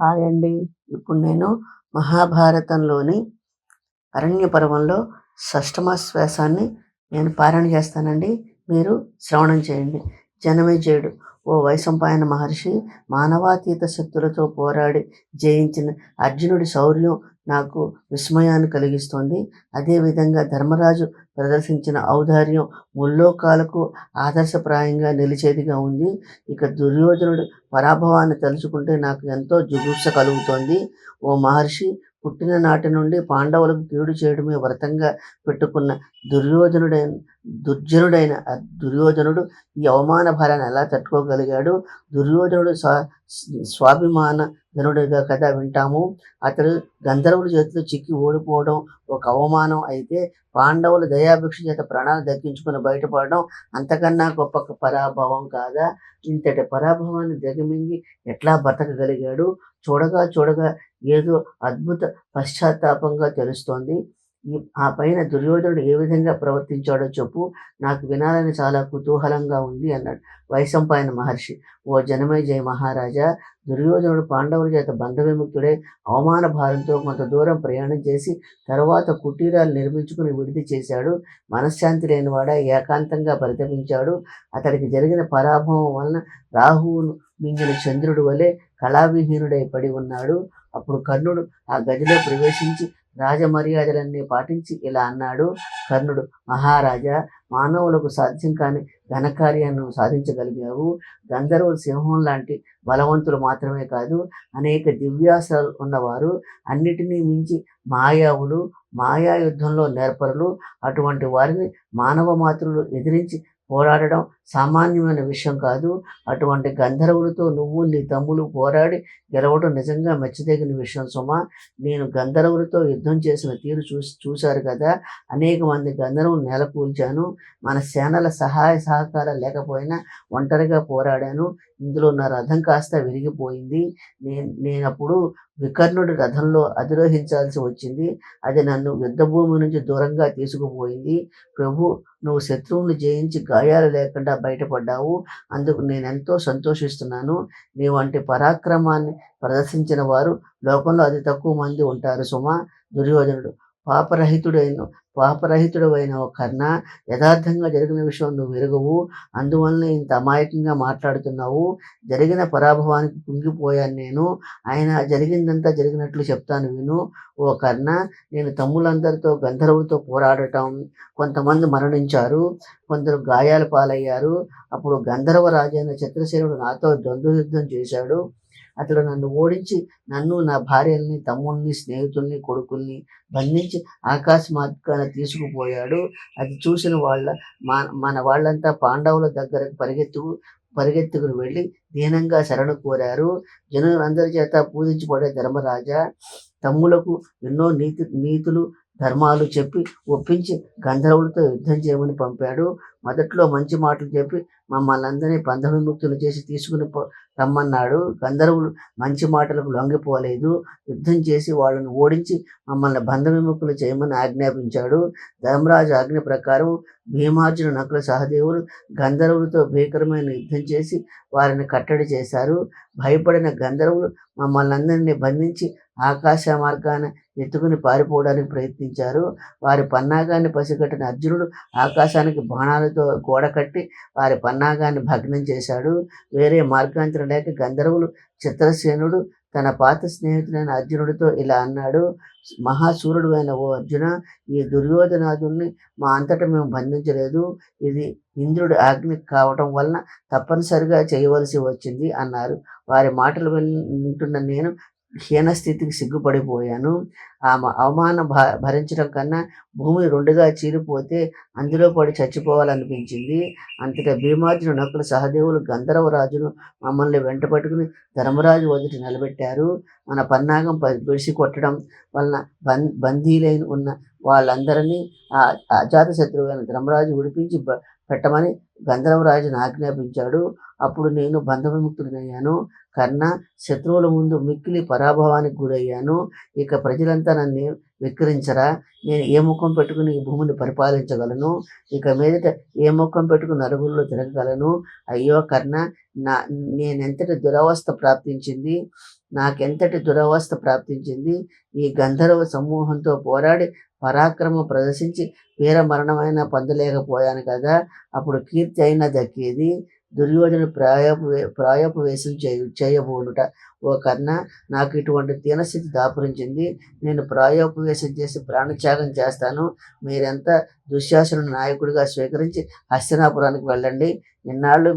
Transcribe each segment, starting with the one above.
Hi అండి. ఇప్పుడు నేను మహాభారతంలోని అరణ్య పర్వంలో షష్టమ శ్వాసాన్ని నేను పారాయణ చేస్తానండి. మీరు శ్రవణం చేయండి. జనమేజయుడు: ఓ వైశంపాయన మహర్షి, మానవాతీత శక్తులతో పోరాడి జయించిన అర్జునుడి శౌర్యం నాకు విస్మయాన్ని కలిగిస్తోంది. అదేవిధంగా ధర్మరాజు ప్రదర్శించిన ఔదార్యం ముల్లోకాలకు ఆదర్శప్రాయంగా నిలిచేదిగా ఉంది. ఇక దుర్యోధనుడు పరాభవాన్ని తలుచుకుంటే నాకు ఎంతో జుగుప్స కలుగుతోంది. ఓ మహర్షి, పుట్టిన నాటి నుండి పాండవులకు కీడు చేయడమే వ్రతంగా పెట్టుకున్న దుర్జనుడైన దుర్యోధనుడు ఈ అవమాన భారాన్ని ఎలా తట్టుకోగలిగాడు? దుర్యోధనుడు స్వాభిమాన ధనుడిగా కథ వింటాము. అతడు గంధర్వుల చేతిలో చిక్కి ఓడిపోవడం ఒక అవమానం అయితే, పాండవుల దయాభిక్ష చేత ప్రాణాలు దక్కించుకుని బయటపడడం అంతకన్నా గొప్ప పరాభవం కాదా? ఇంతటి పరాభవాన్ని దిగమింగి ఎట్లా బతకగలిగాడు? చూడగా ఏదో అద్భుత పశ్చాత్తాపంగా తెలుస్తోంది. ఆ పైన దుర్యోధనుడు ఏ విధంగా ప్రవర్తించాడో చెప్పు, నాకు వినాలని చాలా కుతూహలంగా ఉంది అన్నాడు వైశంపాయన మహర్షి. ఓ జనమేజయ మహారాజా, దుర్యోధనుడు పాండవుల చేత బంధవిముక్తుడై అవమాన భారంతో కొంత దూరం ప్రయాణం చేసి తర్వాత కుటీరాలు నిర్మించుకుని విడిది చేశాడు. మనశ్శాంతి లేనివాడ ఏకాంతంగా పరితపించాడు. అతడికి జరిగిన పరాభవం వలన రాహువును మింగిన చంద్రుడి వలె కళావిహీనుడై పడి ఉన్నాడు. అప్పుడు కర్ణుడు ఆ గదిలో ప్రవేశించి రాజమర్యాదలన్నీ పాటించి ఇలా అన్నాడు. కర్ణుడు: మహారాజా, మానవులకు సాధ్యం కాని ఘనకార్యాన్ని సాధించగలిగావు. గంధర్వులు సింహం లాంటి బలవంతులు మాత్రమే కాదు, అనేక దివ్యాస్త్రాలు ఉన్నవారు, అన్నిటినీ మించి మాయావులు, మాయా యుద్ధంలో నేర్పరులు. అటువంటి వారిని మానవ మాతృలు ఎదిరించి పోరాడడం సామాన్యమైన విషయం కాదు. అటువంటి గంధర్వులతో నువ్వు నీ తమ్ములు పోరాడి గెలవడం నిజంగా మెచ్చదగిన విషయం సుమా. నేను గంధర్వులతో యుద్ధం చేసిన తీరు చూశారు కదా. అనేక మంది గంధర్వులు నేలకూల్చాను. మన సేనల సహాయ సహకారం లేకపోయినా ఒంటరిగా పోరాడాను. ఇందులో నా రథం కాస్త విరిగిపోయింది. నేనప్పుడు వికర్ణుడి రథంలో అధిరోహించాల్సి వచ్చింది. అది నన్ను యుద్ధభూమి నుంచి దూరంగా తీసుకుపోయింది. ప్రభు, నువ్వు శత్రువుని జయించి గాయాలు లేకుండా బయటపడ్డావు. అందుకు నేనెంతో సంతోషిస్తున్నాను. నీ వంటి పరాక్రమాన్ని ప్రదర్శించిన వారు లోకంలో అతి తక్కువ మంది ఉంటారు సుమా. దుర్యోధనుడు: పాపరహితుడైన కర్ణ, యథార్థంగా జరిగిన విషయం నువ్వు ఎరుగవు. అందువలన ఇంత అమాయకంగా మాట్లాడుతున్నావు. జరిగిన పరాభవానికి కుంగిపోయాను నేను. అయినా జరిగిందంతా జరిగినట్లు చెప్తాను విను. ఓ కర్ణ, నేను తమ్ములందరితో గంధర్వులతో పోరాడటం, కొంతమంది మరణించారు, కొందరు గాయాల పాలయ్యారు. అప్పుడు గంధర్వ రాజైన చిత్రసేనుడు నాతో ద్వంద్వ యుద్ధం చేశాడు. అతడు నన్ను ఓడించి నన్ను, నా భార్యల్ని, తమ్ముల్ని, స్నేహితుల్ని, కొడుకుల్ని బంధించి ఆకాశ మార్గాన తీసుకుపోయాడు. అది చూసిన మన వాళ్ళంతా పాండవుల దగ్గరకు పరిగెత్తుకుని వెళ్ళి దీనంగా శరణు కోరారు. జనులందరి చేత పూజించబడే ధర్మరాజా, తమ్ములకు ఎన్నో నీతులు ధర్మాలు చెప్పి ఒప్పించి గంధర్వులతో యుద్ధం చేయమని పంపాడు. మొదట్లో మంచి మాటలు చెప్పి మమ్మల్ని అందరినీ బంధవిముక్తులు చేసి తీసుకుని రమ్మన్నాడు. గంధర్వులు మంచి మాటలకు లొంగిపోలేదు. యుద్ధం చేసి వాళ్ళని ఓడించి మమ్మల్ని బంధవిముక్తులు చేయమని ఆజ్ఞాపించాడు. ధర్మరాజు ఆజ్ఞ ప్రకారం భీమార్జున, నకుల, సహదేవులు గంధర్వులతో భీకరమైన యుద్ధం చేసి వారిని కట్టడి చేశారు. భయపడిన గంధర్వులు మమ్మల్ని అందరినీ బంధించి ఆకాశ మార్గాన ఎత్తుకుని పారిపోవడానికి ప్రయత్నించారు. వారి పన్నాగాన్ని పసిగట్టిన అర్జునుడు ఆకాశానికి బాణాలతో గోడ కట్టి వారి పన్నాగాన్ని భగ్నం చేశాడు. వేరే మార్గాంతరం లేక గంధర్వులు చిత్రసేనుడు తన పాత స్నేహితుడైన అర్జునుడితో ఇలా అన్నాడు. మహాసూరుడు అయిన ఓ అర్జున, ఈ దుర్యోధనాదుల్ని మా అంతటా మేము బంధించలేదు. ఇది ఇంద్రుడి ఆజ్ఞ కావటం వలన తప్పనిసరిగా చేయవలసి వచ్చింది అన్నారు. వారి మాటలు వింటున్న నేను హీనస్థితికి సిగ్గుపడిపోయాను. అవమానం భరించడం కన్నా భూమిని రెండుగా చీలిపోతే అందులో పడి చచ్చిపోవాలనిపించింది. అంతటా భీమార్జున, నకుల, సహదేవులు గంధర్వరాజును మమ్మల్ని వెంట పట్టుకుని ధర్మరాజు వదిలి నిలబెట్టారు. మన పన్నాగం బెడిసి కొట్టడం వలన బందీలైన ఉన్న వాళ్ళందరినీ ఆ అజాతశత్రువైన ధర్మరాజు విడిపించి పెట్టమని గంధర్వరాజును ఆజ్ఞాపించాడు. అప్పుడు నేను బంధవిముక్తుడినయ్యాను. కర్ణ, శత్రువుల ముందు మిక్కిలి పరాభవానికి గురయ్యాను. ఇక ప్రజలంతా నన్ను విక్రించరా? నేను ఏ ముఖం పెట్టుకుని ఈ భూమిని పరిపాలించగలను? ఇక మీదట ఏ ముఖం పెట్టుకుని నలుగురిలో తిరగగలను? అయ్యో కర్ణ, నేనెంతటి దురవస్థ ప్రాప్తించింది. నాకెంతటి దురవస్థ ప్రాప్తించింది. ఈ గంధర్వ సమూహంతో పోరాడి పరాక్రమం ప్రదర్శించి వీర మరణమైన పొందలేకపోయాను కదా, అప్పుడు కీర్తి అయినా దక్కేది. దుర్యోధను ప్రాయోపవేశం చేయబోనుట. ఓ కర్ణ, నాకు ఇటువంటి దీనస్థితి దాపురించింది. నేను ప్రాయోపవేశం చేసి ప్రాణత్యాగం చేస్తాను. మీరెంత దుశ్శాసన నాయకుడిగా స్వీకరించి హస్తినాపురానికి వెళ్ళండి. ఇన్నాళ్ళు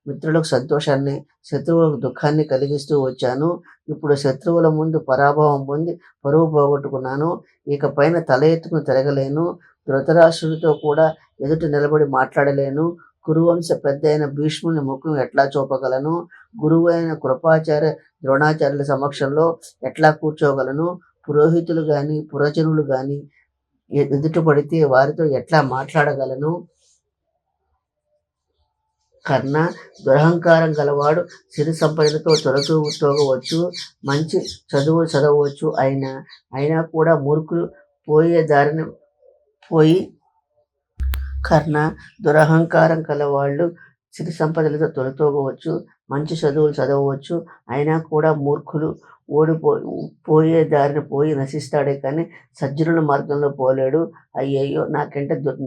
మిత్రులకు సంతోషాన్ని, శత్రువులకు దుఃఖాన్ని కలిగిస్తూ వచ్చాను. ఇప్పుడు శత్రువుల ముందు పరాభవం పొంది పరువు పోగొట్టుకున్నాను. ఇక పైన తల ఎత్తుకుని తిరగలేను. ధృతరాష్ట్రుడితో కూడా ఎదుట నిలబడి మాట్లాడలేను. కురువంశ పెద్ద అయిన భీష్ముని ముఖం ఎట్లా చూపగలను? గురువు అయిన కృపాచార్య ద్రోణాచార్యుల సమక్షంలో ఎట్లా కూర్చోగలను? పురోహితులు కానీ పురజనులు కానీ ఎదుట పడితే వారితో ఎట్లా మాట్లాడగలను? కర్ణ, దురహంకారం గలవాడు సిరి సంపదలతో తొలతూగవచ్చు, మంచి చదువు చదవచ్చు. అయినా కూడా మూర్ఖులు పోయే దారిని పోయి కర్ణ, దురహంకారం కలవాళ్ళు సిరి సంపదలతో తొలతూగవచ్చు, మంచి చదువులు చదవవచ్చు. అయినా కూడా మూర్ఖులు పోయే దారిని పోయి నశిస్తాడే కానీ సజ్జనుల మార్గంలో పోలేడు. అయ్యయ్యో,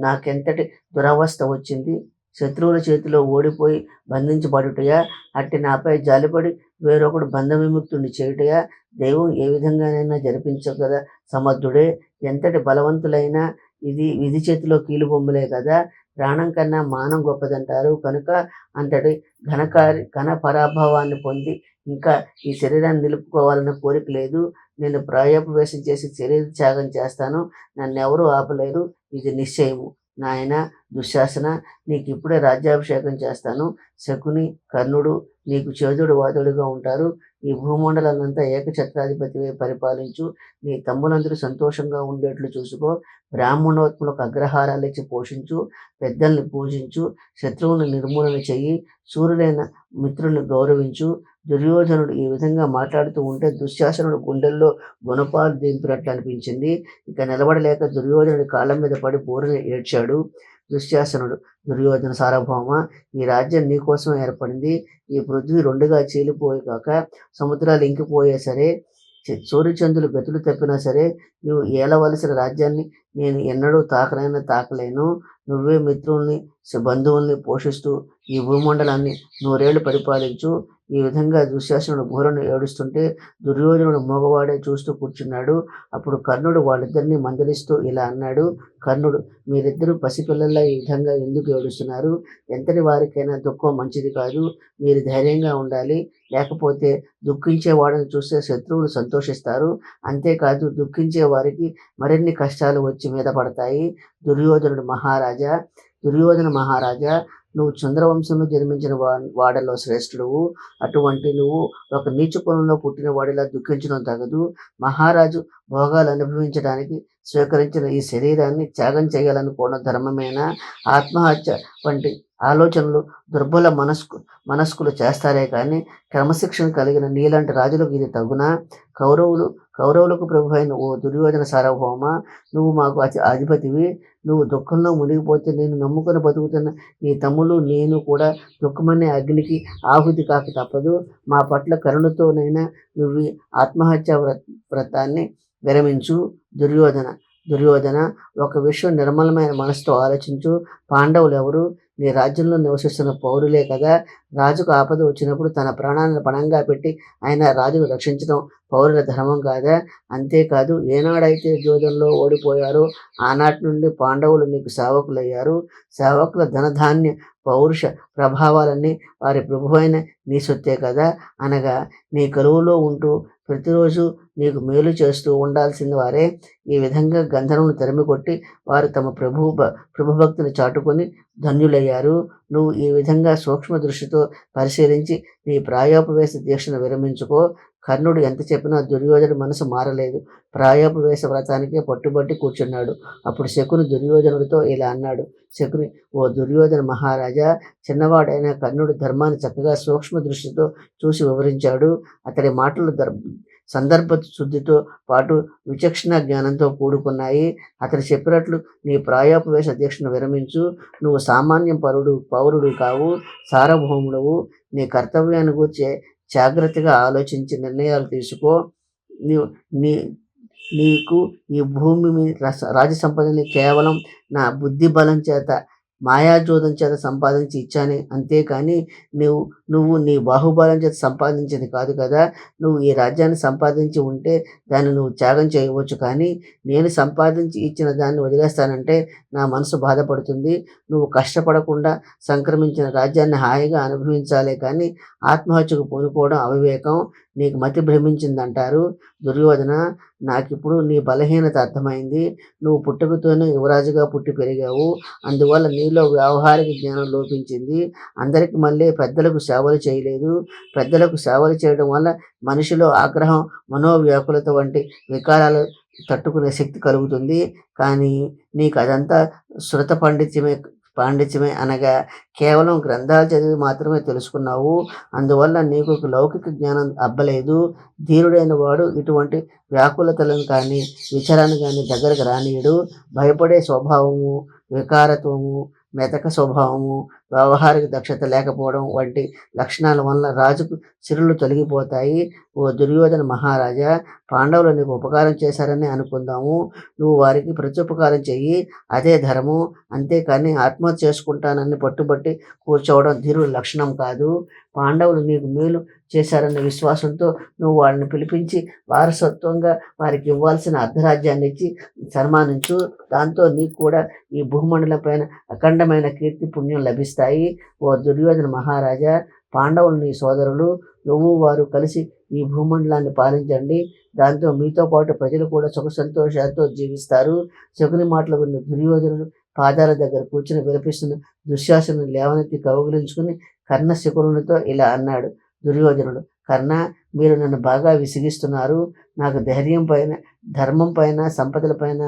నాకెంతటి దురవస్థ వచ్చింది. శత్రువుల చేతిలో ఓడిపోయి బంధించబడుటయా? అట్టి నాపై జాలిపడి వేరొకడు బంధ విముక్తుడిని చేయుటయా? దైవం ఏ విధంగానైనా జరిపించగల సమర్థుడే. ఎంతటి బలవంతులైనా ఇది విధి చేతిలో కీలుబొమ్మలే కదా. ప్రాణం కన్నా మానం గొప్పదంటారు కనుక అంతటి ఘన పరాభవాన్ని పొంది ఇంకా ఈ శరీరాన్ని నిలుపుకోవాలన్న కోరిక లేదు. నేను ప్రాయోపవేశం చేసి శరీర త్యాగం చేస్తాను. నన్నెవరూ ఆపలేరు. ఇది నిశ్చయము. నాయన దుశ్శాసన, నీకు ఇప్పుడే రాజ్యాభిషేకం చేస్తాను. శకుని, కర్ణుడు నీకు చేదుడు వాదుడుగా ఉంటారు. ఈ భూమండలాన్నంతా ఏకఛత్రాధిపతివే పరిపాలించు. నీ తమ్ములందరూ సంతోషంగా ఉండేట్లు చూసుకో. బ్రాహ్మణోత్ములకు అగ్రహారాలు ఇచ్చి పోషించు. పెద్దల్ని పూజించు. శత్రువుని నిర్మూలన చెయ్యి. సూర్యులైన మిత్రుల్ని గౌరవించు. దుర్యోధనుడు ఈ విధంగా మాట్లాడుతూ ఉంటే దుశ్శాసనుడు గుండెల్లో గుణపాలు దింపినట్లు అనిపించింది. ఇక నిలబడలేక దుర్యోధనుడి కాళ్ళ మీద పడి బోరుని ఏడ్చాడు. దుశ్శాసనుడు, దుర్యోధన సార్వభౌమ, ఈ రాజ్యం నీకోసం ఏర్పడింది. ఈ పృథ్వీ రెండుగా చీలిపోయి కాక సముద్రాలు ఇంకిపోయే సరే, సూర్యచంద్రులు గతులు తప్పినా సరే, నువ్వు ఏలవలసిన రాజ్యాన్ని నేను ఎన్నడూ తాకలేను. నువ్వే మిత్రుల్ని బంధువుల్ని పోషిస్తూ ఈ భూమండలాన్ని 100 ఏళ్ళు పరిపాలించు. ఈ విధంగా దుశ్శాసనుడు ఘోరను ఏడుస్తుంటే దుర్యోధనుడు మగవాడే చూస్తూ కూర్చున్నాడు. అప్పుడు కర్ణుడు వాళ్ళిద్దరినీ మందలిస్తూ ఇలా అన్నాడు. కర్ణుడు, మీరిద్దరూ పసిపిల్లల్లా ఈ విధంగా ఎందుకు ఏడుస్తున్నారు? ఎంతటి వారికైనా దుఃఖం మంచిది కాదు. మీరు ధైర్యంగా ఉండాలి. లేకపోతే దుఃఖించే వాడిని చూస్తే శత్రువులు సంతోషిస్తారు. అంతేకాదు దుఃఖించే వారికి మరిన్ని కష్టాలు వచ్చి మీద పడతాయి. దుర్యోధన మహారాజా, నువ్వు చంద్రవంశంలో జన్మించిన వాడలో శ్రేష్ఠుడువు. అటువంటి నువ్వు ఒక నీచ కులంలో పుట్టిన వాడిలా దుఃఖించడం తగదు. మహారాజు భోగాలు అనుభవించడానికి స్వీకరించిన ఈ శరీరాన్ని త్యాగం చేయాలనుకోవడం ధర్మమేనా? ఆత్మహత్య వంటి ఆలోచనలు దుర్బల మనస్కులు చేస్తారే కానీ క్రమశిక్షణ కలిగిన నీలాంటి రాజులకు ఇది తగునా? కౌరవులకు ప్రభు అయిన ఓ దుర్యోధన సార్వభౌమ, నువ్వు మాకు అధిపతివి. నువ్వు దుఃఖంలో మునిగిపోతే నేను నమ్ముకొని బతుకుతున్న నీ తమ్ములు నేను కూడా దుఃఖమనే అగ్నికి ఆహుతి కాక తప్పదు. మా పట్ల కరుణతోనైనా నువ్వు ఆత్మహత్య వ్రతాన్ని విరమించు. దుర్యోధన, ఒక విషయం నిర్మలమైన మనసుతో ఆలోచించు. పాండవులు ఎవరు? నీ రాజ్యంలో నివసిస్తున్న పౌరులే కదా. రాజుకు ఆపద వచ్చినప్పుడు తన ప్రాణాలను పణంగా పెట్టి ఆయన రాజును రక్షించడం పౌరుల ధర్మం కాదా? అంతేకాదు, ఏనాడైతే యోధంలో ఓడిపోయారో ఆనాటి నుండి పాండవులు నీకు సేవకులయ్యారు. సేవకుల ధనధాన్య పౌరుష ప్రభావాలన్నీ వారి ప్రభు అయిన నీ సొత్తే కదా. అనగా నీ కరువులో ఉంటూ ప్రతిరోజు నీకు మేలు చేస్తూ ఉండాల్సిన వారే ఈ విధంగా గంధర్వులను తరిమికొట్టి వారు తమ ప్రభుభక్తిని చాటుకొని ధన్యులయ్యారు. నువ్వు ఈ విధంగా సూక్ష్మ దృష్టితో పరిశీలించి నీ ప్రాయోపవేశ దీక్షను విరమించుకో. కర్ణుడు ఎంత చెప్పినా దుర్యోధన మనసు మారలేదు. ప్రాయోపవేశ వ్రతానికే పట్టుబట్టి కూర్చున్నాడు. అప్పుడు శకుని దుర్యోధనుడితో ఇలా అన్నాడు. శకుని, ఓ దుర్యోధన మహారాజా, చిన్నవాడైన కర్ణుడు ధర్మాన్ని చక్కగా సూక్ష్మ దృష్టితో చూసి వివరించాడు. అతడి మాటలు సందర్భ శుద్ధితో పాటు విచక్షణ జ్ఞానంతో కూడుకున్నాయి. అతడు చెప్పినట్లు నీ ప్రాయోపవేశ దీక్షను విరమించు. నువ్వు సామాన్యం పౌరుడు కావు, సార్వభౌముడవు. నీ కర్తవ్యాన్ని గూర్చే జాగ్రత్తగా ఆలోచించి నిర్ణయాలు తీసుకో. నీవు నీ నీకు ఈ భూమి రాజ్య సంపదని కేవలం నా బుద్ధి బలం చేత, మాయాజోదం చేత సంపాదించి ఇచ్చాను. అంతేకాని నువ్వు నీ బాహుబలం చేత సంపాదించింది కాదు కదా. నువ్వు ఈ రాజ్యాన్ని సంపాదించి ఉంటే దాన్ని నువ్వు త్యాగం చేయవచ్చు, కానీ నేను సంపాదించి ఇచ్చిన దాన్ని వదిలేస్తానంటే నా మనసు బాధపడుతుంది. నువ్వు కష్టపడకుండా సంక్రమించిన రాజ్యాన్ని హాయిగా అనుభవించాలే కానీ ఆత్మహత్యకు పూనుకోవడం అవివేకం. నీకు మతి భ్రమించిందంటారు. దుర్యోధన, నాకిప్పుడు నీ బలహీనత అర్థమైంది. నువ్వు పుట్టుకతోనే యువరాజుగా పుట్టి పెరిగావు. అందువల్ల నీలో వ్యావహారిక జ్ఞానం లోపించింది. అందరికి మళ్ళీ పెద్దలకు సేవలు చేయలేదు. పెద్దలకు సేవలు చేయడం వల్ల మనిషిలో ఆగ్రహం, మనోవ్యాకులత వంటి వికారాలు తట్టుకునే శక్తి కలుగుతుంది. కానీ నీకు అదంతా శృత పాండిత్యమే అనగా కేవలం గ్రంథాలు చదివి మాత్రమే తెలుసుకున్నావు. అందువల్ల నీకు లౌకిక జ్ఞానం అబ్బలేదు. ధీరుడైన వాడు ఇటువంటి వ్యాకులతలను కానీ విచారాన్ని కానీ దగ్గరకు రానీయడు. భయపడే స్వభావము, వికారత్వము, మెతక స్వభావము, వ్యవహారిక దక్షత లేకపోవడం వంటి లక్షణాల వల్ల రాజుకు సిరులు తొలగిపోతాయి. ఓ దుర్యోధన మహారాజా, పాండవులు నీకు ఉపకారం చేశారని అనుకుందాము. నువ్వు వారికి ప్రత్యుపకారం చెయ్యి, అదే ధర్మం. అంతేకాని ఆత్మహత్య చేసుకుంటానని పట్టుబట్టి కూర్చోవడం ధీరుడి లక్షణం కాదు. పాండవులు నీకు మేలు చేశారన్న విశ్వాసంతో నువ్వు వాళ్ళని పిలిపించి వారసత్వంగా వారికి ఇవ్వాల్సిన అర్ధరాజ్యాన్ని ఇచ్చి సన్మానించు. దాంతో నీకు కూడా ఈ భూమండలం పైన అఖండమైన కీర్తి పుణ్యం లభిస్తాయి. ఓ దుర్యోధన మహారాజా, పాండవులు నీ సోదరులు. నువ్వు వారు కలిసి ఈ భూమండలాన్ని పాలించండి. దాంతో మీతో పాటు ప్రజలు కూడా సుఖ సంతోషాలతో జీవిస్తారు. శకుని మాటలు విన్న దుర్యోధనుడు పాదాల దగ్గర కూర్చుని విలపిస్తున్న దుశ్శాసను లేవనెత్తి కౌగిలించుకుని కర్ణ శకునునితో ఇలా అన్నాడు. దుర్యోధనుడు, కర్ణ, మీరు నన్ను బాగా విసిగిస్తున్నారు. నాకు ధైర్యం పైన, ధర్మం పైన, సంపదల పైన,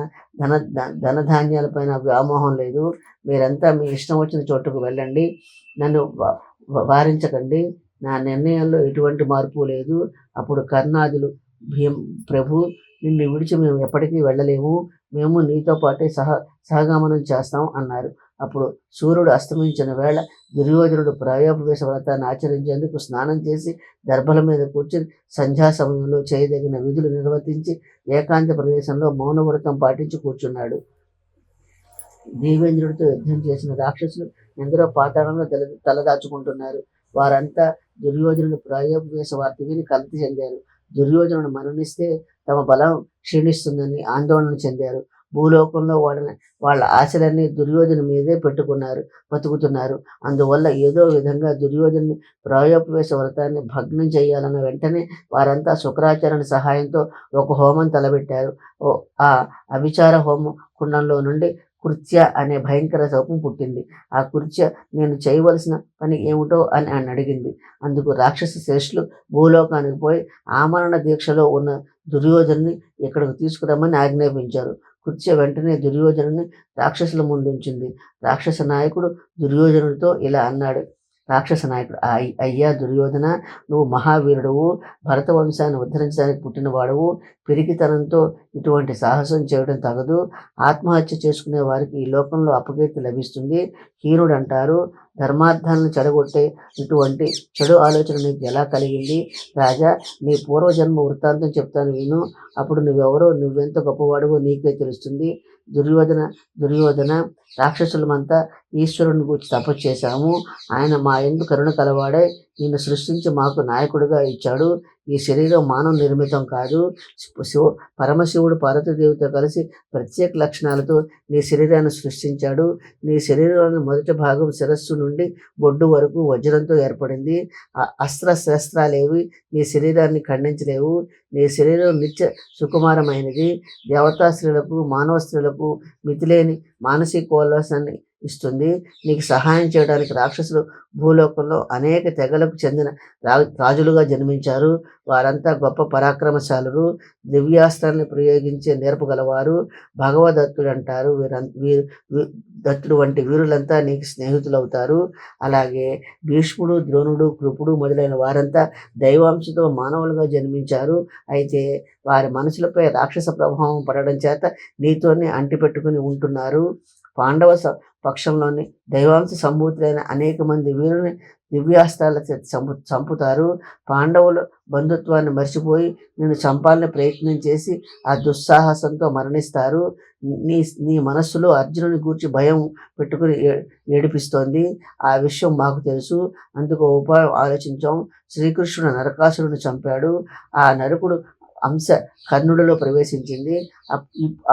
ధనధాన్యాల పైన వ్యామోహం లేదు. మీరంతా మీ ఇష్టం వచ్చిన చోటుకు వెళ్ళండి. నన్ను వారించకండి. నా నిర్ణయంలో ఎటువంటి మార్పు లేదు. అప్పుడు కర్ణాదులు, ప్రభు, నిన్ను విడిచి మేము ఎప్పటికీ వెళ్ళలేము. మేము నీతో పాటే సహగమనం చేస్తాం అన్నారు. అప్పుడు సూర్యుడు అస్తమించిన వేళ దుర్యోధనుడు ప్రాయోపవేశ వ్రతాన్ని ఆచరించేందుకు స్నానం చేసి దర్భల మీద కూర్చుని సంధ్యా సమయంలో చేయదగిన విధులు నిర్వర్తించి ఏకాంత ప్రదేశంలో మౌనవ్రతం పాటించి కూర్చున్నాడు. దేవేంద్రుడితో యుద్ధం చేసిన రాక్షసులు ఎందరో పాతాళంలో తలదాచుకుంటున్నారు. వారంతా దుర్యోధనుడు ప్రాయోపవేశ వార్త విని కలత చెందారు. దుర్యోధనుడు మరణిస్తే తమ బలం క్షీణిస్తుందని ఆందోళన చెందారు. భూలోకంలో వాళ్ళ ఆశలన్నీ దుర్యోధన మీదే బతుకుతున్నారు. అందువల్ల ఏదో విధంగా దుర్యోధను ప్రాయోపవేశ వ్రతాన్ని భగ్నం చేయాలన్న వెంటనే వారంతా శుక్రాచార్యుని సహాయంతో ఒక హోమం తలబెట్టారు. ఆ అభిచార హోమం కుండంలో నుండి కృత్య అనే భయంకర సర్పం పుట్టింది. ఆ కృత్య నేను చేయవలసిన పని ఏమిటో అని అడిగింది. అందుకు రాక్షస శ్రేష్ఠులు భూలోకానికి పోయి ఆమరణ దీక్షలో ఉన్న దుర్యోధనుని ఇక్కడికి తీసుకురమ్మని ఆజ్ఞాపించారు. కృత్య వెంటనే దుర్యోధనుని రాక్షసుల ముందుంచింది. రాక్షస నాయకుడు దుర్యోధనుడితో ఇలా అన్నాడు. రాక్షస నాయకుడు, అయ్యా దుర్యోధన, నువ్వు మహావీరుడువు, భరత వంశాన్ని ఉద్ధరించడానికి పుట్టినవాడువు. పిరికితనంతో ఇటువంటి సాహసం చేయడం తగదు. ఆత్మహత్య చేసుకునే వారికి ఈ లోకంలో అపకీర్తి లభిస్తుంది. హీనుడు అంటారు. ధర్మార్థాలను చెడగొట్టే ఇటువంటి చెడు ఆలోచన నీకు ఎలా కలిగింది? రాజా, నీ పూర్వజన్మ వృత్తాంతం చెప్తాను విను. అప్పుడు నువ్వెవరో, నువ్వెంత గొప్పవాడువో నీకే తెలుస్తుంది. దుర్యోధన, రాక్షసులమంతా ఈశ్వరుని గురించి తపస్సు చేశాము. ఆయన మా యందు కరుణ కలవాడే నిన్ను సృష్టించి మాకు నాయకుడిగా ఇచ్చాడు. ఈ శరీరం మానవ నిర్మితం కాదు. పరమశివుడు పార్వతీదేవితో కలిసి ప్రత్యేక లక్షణాలతో నీ శరీరాన్ని సృష్టించాడు. నీ శరీరంలోని మొదటి భాగం శిరస్సు నుండి బొడ్డు వరకు వజ్రంతో ఏర్పడింది. శస్త్రాలేవి నీ శరీరాన్ని ఖండించలేవు. నీ శరీరం నిత్య సుకుమారమైనది. దేవతా స్త్రీలకు, మానవ స్త్రీలకు మితిలేని మానసికోల్లాసాన్ని ఇస్తుంది. నీకు సహాయం చేయడానికి రాక్షసులు భూలోకంలో అనేక తెగలకు చెందిన రాజులుగా జన్మించారు. వారంతా గొప్ప పరాక్రమశాలురు, దివ్యాస్త్రాన్ని ప్రయోగించే నేర్పగలవారు. భగవదత్తుడు అంటారు. దత్తుడు వంటి వీరులంతా నీకు స్నేహితులవుతారు. అలాగే భీష్ముడు, ద్రోణుడు, కృపుడు మొదలైన వారంతా దైవాంశతో మానవులుగా జన్మించారు. అయితే వారి మనసులపై రాక్షస ప్రభావం పడడం చేత నీతోనే అంటిపెట్టుకుని ఉంటున్నారు. పక్షంలోని దైవాంశ సంభూతులైన అనేక మంది వీరుని దివ్యాస్త్రాల చేత చంపుతారు. పాండవుల బంధుత్వాన్ని మర్చిపోయి నిన్ను చంపాలని ప్రయత్నం చేసి ఆ దుస్సాహసంతో మరణిస్తారు. నీ నీ మనస్సులో అర్జునుని గూర్చి భయం పెట్టుకుని ఏడిపిస్తోంది. ఆ విషయం మాకు తెలుసు. అందుకు ఉపాయం ఆలోచించాం. శ్రీకృష్ణుడు నరకాసురుని చంపాడు. ఆ నరకుడు అంశ కర్ణుడిలో ప్రవేశించింది.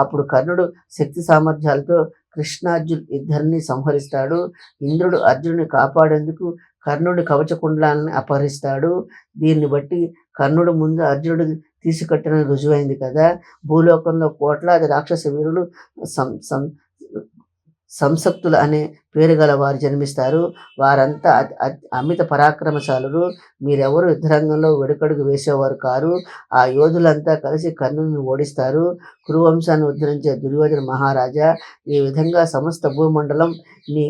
అప్పుడు కర్ణుడు శక్తి సామర్థ్యాలతో కృష్ణార్జున్ ఇద్దరిని సంహరిస్తాడు. ఇంద్రుడు అర్జునుని కాపాడేందుకు కర్ణుడి కవచకుండలాన్ని అపహరిస్తాడు. దీన్ని బట్టి కర్ణుడు ముందు అర్జునుడు తీసుకట్టిన రుజువైంది కదా. భూలోకంలో కోట్లాది రాక్షస వీరులు సంసక్తులు అనే పేరు గల వారు జన్మిస్తారు. వారంతా అమిత పరాక్రమశాలురు. మీరెవరు యుద్ధరంగంలో వెడుకడుగు వేసేవారు కారు. ఆ యోధులంతా కలిసి కర్ణుని ఓడిస్తారు. కురువంశాన్ని ఉద్ధరించే దుర్యోధన మహారాజా, ఈ విధంగా సమస్త భూమండలం నీ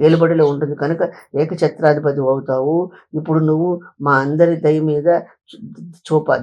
ఏలుబడిలో ఉంటుంది కనుక ఏకఛత్రాధిపతి అవుతావు. ఇప్పుడు నువ్వు మా అందరి దయ మీద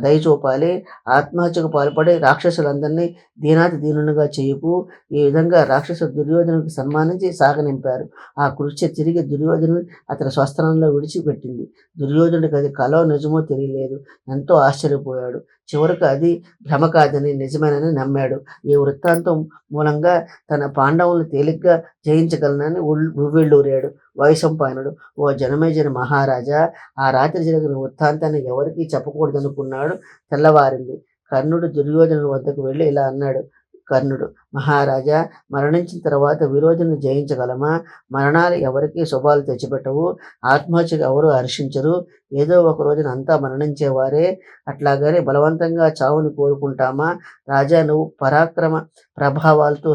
దయ చూపాలి. ఆత్మహత్యకు పాల్పడే రాక్షసులందరినీ దీనాతి దీనునిగా చేయకు. ఈ విధంగా రాక్షస దుర్యోధనుడికి సన్మానించి సాగనింపారు. ఆ కృత్య తిరిగి దుర్యోధనుని అతని స్వస్థలంలో విడిచిపెట్టింది. దుర్యోధనుడికి అది కలో నిజమో తెలియలేదు. ఎంతో ఆశ్చర్యపోయాడు. చివరకు అది భ్రమ కాదని నిజమేనని నమ్మాడు. ఈ వృత్తాంతం మూలంగా తన పాండవులను తేలిగ్గా జయించగలనని ఉవ్విళ్ళూరాడు వైశంపాయనుడు. ఓ జనమేజన మహారాజా, ఆ రాత్రి జరిగిన వృత్తాంతాన్ని ఎవరికీ చెప్పకూడదనుకున్నాడు. తెల్లవారింది. కర్ణుడు దుర్యోధను వద్దకు వెళ్ళి ఇలా అన్నాడు. కర్ణుడు: మహారాజా, మరణించిన తర్వాత విరోధిని జయించగలమా? మరణాలు ఎవరికీ శుభాలు తెచ్చిపెట్టవు. ఆత్మహత్యకు ఎవరు హర్షించరు. ఏదో ఒక రోజున అంతా మరణించేవారే. అట్లాగని బలవంతంగా చావుని కోరుకుంటామా? రాజా, నువ్వు పరాక్రమ ప్రభావాలతో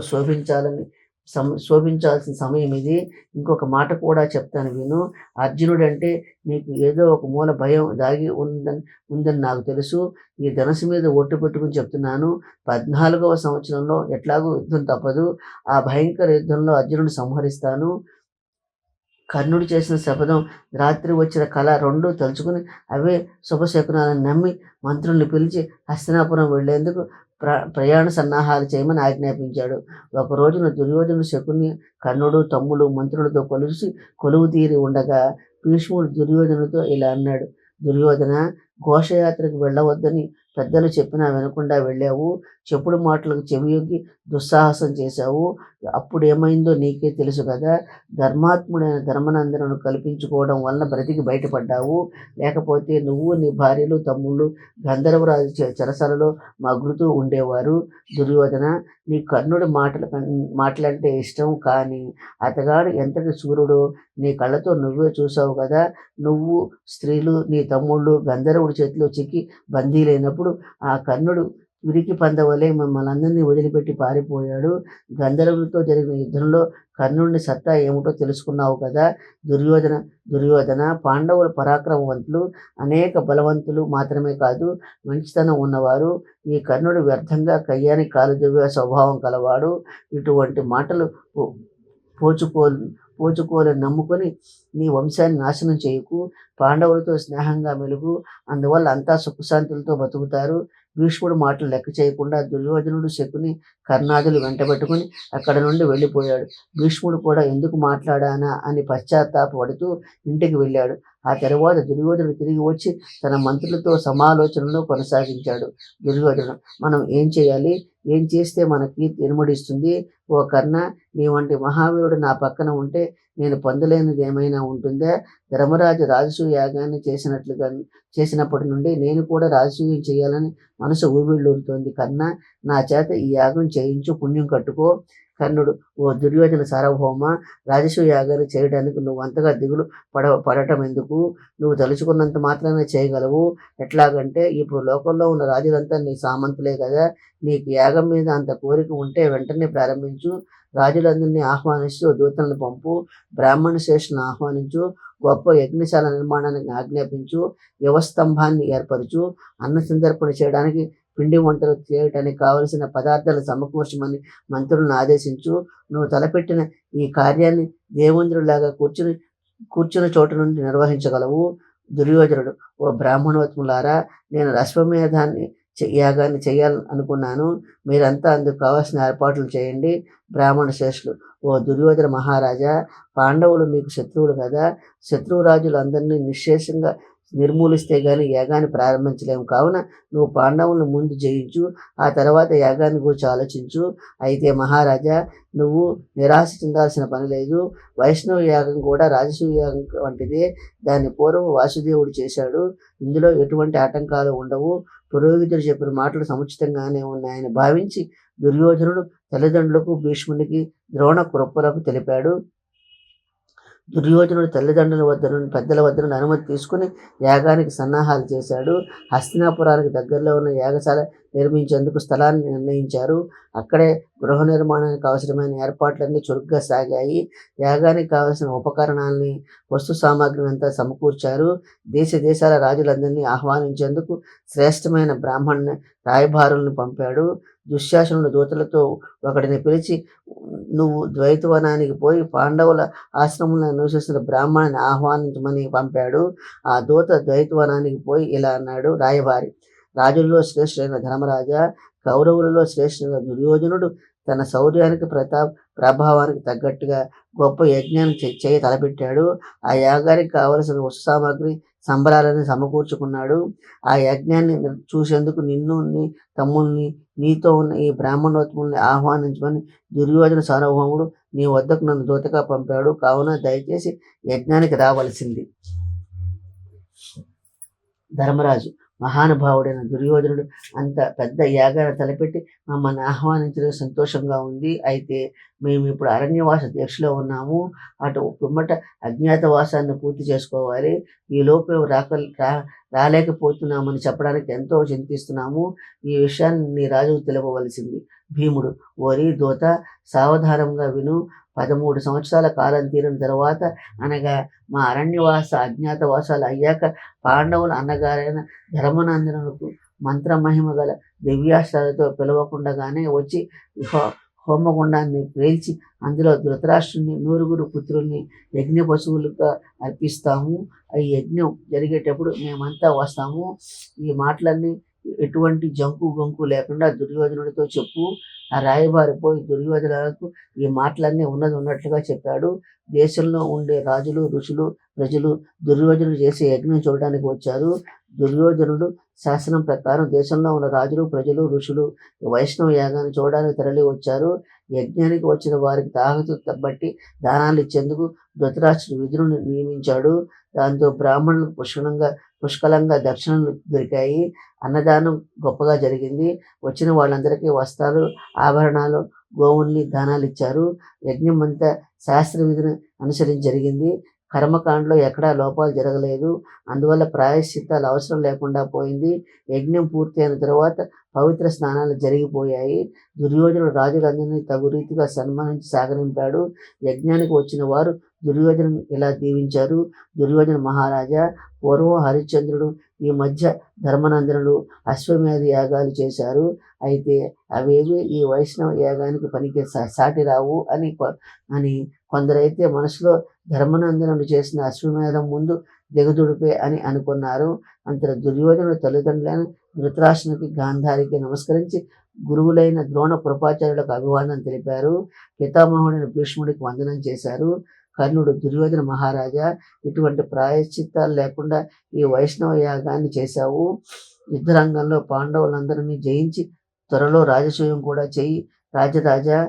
శోభించాల్సిన సమయం ఇది. ఇంకొక మాట కూడా చెప్తాను విను. అర్జునుడంటే నీకు ఏదో ఒక మూల భయం దాగి ఉందని నాకు తెలుసు. ఈ ధనుసు మీద ఒట్టు పెట్టుకుని చెప్తున్నాను. 14వ సంవత్సరంలో ఎట్లాగూ యుద్ధం తప్పదు. ఆ భయంకర యుద్ధంలో అర్జునుడిని సంహరిస్తాను. కర్ణుడు చేసిన శపథం, రాత్రి వచ్చిన కళ రెండూ తలుచుకుని అవే శుభశకునాలను నమ్మి మంత్రుల్ని పిలిచి హస్తినాపురం వెళ్లేందుకు ప్రయాణ సన్నాహాలు చేయమని ఆజ్ఞాపించాడు. ఒక రోజున దుర్యోధను శకుని కర్ణుడు తమ్ముడు మంత్రులతో కలిసి కొలువు తీరి ఉండగా భీష్ముడు దుర్యోధనుడితో ఇలా అన్నాడు. దుర్యోధన, ఘోషయాత్రకు వెళ్ళవద్దని పెద్దలు చెప్పినా వినకుండా వెళ్ళావు. చెప్పుడు మాటలకు చెవియొగ్గి దుస్సాహసం చేశావు. అప్పుడేమైందో నీకే తెలుసు కదా. ధర్మాత్ముడైన ధర్మనందనను కల్పించుకోవడం వలన బ్రతికి బయటపడ్డావు. లేకపోతే నువ్వు, నీ భార్యలు, తమ్ముళ్ళు గంధర్వరాజు చెరసలలో మగ్గుతూ ఉండేవారు. దుర్యోధన, నీ కర్ణుడి మాటలంటే ఇష్టం, కానీ అతగాడు ఎంతటి సూర్యుడో నీ కళ్ళతో నువ్వే చూసావు కదా. నువ్వు, స్త్రీలు, నీ తమ్ముళ్ళు గంధర్వుడి చేతిలో చిక్కి బందీలైనప్పుడు ఆ కర్ణుడు విరికి పందవలే మిమ్మల్ని అందరినీ వదిలిపెట్టి పారిపోయాడు. గంధర్వులతో జరిగిన యుద్ధంలో కర్ణుడిని సత్తా ఏమిటో తెలుసుకున్నావు కదా. దుర్యోధన, పాండవులు పరాక్రమవంతులు, అనేక బలవంతులు మాత్రమే కాదు, మంచితనం ఉన్నవారు. ఈ కర్ణుడు వ్యర్థంగా కయ్యానికి కాలు దువ్వే స్వభావం కలవాడు. ఇటువంటి మాటలు పోచుకోలని నమ్ముకొని నీ వంశాన్ని నాశనం చేయకు. పాండవులతో స్నేహంగా మెలుగు. అందువల్ల అంతా సుఖశాంతులతో బతుకుతారు. భీష్ముడు మాటలు లెక్క చేయకుండా దుర్యోధనుడు శకుని కర్ణాదులు వెంటబెట్టుకుని అక్కడ నుండి వెళ్ళిపోయాడు. భీష్ముడు కూడా ఎందుకు మాట్లాడానా అని పశ్చాత్తాపడుతూ ఇంటికి వెళ్ళాడు. ఆ తర్వాత దుర్యోధనుడు తిరిగి వచ్చి తన మంత్రులతో సమాలోచనలు కొనసాగించాడు. దుర్యోధనుడు: మనం ఏం చేయాలి? ఏం చేస్తే మన కీర్తి ఇనుమడిస్తుంది? ఓ కర్ణ, నీ వంటి మహావీరుడు నా పక్కన ఉంటే నేను పొందలేనిది ఏమైనా ఉంటుందా? ధర్మరాజు రాజసూయ యాగాన్ని చేసినప్పటి నుండి నేను కూడా రాజసూయం చేయాలని మనసు ఊబిళ్ళూరుతోంది. కర్ణ, నా చేత ఈ యాగం చేయించు, పుణ్యం కట్టుకో. కర్ణుడు: ఓ దుర్యోధన సార్వభౌమ, రాజసూయ యాగాన్ని చేయడానికి నువ్వు అంతగా దిగులు పడటం ఎందుకు? నువ్వు తలుచుకున్నంత మాత్రాన చేయగలవు. ఎట్లాగంటే ఇప్పుడు లోకంలో ఉన్న రాజులంతా నీ సామంతులే కదా. నీకు యాగం మీద అంత కోరిక ఉంటే వెంటనే ప్రారంభించు. రాజులందరినీ ఆహ్వానిస్తూ దూతలను పంపు. బ్రాహ్మణ శ్రేష్ఠులను ఆహ్వానించు. గొప్ప యజ్ఞశాల నిర్మాణానికి ఆజ్ఞాపించు. యువస్తంభాన్ని ఏర్పరచు. అన్న సందర్పణ చేయడానికి, పిండి వంటలు చేయటానికి కావలసిన పదార్థాలు సమకూర్చమని మంత్రులను ఆదేశించు. నువ్వు తలపెట్టిన ఈ కార్యాన్ని దేవేంద్రులాగా కూర్చున్న చోట నుండి నిర్వహించగలవు. దుర్యోధనుడు: ఓ బ్రాహ్మణోత్తములారా, నేను అశ్వమేధాన్ని యాగాన్ని చేయాలనుకున్నాను. మీరంతా అందుకు కావాల్సిన ఏర్పాట్లు చేయండి. బ్రాహ్మణ శ్రేష్ఠులు: ఓ దుర్యోధన మహారాజా, పాండవులు నీకు శత్రువులు కదా. శత్రురాజులు అందరినీ నిశ్శేషంగా నిర్మూలిస్తే గాని యాగాన్ని ప్రారంభించలేము. కావున నువ్వు పాండవులను ముందు జయించు, ఆ తర్వాత యాగాన్ని గురించి ఆలోచించు. అయితే మహారాజా, నువ్వు నిరాశ చెందాల్సిన పని లేదు. వైష్ణవ యాగం కూడా రాజసూయ యాగం వంటిదే. దాన్ని పూర్వం వాసుదేవుడు చేశాడు. ఇందులో ఎటువంటి ఆటంకాలు ఉండవు. పురోహితుడు చెప్పిన మాటలు సముచితంగానే ఉన్నాయని భావించి దుర్యోధనుడు తల్లిదండ్రులకు, భీష్మునికి, ద్రోణ కృపలకు తెలిపాడు. దుర్యోధనుడు తల్లిదండ్రుల వద్ద నుండి, పెద్దల వద్ద నుండి అనుమతి తీసుకుని యాగానికి సన్నాహాలు చేశాడు. హస్తినాపురానికి దగ్గరలో ఉన్న యాగశాల నిర్మించేందుకు స్థలాన్ని నిర్ణయించారు. అక్కడే గృహ నిర్మాణానికి అవసరమైన ఏర్పాట్లన్నీ చురుగ్గా సాగాయి. యాగానికి కావలసిన ఉపకరణాలని, వస్తు సామాగ్రిని అంతా సమకూర్చారు. దేశాల రాజులందరినీ ఆహ్వానించేందుకు శ్రేష్టమైన బ్రాహ్మణ రాయబారులను పంపాడు. దుశ్శాసనుడు దూతలతో ఒకటిని పిలిచి, నువ్వు ద్వైతవనానికి పోయి పాండవుల ఆశ్రమంలో నివసిస్తున్న బ్రాహ్మణుని ఆహ్వానించమని పంపాడు. ఆ దూత ద్వైతవనానికి పోయి ఇలా అన్నాడు: రాయబారి, రాజుల్లో శ్రేష్ఠుడైన ధర్మరాజా, కౌరవులలో శ్రేష్ఠుడైన దుర్యోధనుడు తన శౌర్యానికి, ప్రభావానికి తగ్గట్టుగా గొప్ప యజ్ఞాన్ని చేయ తలపెట్టాడు. ఆ యాగానికి కావలసిన వస్తు సామాగ్రి, సంబరాలని సమకూర్చుకున్నాడు. ఆ యజ్ఞాన్ని చూసేందుకు నిన్ను, నీ తమ్ముల్ని, నీతో ఉన్న ఈ బ్రాహ్మణోత్తముల్ని ఆహ్వానించమని దుర్యోధన సార్వభౌముడు నీ వద్దకు నన్ను దూతగా పంపాడు. కావున దయచేసి యజ్ఞానికి రావలసింది. ధర్మరాజు: మహానుభావుడైన దుర్యోధనుడు అంత పెద్ద యాగాన్ని తలపెట్టి మమ్మల్ని ఆహ్వానించడం సంతోషంగా ఉంది. అయితే మేము ఇప్పుడు అరణ్యవాస దీక్షలో ఉన్నాము. అటు పిమ్మట అజ్ఞాతవాసాన్ని పూర్తి చేసుకోవాలి. ఈలోపు రాలేకపోతున్నామని చెప్పడానికి ఎంతో చింతిస్తున్నాము. ఈ విషయాన్ని నీ రాజుకు తెలుపవలసింది. భీముడు: ఓరి దూత, సావధానంగా విను. 13 సంవత్సరాల కాలం తీరిన తరువాత, అనగా మా అరణ్యవాస, అజ్ఞాతవాసాలు అయ్యాక, పాండవుల అన్నగారైన ధర్మనందనులకు మంత్రమహిమ గల దివ్యాస్త్రాలతో పిలవకుండగానే వచ్చి హోమగుండాన్ని పేల్చి అందులో ధృతరాష్ట్రుని, 100 పుత్రుల్ని యజ్ఞ పశువులుగా అర్పిస్తాము. ఈ యజ్ఞం జరిగేటప్పుడు మేమంతా వస్తాము. ఈ మాటలన్నీ ఎటువంటి జంకు గొంకు లేకుండా దుర్యోధనుడితో చెప్పు. ఆ రాయబారి పోయి దుర్యోధనులకు ఈ మాటలన్నీ ఉన్నది ఉన్నట్లుగా చెప్పాడు. దేశంలో ఉండే రాజులు, ఋషులు, ప్రజలు దుర్యోధనుడు చేసే యజ్ఞం చూడడానికి వచ్చారు. దుర్యోధనుడు శాసనం ప్రకారం దేశంలో ఉన్న రాజులు, ప్రజలు, ఋషులు వైష్ణవ యాగాన్ని చూడడానికి తరలి వచ్చారు. యజ్ఞానికి వచ్చిన వారికి తాహతు బట్టి దానాలు ఇచ్చేందుకు ధృతరాష్ట్రుడు విధులను నియమించాడు. దాంతో బ్రాహ్మణులకు పుష్కలంగా దక్షిణలు దొరికాయి. అన్నదానం గొప్పగా జరిగింది. వచ్చిన వాళ్ళందరికీ వస్త్రాలు, ఆభరణాలు, గోవుల్ని దానాలు ఇచ్చారు. యజ్ఞం అంతా శాస్త్ర విధిని అనుసరించి జరిగింది. కర్మకాండలో ఎక్కడా లోపాలు జరగలేదు. అందువల్ల ప్రాయశ్చిత్తాలు అవసరం లేకుండా పోయింది. యజ్ఞం పూర్తి అయిన తరువాత పవిత్ర స్నానాలు జరిగిపోయాయి. దుర్యోధనుడు రాజులందరినీ తగు రీతిగా సన్మానించి సాగనింపాడు. యజ్ఞానికి వచ్చిన వారు దుర్యోధను ఇలా దీవించారు: దుర్యోధన మహారాజా, పూర్వం హరిశ్చంద్రుడు, ఈ మధ్య ధర్మనందనుడు అశ్వమేధ యాగాలు చేశారు. అయితే అవేవి ఈ వైష్ణవ యాగానికి పనికి సాటి రావు అని కొందరైతే మనసులో ధర్మనందనుడు చేసిన అశ్వమేధం ముందు దిగదుడిపే అని అనుకున్నారు. అంతట దుర్యోధనుడు తల్లిదండ్రులైన ధృతరాష్ట్రునికి, గాంధారికి నమస్కరించి గురువులైన ద్రోణ కృపాచార్యులకు అభివాదం తెలిపారు. పితామహుడైన భీష్ముడికి వందనం చేశారు. కర్ణుడు: దుర్యోధన మహారాజా, ఇటువంటి ప్రాయశ్చిత్తాలు లేకుండా ఈ వైష్ణవ యాగాన్ని చేశావు. యుద్ధరంగంలో పాండవులందరినీ జయించి త్వరలో రాజసూయం కూడా చెయ్యి. రాజరాజా,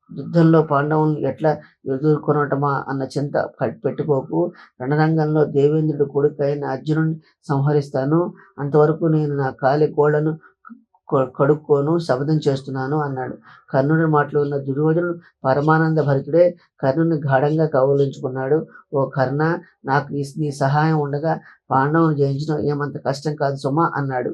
యుద్ధంలో పాండవులను ఎట్లా ఎదుర్కొనటమా అన్న చింత పెట్టుకోకు. రణరంగంలో దేవేంద్రుడి కొడుకైన అర్జునుడిని సంహరిస్తాను. అంతవరకు నేను నా కాలి గోళ్లను కడుక్కోను, శపథం చేస్తున్నాను అన్నాడు. కర్ణుడి మాటలు ఉన్న దుర్యోధనుడు పరమానంద భరితుడే కర్ణుని గాఢంగా కౌగిలించుకున్నాడు. ఓ కర్ణ, నాకు నీ సహాయం ఉండగా పాండవులను జయించడం ఏమంత కష్టం కాదు సుమా అన్నాడు.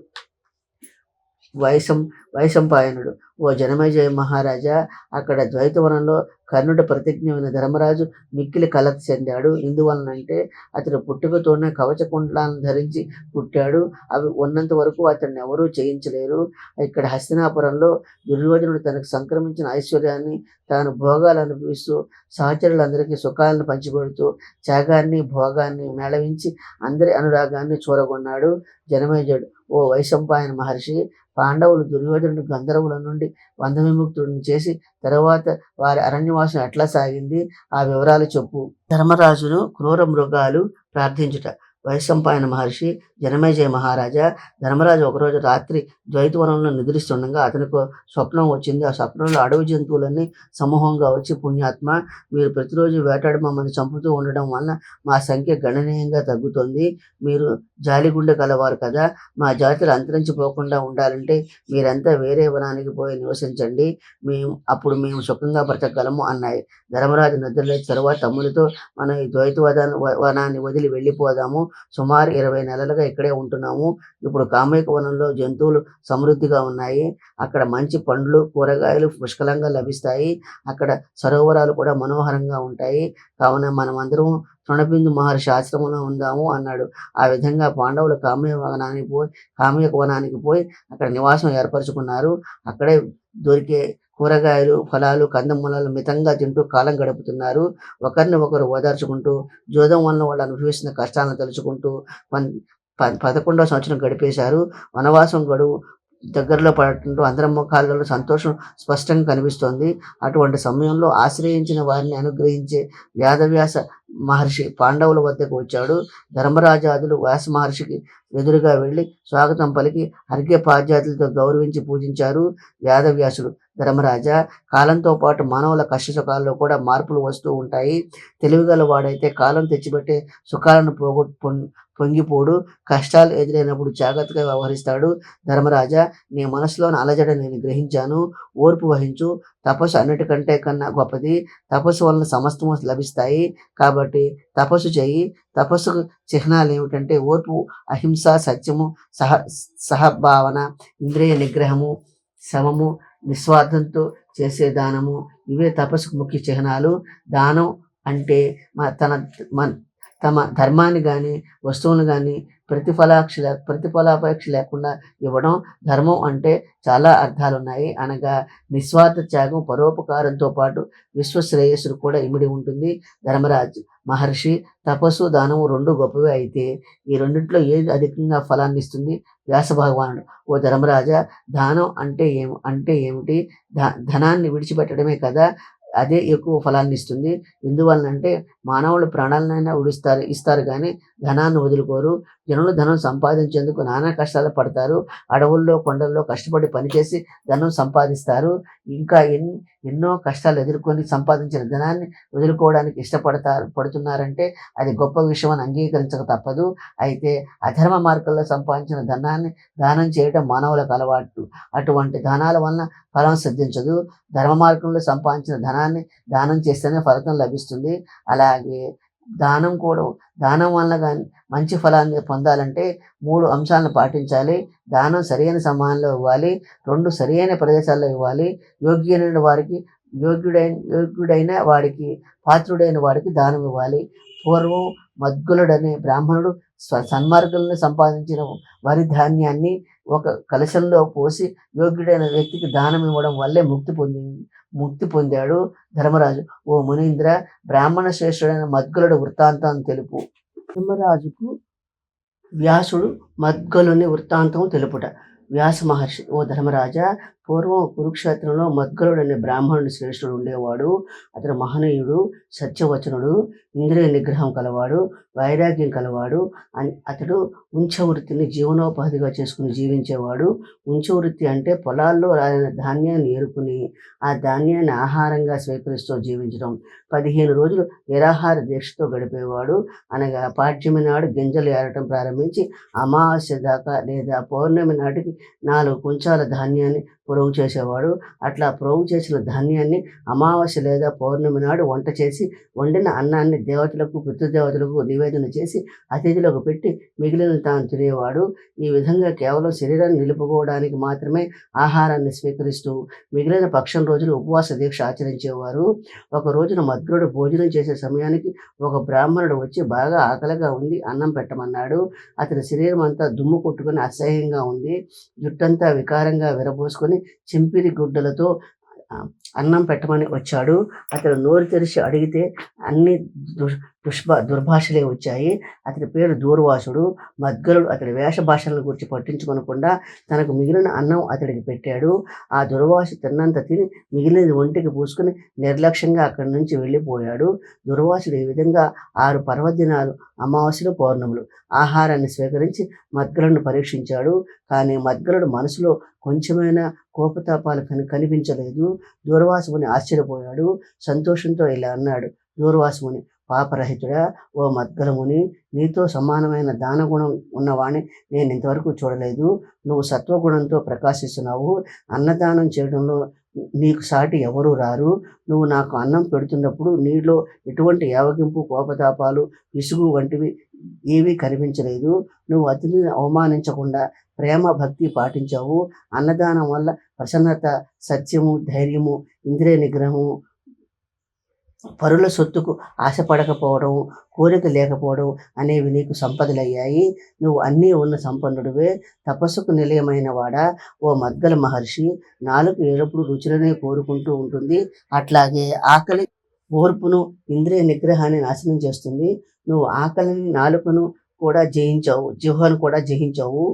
వైశంపాయనుడు: ఓ జనమేజయ మహారాజా, అక్కడ ద్వైతవనంలో కర్ణుడి ప్రతిజ్ఞ విన్న ధర్మరాజు మిక్కిలి కలత చెందాడు. ఎందువలనంటే అతడు పుట్టుకతోనే కవచ కుండలాలను ధరించి పుట్టాడు. అవి ఉన్నంత వరకు అతన్ని ఎవరూ చేయించలేరు. ఇక్కడ హస్తినాపురంలో దుర్యోధనుడు తనకు సంక్రమించిన ఐశ్వర్యాన్ని, తాను భోగాలు అనుభవిస్తూ సహచరులందరికీ సుఖాలను పంచిపెడుతూ త్యాగాన్ని, భోగాన్ని మేళవించి అందరి అనురాగాన్ని చూరగొన్నాడు జనమేజయుడు. ఓ వైశంపాయన మహర్షి, పాండవులు దుర్యోధనుడు గంధర్వుల నుండి బంధవిముక్తుడిని చేసి తరువాత వారి అరణ్యవాసం ఎట్లా సాగింది, ఆ వివరాలు చెప్పు. ధర్మరాజును క్రూర మృగాలు ప్రార్థించుట. వైశంపాయన మహర్షి, జనమేజయ మహారాజా, ధర్మరాజు ఒకరోజు రాత్రి ద్వైతవనంలో నిద్రిస్తుండగా అతనికి స్వప్నం వచ్చింది. ఆ స్వప్నంలో అడవి జంతువులన్నీ సమూహంగా వచ్చి, పుణ్యాత్మ, మీరు ప్రతిరోజు వేటాడి మమ్మల్ని చంపుతూ ఉండడం వలన మా సంఖ్య గణనీయంగా తగ్గుతుంది. మీరు జాలిగుండె కలవారు కదా, మా జాతులు అంతరించిపోకుండా ఉండాలంటే మీరంతా వేరే వనానికి పోయి నివసించండి. అప్పుడు మేము సుఖంగా బ్రతకగలము అన్నాయి. ధర్మరాజు నిద్రలేచిన తరువాత తమ్ముడితో, మనం ఈ వనాన్ని వదిలి వెళ్ళిపోదాము. సుమారు 20 నెలలుగా ఇక్కడే ఉంటున్నాము. ఇప్పుడు కామేక వనంలో జంతువులు సమృద్ధిగా ఉన్నాయి. అక్కడ మంచి పండ్లు, కూరగాయలు పుష్కలంగా లభిస్తాయి. అక్కడ సరోవరాలు కూడా మనోహరంగా ఉంటాయి. కావున మనమందరం తృణబిందు మహర్షి ఆశ్రమంలో ఉందాము అన్నాడు. ఆ విధంగా పాండవులు కామేక వనానికి పోయి అక్కడ నివాసం ఏర్పరచుకున్నారు. అక్కడే దొరికే కూరగాయలు, ఫలాలు, కందమూలాలు మితంగా తింటూ కాలం గడుపుతున్నారు. ఒకరిని ఒకరు ఓదార్చుకుంటూ, జూదం వలన వాళ్ళు అనుభవిస్తున్న కష్టాలను తలుచుకుంటూ 11వ సంవత్సరం గడిపేశారు. వనవాసం గడువు దగ్గరలో పడటంతో అందరి ముఖాలలో సంతోషం స్పష్టంగా కనిపిస్తోంది. అటువంటి సమయంలో ఆశ్రయించిన వారిని అనుగ్రహించే వేదవ్యాస మహర్షి పాండవుల వద్దకు వచ్చాడు. ధర్మరాజాదులు వ్యాస మహర్షికి ఎదురుగా వెళ్ళి స్వాగతం పలికి అర్ఘ్యపాద్యాదులతో గౌరవించి పూజించారు. వేదవ్యాసుడు, ధర్మరాజా, కాలంతో పాటు మానవుల కష్టసుఖాల్లో కూడా మార్పులు వస్తూ ఉంటాయి. తెలివిగల వాడైతే కాలం తెచ్చిపెట్టే సుఖాలను పొంగిపోడు. కష్టాలు ఎదురైనప్పుడు జాగ్రత్తగా వ్యవహరిస్తాడు. ధర్మరాజా, నీ మనసులోని అలజడ నేను గ్రహించాను. ఓర్పు వహించు. తపస్సు అన్నిటికంటే కన్నా గొప్పది. తపస్సు వలన సమస్తము లభిస్తాయి. కాబట్టి తపస్సు చెయ్యి. తపస్సుకు చిహ్నాలు ఏమిటంటే ఓర్పు, అహింస, సత్యము, సహభావన, ఇంద్రియ నిగ్రహము, శమము, నిస్వార్థంతో చేసే దానము. ఇవే తపస్సుకు ముఖ్య చిహ్నాలు. దానం అంటే తమ ధర్మాన్ని కానీ, వస్తువులను కానీ ప్రతిఫలాపేక్ష లేకుండా ఇవ్వడం. ధర్మం అంటే చాలా అర్థాలు ఉన్నాయి. అనగా నిస్వార్థ త్యాగం, పరోపకారంతో పాటు విశ్వశ్రేయస్సులు కూడా ఇమిడి ఉంటుంది. ధర్మరాజు మహర్షి, తపస్సు, దానము రెండు గొప్పవే. అయితే ఈ రెండింటిలో ఏది అధికంగా ఫలాన్ని ఇస్తుంది? వ్యాస భగవానుడు, ఓ ధర్మరాజా, దానం అంటే ఏమిటి? ధనాన్ని విడిచిపెట్టడమే కదా. అదే ఎక్కువ ఫలాన్ని ఇస్తుంది. ఎందువలనంటే మానవులు ప్రాణాలనైనా ఇస్తారు కానీ ధనాన్ని వదులుకోరు. జనులు ధనం సంపాదించేందుకు నానా కష్టాలు పడతారు. అడవుల్లో, కొండల్లో కష్టపడి పనిచేసి ధనం సంపాదిస్తారు. ఇంకా ఎన్నో కష్టాలు ఎదుర్కొని సంపాదించిన ధనాన్ని వదులుకోవడానికి పడుతున్నారంటే అది గొప్ప విషయం అని అంగీకరించక తప్పదు. అయితే అధర్మ మార్గంలో సంపాదించిన ధనాన్ని దానం చేయడం మానవులకు అలవాటు. అటువంటి దానాల వలన ఫలం సిద్ధించదు. ధర్మ మార్గంలో సంపాదించిన ధనాన్ని దానం చేస్తేనే ఫలితం లభిస్తుంది. అలాగే దానం వలన కానీ మంచి ఫలాన్ని పొందాలంటే 3 అంశాలను పాటించాలి. దానం సరైన సమయంలో ఇవ్వాలి. 2 సరైన ప్రదేశాల్లో ఇవ్వాలి. యోగ్యుడైన వాడికి, పాత్రుడైన వాడికి దానం ఇవ్వాలి. పూర్వం మద్గులుడనే బ్రాహ్మణుడు సన్మార్గంలో సంపాదించిన వరి ధాన్యాన్ని ఒక కలశంలో పోసి యోగ్యుడైన వ్యక్తికి దానం ఇవ్వడం వల్లే ముక్తి పొందాడు. ధర్మరాజు, ఓ మునీంద్ర, బ్రాహ్మణ శ్రేష్ఠుడైన మద్గలుడు వృత్తాంతం తెలుపు. ధర్మరాజుకు వ్యాసుడు మద్గలుని వృత్తాంతం తెలుపుట. వ్యాస మహర్షి, ఓ ధర్మరాజా, పూర్వం కురుక్షేత్రంలో మద్గలుడు అనే బ్రాహ్మణుడు శ్రేష్ఠుడు ఉండేవాడు. అతడు మహనీయుడు, సత్యవచనుడు, ఇంద్రియ నిగ్రహం కలవాడు, వైరాగ్యం కలవాడు. అతడు ఉంచవృత్తిని జీవనోపాధిగా చేసుకుని జీవించేవాడు. ఉంచవృత్తి అంటే పొలాల్లో రాలిన ధాన్యాన్ని ఏరుకుని ఆ ధాన్యాన్ని ఆహారంగా స్వీకరిస్తూ జీవించడం. 15 రోజులు నిరాహార దీక్షతో గడిపేవాడు. అనగా పాడ్యమి నాడు గింజలు ఏరటం ప్రారంభించి అమావాస్య దాకా లేదా పౌర్ణమి నాటికి 4 కుంచాల ధాన్యాన్ని ప్రోగు చేసేవాడు. అట్లా ప్రోగు చేసిన ధాన్యాన్ని అమావాస్య లేదా పౌర్ణమి నాడు వంట చేసి వండిన అన్నాన్ని దేవతలకు, పితృదేవతలకు నివేదన చేసి అతిథులకు పెట్టి మిగిలిన తాను తినేవాడు. ఈ విధంగా కేవలం శరీరాన్ని నిలుపుకోవడానికి మాత్రమే ఆహారాన్ని స్వీకరిస్తూ మిగిలిన పక్షం రోజులు ఉపవాస దీక్ష ఆచరించేవారు. ఒక రోజున మద్గురుడు భోజనం చేసే సమయానికి ఒక బ్రాహ్మణుడు వచ్చి బాగా ఆకలిగా ఉంది, అన్నం పెట్టమన్నాడు. అతని శరీరం అంతా దుమ్ము కొట్టుకుని అసహ్యంగా ఉంది. జుట్టంతా వికారంగా విరబోసుకొని చింపిరి గుడ్డలతో అన్నం పెట్టమని వచ్చాడు. అతను నోరు తెరిచి అడిగితే అన్ని దుర్భాషలే వచ్చాయి. అతని పేరు దూర్వాసుడు. మద్గలుడు అతడి వేషభాషలను గురించి పట్టించుకోనకుండా తనకు మిగిలిన అన్నం అతడికి పెట్టాడు. ఆ దుర్వాసు తిన్నంత తిని మిగిలినది ఒంటికి పూసుకుని నిర్లక్ష్యంగా అక్కడి నుంచి వెళ్ళిపోయాడు. దుర్వాసుడు ఈ విధంగా 6 పర్వదినాలు, అమావాస్యలు, పౌర్ణములు ఆహారాన్ని స్వీకరించి మద్గలుడిని పరీక్షించాడు. కానీ మద్గలుడు మనసులో కొంచెమైనా కోపతాపాలు కనిపించలేదు. దూర్వాసుని ఆశ్చర్యపోయాడు. సంతోషంతో ఇలా అన్నాడు. దూర్వాసుని, పాపరహితుడా, ఓ మద్గలముని, నీతో సమానమైన దానగుణం ఉన్నవాణ్ణి నేను ఇంతవరకు చూడలేదు. నువ్వు సత్వగుణంతో ప్రకాశిస్తున్నావు. అన్నదానం చేయడంలో నీకు సాటి ఎవరూ రారు. నువ్వు నాకు అన్నం పెడుతున్నప్పుడు నీలో ఎటువంటి యావగింపు, కోపతాపాలు, విసుగు వంటివి ఏవీ కనిపించలేదు. నువ్వు అతిథిని అవమానించకుండా ప్రేమ, భక్తి పాటించావు. అన్నదానం వల్ల ప్రసన్నత, సత్యము, ధైర్యము, ఇంద్రియ నిగ్రహము, పరుల సొత్తుకు ఆశపడకపోవడం, కోరిక లేకపోవడం అనేవి నీకు సంపదలయ్యాయి. నువ్వు అన్నీ ఉన్న సంపన్నుడివే. తపస్సుకు నిలయమైన వాడా, ఓ మద్గల మహర్షి, నాలుక ఎల్లప్పుడూ రుచులనే కోరుకుంటూ ఉంటుంది. అట్లాగే ఆకలి ఓర్పును, ఇంద్రియ నిగ్రహాన్ని నాశనం చేస్తుంది. నువ్వు ఆకలిని, నాలుకను కూడా జయించావు, జిహ్వను కూడా జయించావు.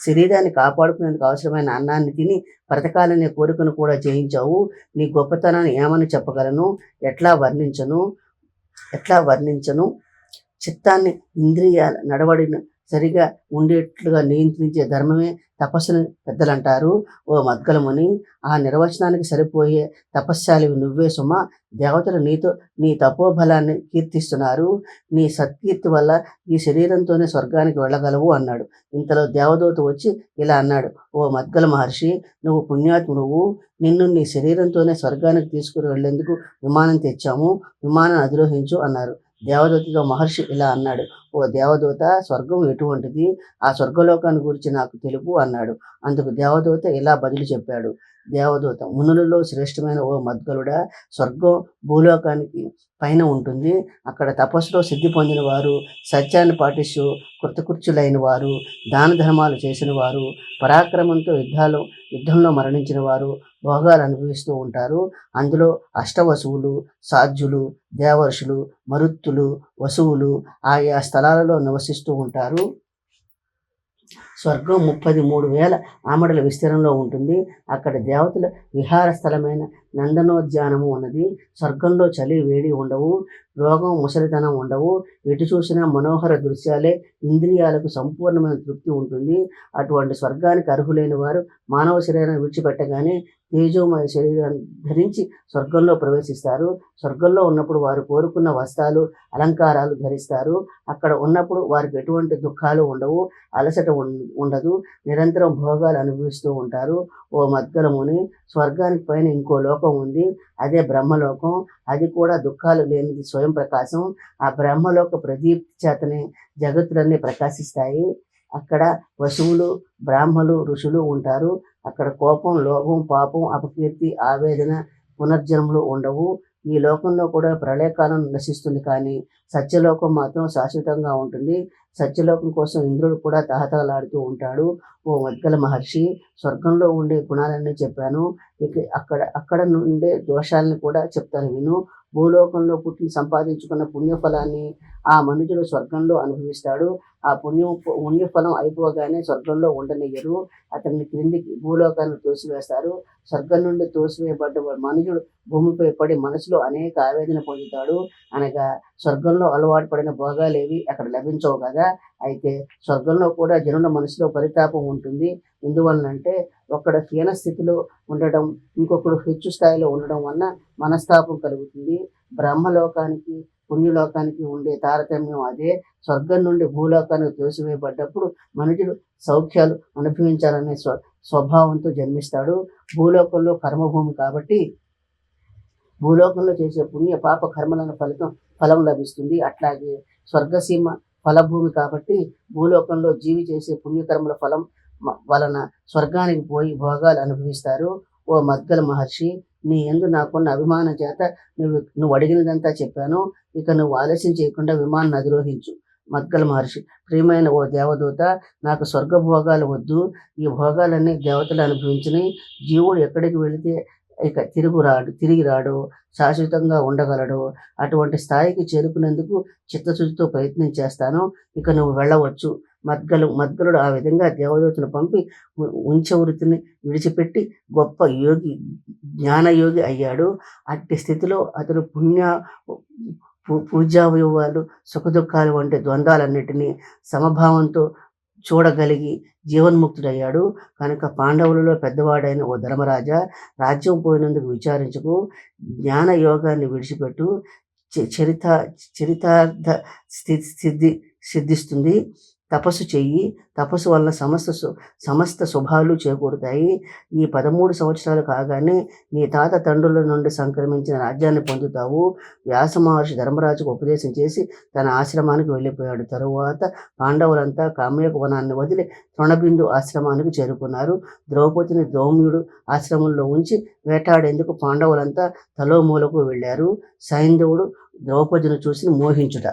శరీరాన్ని కాపాడుకునేందుకు అవసరమైన అన్నాన్ని తిని బ్రతకాలనే కోరికను కూడా జయించావు. నీ గొప్పతనాన్ని ఏమని చెప్పగలను, ఎట్లా వర్ణించను? చిత్తాన్ని, ఇంద్రియాల నడవడిని సరిగా ఉండేట్లుగా నియంత్రించే ధర్మమే తపస్సుని పెద్దలంటారు. ఓ మద్గలముని, ఆ నిర్వచనానికి సరిపోయే తపశ్శాలివి నువ్వే సుమా. దేవతలు నీ తపోబలాన్ని కీర్తిస్తున్నారు. నీ సత్కీర్తి వల్ల ఈ శరీరంతోనే స్వర్గానికి వెళ్ళగలవు అన్నాడు. ఇంతలో దేవదూత వచ్చి ఇలా అన్నాడు. ఓ మద్గల మహర్షి, నువ్వు పుణ్యాత్ముడువు. నిన్ను నీ శరీరంతోనే స్వర్గానికి తీసుకుని వెళ్లేందుకు విమానం తెచ్చాము. విమానం అధిరోహించు అన్నారు. దేవదూతతో మహర్షి ఇలా అన్నాడు. ఓ దేవదూత, స్వర్గం ఎటువంటిది? ఆ స్వర్గలోకాన్ని గురించి నాకు తెలుపు అన్నాడు. అందుకు దేవదూత ఇలా బదులు చెప్పాడు. దేవదూత, మునులలో శ్రేష్టమైన ఓ మద్గలుడా, స్వర్గం భూలోకానికి పైన ఉంటుంది. అక్కడ తపస్సులో సిద్ధి పొందిన వారు, సత్యాన్ని పాటిస్తూ కృతకృత్యులైన వారు, దాన ధర్మాలు చేసిన వారు, పరాక్రమంతో యుద్ధంలో మరణించిన వారు భోగాలు అనుభవిస్తూ ఉంటారు. అందులో అష్టవసువులు, సాధ్యులు, దేవర్షులు, మరుత్తులు, వసువులు ఆయా స్థలాలలో నివసిస్తూ ఉంటారు. స్వర్గం 33,000 ఆమడల విస్తీర్ణంలో ఉంటుంది. అక్కడ దేవతల విహార స్థలమైన నందనోద్యానము ఉన్నది. స్వర్గంలో చలి, వేడి ఉండవు, రోగం, ముసలితనం ఉండవు. ఎటు చూసినా మనోహర దృశ్యాలే. ఇంద్రియాలకు సంపూర్ణమైన తృప్తి ఉంటుంది. అటువంటి స్వర్గానికి అర్హులైన వారు మానవ శరీరాన్ని విడిచిపెట్టగానే తేజోమయ శరీరాన్ని ధరించి స్వర్గంలో ప్రవేశిస్తారు. స్వర్గంలో ఉన్నప్పుడు వారు కోరుకున్న వస్త్రాలు, అలంకారాలు ధరిస్తారు. అక్కడ ఉన్నప్పుడు వారికి ఎటువంటి దుఃఖాలు ఉండవు, అలసట ఉండదు. నిరంతరం భోగాలు అనుభవిస్తూ ఉంటారు. ఓ మద్గలముని, స్వర్గానికి పైన ఇంకో లోకం ఉంది. అదే బ్రహ్మలోకం. అది కూడా దుఃఖాలు లేనిది, స్వయం ప్రకాశం. ఆ బ్రహ్మలోక ప్రదీప్తి చేతనే జగత్తులన్నీ ప్రకాశిస్తాయి. అక్కడ వసువులు, బ్రాహ్మలు, ఋషులు ఉంటారు. అక్కడ కోపం, లోభం, పాపం, అపకీర్తి, ఆవేదన, పునర్జన్మలు ఉండవు. ఈ లోకంలో కూడా ప్రళయకాలం నశిస్తుంది, కానీ సత్యలోకం మాత్రం శాశ్వతంగా ఉంటుంది. సత్యలోకం కోసం ఇంద్రుడు కూడా తహతహలాడుతూ ఉంటాడు. ఓ మద్గల మహర్షి, స్వర్గంలో ఉండే గుణాలన్నీ చెప్పాను. ఇక అక్కడ నుండే దోషాలను కూడా చెప్తాను విను. భూలోకంలో పుట్టి సంపాదించుకున్న పుణ్యఫలాన్ని ఆ మనుషుడు స్వర్గంలో అనుభవిస్తాడు. ఆ పుణ్యఫలం అయిపోగానే స్వర్గంలో ఉండనియ్యరు. అతన్ని క్రిందికి భూలోకాన్ని తోసివేస్తారు. స్వర్గం నుండి తోసివేయబడ్డ మనుషుడు భూమిపై పడి మనసులో అనేక ఆవేదన పొందుతాడు. అనగా స్వర్గంలో అలవాటు పడిన భోగాలేవి అక్కడ లభించవు కదా. అయితే స్వర్గంలో కూడా జనుల మనసులో పరితాపం ఉంటుంది. ఎందువలనంటే ఒకడు హీన స్థితిలో ఉండడం, ఇంకొకడు హెచ్చు స్థాయిలో ఉండడం వలన మనస్తాపం కలుగుతుంది. బ్రహ్మలోకానికి పుణ్యలోకానికి ఉండే తారతమ్యం అదే. స్వర్గం నుండి భూలోకానికి తోసివేయబడ్డప్పుడు మనుషుడు సౌఖ్యాలు అనుభవించాలనే స్వభావంతో జన్మిస్తాడు. భూలోకంలో కర్మభూమి కాబట్టి భూలోకంలో చేసే పుణ్య పాప కర్మలను ఫలం లభిస్తుంది. అట్లాగే స్వర్గసీమ ఫలభూమి కాబట్టి భూలోకంలో జీవి చేసే పుణ్యకర్మల ఫలం వలన స్వర్గానికి పోయి భోగాలు అనుభవిస్తారు. ఓ మద్గల మహర్షి, నీ యందు నాకున్న అభిమానం చేత నువ్వు అడిగినదంతా చెప్పాను. ఇక నువ్వు ఆలస్యం చేయకుండా విమానాన్ని అధిరోహించు. మద్గల మహర్షి, ప్రియమైన ఓ దేవదూత, నాకు స్వర్గ భోగాలు వద్దు. ఈ భోగాలన్నీ దేవతలు అనుభవించినాయి. జీవుడు ఎక్కడికి వెళితే ఇక తిరిగి రాడు, శాశ్వతంగా ఉండగలడు. అటువంటి స్థాయికి చేరుకునేందుకు చిత్తశుద్ధితో ప్రయత్నం చేస్తాను. ఇక నువ్వు వెళ్ళవచ్చు. మద్గలుడు ఆ విధంగా దేవదూతను పంపి ఉంచవృత్తిని విడిచిపెట్టి గొప్ప జ్ఞానయోగి అయ్యాడు. అట్టి స్థితిలో అతడు పూజావయవాలు, సుఖదుఖాలు వంటి ద్వంద్వాలన్నిటినీ సమభావంతో చూడగలిగి జీవన్ముక్తుడయ్యాడు. కనుక పాండవులలో పెద్దవాడైన ఓ ధర్మరాజా, రాజ్యం పోయినందుకు విచారించుకు, జ్ఞాన యోగాన్ని విడిచిపెట్టు. చరితార్థ సిద్ధిస్తుంది. తపస్సు చెయ్యి. తపస్సు వల్ల సమస్త శుభాలు చేకూరుతాయి. ఈ 13 సంవత్సరాలు కాగానే నీ తాత తండ్రుల నుండి సంక్రమించిన రాజ్యాన్ని పొందుతావు. వ్యాస మహర్షి ధర్మరాజుకు ఉపదేశం చేసి తన ఆశ్రమానికి వెళ్ళిపోయాడు. తరువాత పాండవులంతా కామ్యక వనాన్ని వదిలి తృణబిందు ఆశ్రమానికి చేరుకున్నారు. ద్రౌపదిని దౌమ్యుడు ఆశ్రమంలో ఉంచి వేటాడేందుకు పాండవులంతా తలో మూలకు వెళ్ళారు. సైంధవుడు ద్రౌపదిని చూసి మోహించుట.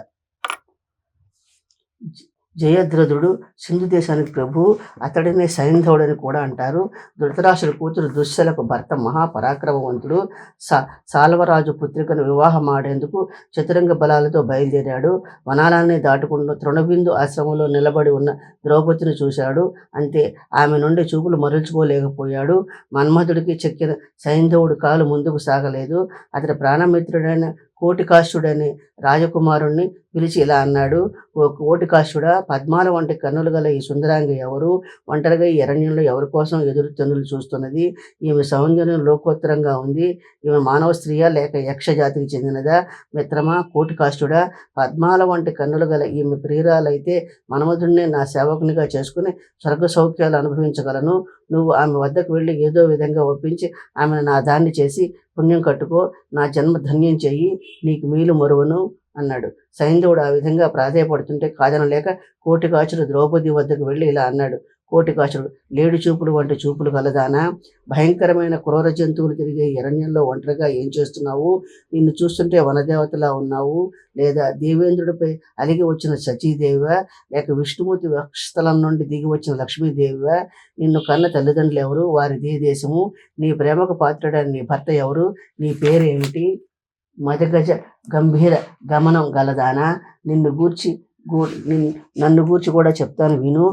జయద్రథుడు సింధు దేశానికి ప్రభువు. అతడినే సైంధవుడని కూడా అంటారు. ధృతరాష్ట్రుడి కూతురు దుశ్శలకు భర్త మహాపరాక్రమవంతుడు. సాల్వరాజు పుత్రికను వివాహమాడేందుకు చతురంగ బలాలతో బయలుదేరాడు. వనాలన్నీ దాటుకుంటూ తృణబిందు ఆశ్రమంలో నిలబడి ఉన్న ద్రౌపదిని చూశాడు. అంతే, ఆమె నుండి చూపులు మరల్చుకోలేకపోయాడు. మన్మధుడికి చెక్కిన సైంధవుడు కాలు ముందుకు సాగలేదు. అతడి ప్రాణమిత్రుడైన కోటికాష్యుడని రాజకుమారుణ్ణి పిలిచి ఇలా అన్నాడు: ఓ కోటికాష్యుడా, పద్మాల వంటి కన్నులు గల ఈ సుందరాంగి ఎవరు? ఒంటరిగా ఈ అరణ్యంలో ఎవరి కోసం ఎదురు తెన్నులు చూస్తున్నది? ఈమె సౌందర్యం లోకోత్తరంగా ఉంది. ఈమె మానవ స్త్రీయా లేక యక్ష జాతికి చెందినదా? మిత్రమా కోటికాష్యుడా, పద్మాల వంటి కన్నులు గల ఈమె ప్రియురాలైతే మన్మధుడిని నా సేవకునిగా చేసుకుని స్వర్గ సౌఖ్యాలు అనుభవించగలను. నువ్వు ఆమె వద్దకు వెళ్ళి ఏదో విధంగా ఒప్పించి ఆమెను నా దాన్ని చేసి పుణ్యం కట్టుకో. నా జన్మ ధన్యం చెయ్యి, నీకు మేలు మరువను అన్నాడు. సైంధవుడు ఆ విధంగా ప్రాధేయపడుతుంటే కాదనలేక కోటికాచుడు ద్రౌపది వద్దకు వెళ్ళి ఇలా అన్నాడు: కోటికాచుడు, లేడి చూపులు వంటి చూపులు కలదానా? భయంకరమైన క్రూర జంతువులు తిరిగే అరణ్యంలో ఒంటరిగా ఏం చేస్తున్నావు? నిన్ను చూస్తుంటే వనదేవతలా ఉన్నావు. లేదా దేవేంద్రుడిపై అలిగి వచ్చిన సచీదేవివా? లేక విష్ణుమూర్తి వక్షస్థలం నుండి దిగి వచ్చిన లక్ష్మీదేవివా? నిన్ను కన్న తల్లిదండ్రులు ఎవరు? వారిదే దేశము? నీ ప్రేమకు పాత్రుడైన నీ భర్త ఎవరు? నీ పేరేమిటి? మదగజ గంభీర గమనం గలదానా? నన్ను గూర్చి కూడా చెప్తాను విను.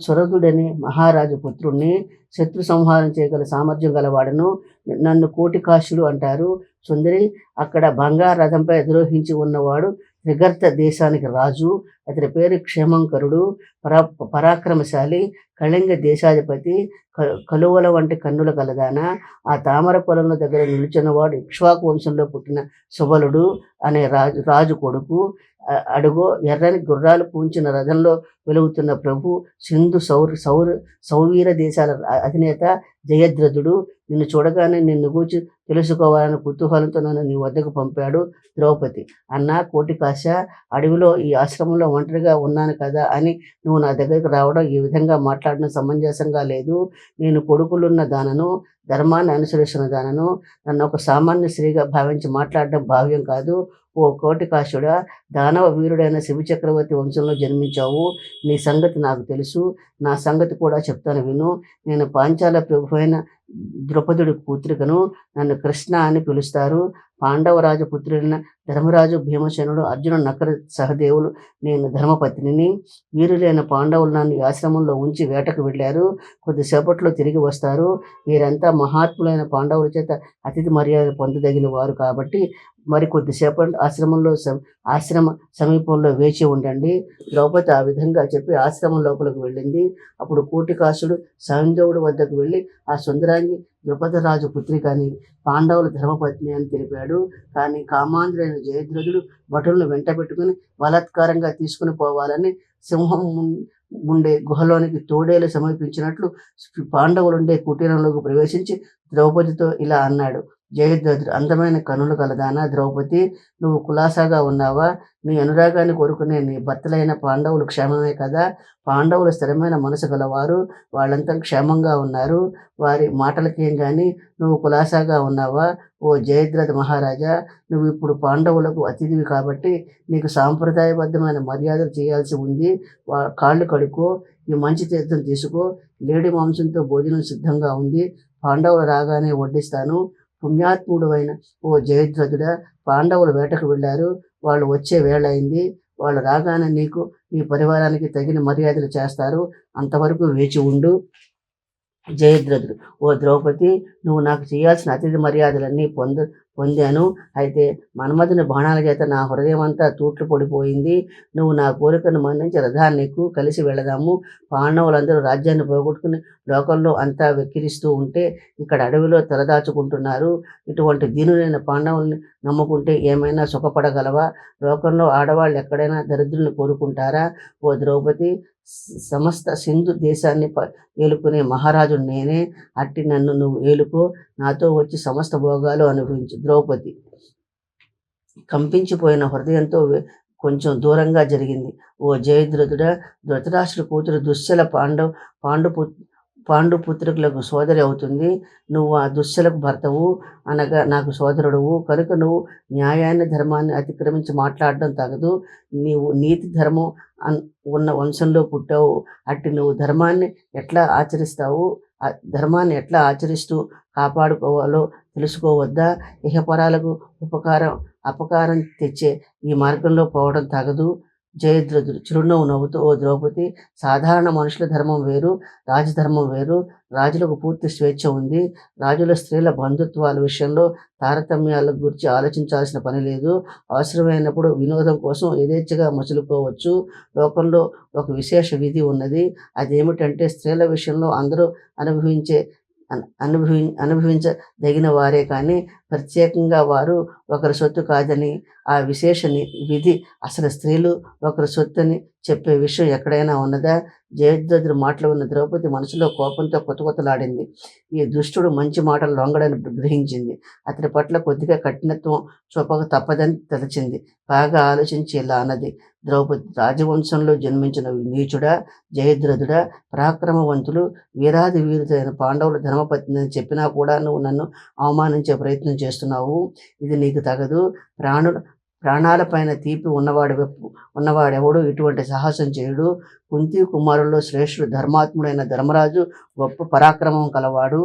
సురదుడని మహారాజు పుత్రుణ్ణి, శత్రు సంహారం చేయగల సామర్థ్యం గలవాడను. నన్ను కోటికాశుడు అంటారు. సుందరి, అక్కడ బంగారు రథంపై అధిరోహించి ఉన్నవాడు త్రిగర్త దేశానికి రాజు. అతని పేరు క్షేమంకరుడు. పరాక్రమశాలి, కళింగ దేశాధిపతి. కలువల వంటి కన్నుల కలదాన. ఆ తామర పొలంలో దగ్గర నిలిచినవాడు ఇక్ష్వాకు వంశంలో పుట్టిన సుబలుడు అనే రాజు కొడుకు. అడుగో, ఎర్రని గుర్రాలు పూంచిన రథంలో వెలుగుతున్న ప్రభు సింధు సౌవీర దేశాల అధినేత జయద్రథుడు. నిన్ను చూడగానే నిన్ను గూర్చి తెలుసుకోవాలని కుతూహలంతో నన్ను నీ వద్దకు పంపాడు. ద్రౌపది: అన్నా కోటికాశ, అడవిలో ఈ ఆశ్రమంలో ఒంటరిగా ఉన్నాను కదా అని నువ్వు నా దగ్గరికి రావడం, ఈ విధంగా మాట్లాడడం సమంజసంగా లేదు. నేను కొడుకులున్న దానను, ధర్మాన్ని అనుసరిస్తున్న దానను. నన్ను ఒక సామాన్య స్త్రీగా భావించి మాట్లాడడం భావ్యం కాదు. ఓ కోటికాశుడా, దానవ వీరుడైన శివచక్రవర్తి వంశంలో జన్మించావు. నీ సంగతి నాకు తెలుసు. నా సంగతి కూడా చెప్తాను విను. నేను పాంచాల ప్రభువైన ద్రౌపదుడి పుత్రికను. నన్ను కృష్ణ అని పిలుస్తారు. పాండవరాజు పుత్రులైన ధర్మరాజు, భీమసేనుడు, అర్జున, నకర సహదేవులు నేను ధర్మపత్నిని. వీరులైన పాండవులు నన్ను ఈ ఆశ్రమంలో ఉంచి వేటకు వెళ్ళారు. కొద్దిసేపట్లో తిరిగి వస్తారు. వీరంతా మహాత్ములైన పాండవుల చేత అతిథి మర్యాద పొందదగిన వారు కాబట్టి మరి కొద్దిసేపటి ఆశ్రమ సమీపంలో వేచి ఉండండి. ద్రౌపది ఆ విధంగా చెప్పి ఆశ్రమం లోపలికి వెళ్ళింది. అప్పుడు కోటికాసుడు సైంధవుడి వద్దకు వెళ్ళి ఆ సుందరాంగి ద్రుపదరాజు పుత్రిక అని, పాండవుల ధర్మపత్ని అని తెలిపాడు. కానీ కామాంధుడైన జయద్రథుడు భటులను వెంట పెట్టుకుని బలాత్కారంగా తీసుకుని పోవాలని సింహం ఉండే గుహలోనికి తోడేలు సమీపించినట్లు పాండవులుండే కుటీరంలోకి ప్రవేశించి ద్రౌపదితో ఇలా అన్నాడు. జయద్రథుడు: అందమైన కనులు కలదానా ద్రౌపది, నువ్వు కులాసాగా ఉన్నావా? నీ అనురాగాన్ని కోరుకునే నీ భర్తలైన పాండవులు క్షేమమే కదా? పాండవులు స్థిరమైన మనసు గలవారు, వాళ్ళంతా క్షేమంగా ఉన్నారు. వారి మాటలకేం గాని నువ్వు కులాసాగా ఉన్నావా? ఓ జయద్రథ మహారాజా, నువ్వు ఇప్పుడు పాండవులకు అతిథివి కాబట్టి నీకు సాంప్రదాయబద్ధమైన మర్యాదలు చేయాల్సి ఉంది. కాళ్ళు కడుక్కో, ఈ మంచి తీర్థం తీసుకో, లేడి మాంసంతో భోజనం సిద్ధంగా ఉంది. పాండవులు రాగానే వడ్డిస్తాను. పుణ్యాత్ముడు అయిన ఓ జయద్రథుడా, పాండవులు వేటకు వెళ్ళారు. వాళ్ళు వచ్చే వేళ అయింది. వాళ్ళు రాగానే నీకు నీ పరివారానికి తగిన మర్యాదలు చేస్తారు. అంతవరకు వేచి ఉండు. జయద్రథుడు: ఓ ద్రౌపది, నువ్వు నాకు చేయాల్సిన అతిథి మర్యాదలన్నీ పొందాను. అయితే మన్మథుని బాణాల చేత నా హృదయం అంతా తూట్లు పడిపోయింది. నువ్వు నా కోరికను మన్నించి రథాన్ని ఎక్కువ కలిసి వెళదాము. పాండవులందరూ రాజ్యాన్ని పోగొట్టుకుని లోకంలో అంతా వెక్కిరిస్తూ ఉంటే ఇక్కడ అడవిలో తలదాచుకుంటున్నారు. ఇటువంటి దీనులైన పాండవుల్ని నమ్ముకుంటే ఏమైనా సుఖపడగలవా? లోకంలో ఆడవాళ్ళు ఎక్కడైనా దరిద్రులను కోరుకుంటారా? ఓ ద్రౌపది, సమస్త సింధు దేశాన్ని ఏలుకునే మహారాజు నేనే. అట్టి నన్ను నువ్వు ఏలుకో, నాతో వచ్చి సమస్త భోగాలు అనుభవించు. ద్రౌపది కంపించిపోయిన హృదయంతో కొంచెం దూరంగా జరిగింది. ఓ జయద్రథుడా, ధృతరాష్ట్రుడి కూతురు దుశ్శల పాండుపుత్రులకు సోదరి అవుతుంది. నువ్వు ఆ దుశ్శలకు భర్తవు, అనగా నాకు సోదరుడువు. కనుక నువ్వు న్యాయాన్ని ధర్మాన్ని అతిక్రమించి మాట్లాడడం తగదు. నీవు నీతి ధర్మం ఉన్న వంశంలో పుట్టావు. అట్టి నువ్వు ధర్మాన్ని ఎట్లా ఆచరిస్తూ కాపాడుకోవాలో తెలుసుకోవద్దా? ఇహపరాలకు అపకారం తెచ్చే ఈ మార్గంలో పోవడం తగదు. జయద్రథుడు చిరునవ్వు నవ్వుతూ: ఓ ద్రౌపది, సాధారణ మనుషుల ధర్మం వేరు, రాజధర్మం వేరు. రాజులకు పూర్తి స్వేచ్ఛ ఉంది. రాజుల స్త్రీల బంధుత్వాల విషయంలో తారతమ్యాల గురించి ఆలోచించాల్సిన పని లేదు. అవసరమైనప్పుడు వినోదం కోసం యథేచ్ఛగా మసులుకోవచ్చు. లోకంలో ఒక విశేష విధి ఉన్నది. అదేమిటంటే స్త్రీల విషయంలో అందరూ అనుభవించదగిన వారే కానీ ప్రత్యేకంగా వారు ఒకరి సొత్తు కాదని. ఆ విశేష విధి అసలు స్త్రీలు ఒకరి సొత్తు అని చెప్పే విషయం ఎక్కడైనా ఉన్నదా? జయద్రథుడి మాటలు ఉన్న ద్రౌపది మనసులో కోపంతో కొత్తలాడింది. ఈ దుష్టుడు మంచి మాటలు లొంగడని గ్రహించింది. అతని పట్ల కొద్దిగా కఠినత్వం చూపక తప్పదని తలచింది. బాగా ఆలోచించి ఇలా అన్నది: ద్రౌపది, రాజవంశంలో జన్మించిన నీచుడా, జయద్రథుడా, పరాక్రమవంతులు, వీరాది వీరులైన పాండవుల ధర్మపత్ని అని చెప్పినా కూడా నువ్వు నన్ను అవమానించే ప్రయత్నం చేస్తున్నావు. ఇది నీకు తగదు. ప్రాణాలపైన తీపి ఉన్నవాడెవడు ఇటువంటి సాహసం చేయుడు. కుంతి కుమారుల్లో శ్రేష్ఠుడు ధర్మాత్ముడైన ధర్మరాజు గొప్ప పరాక్రమం కలవాడు.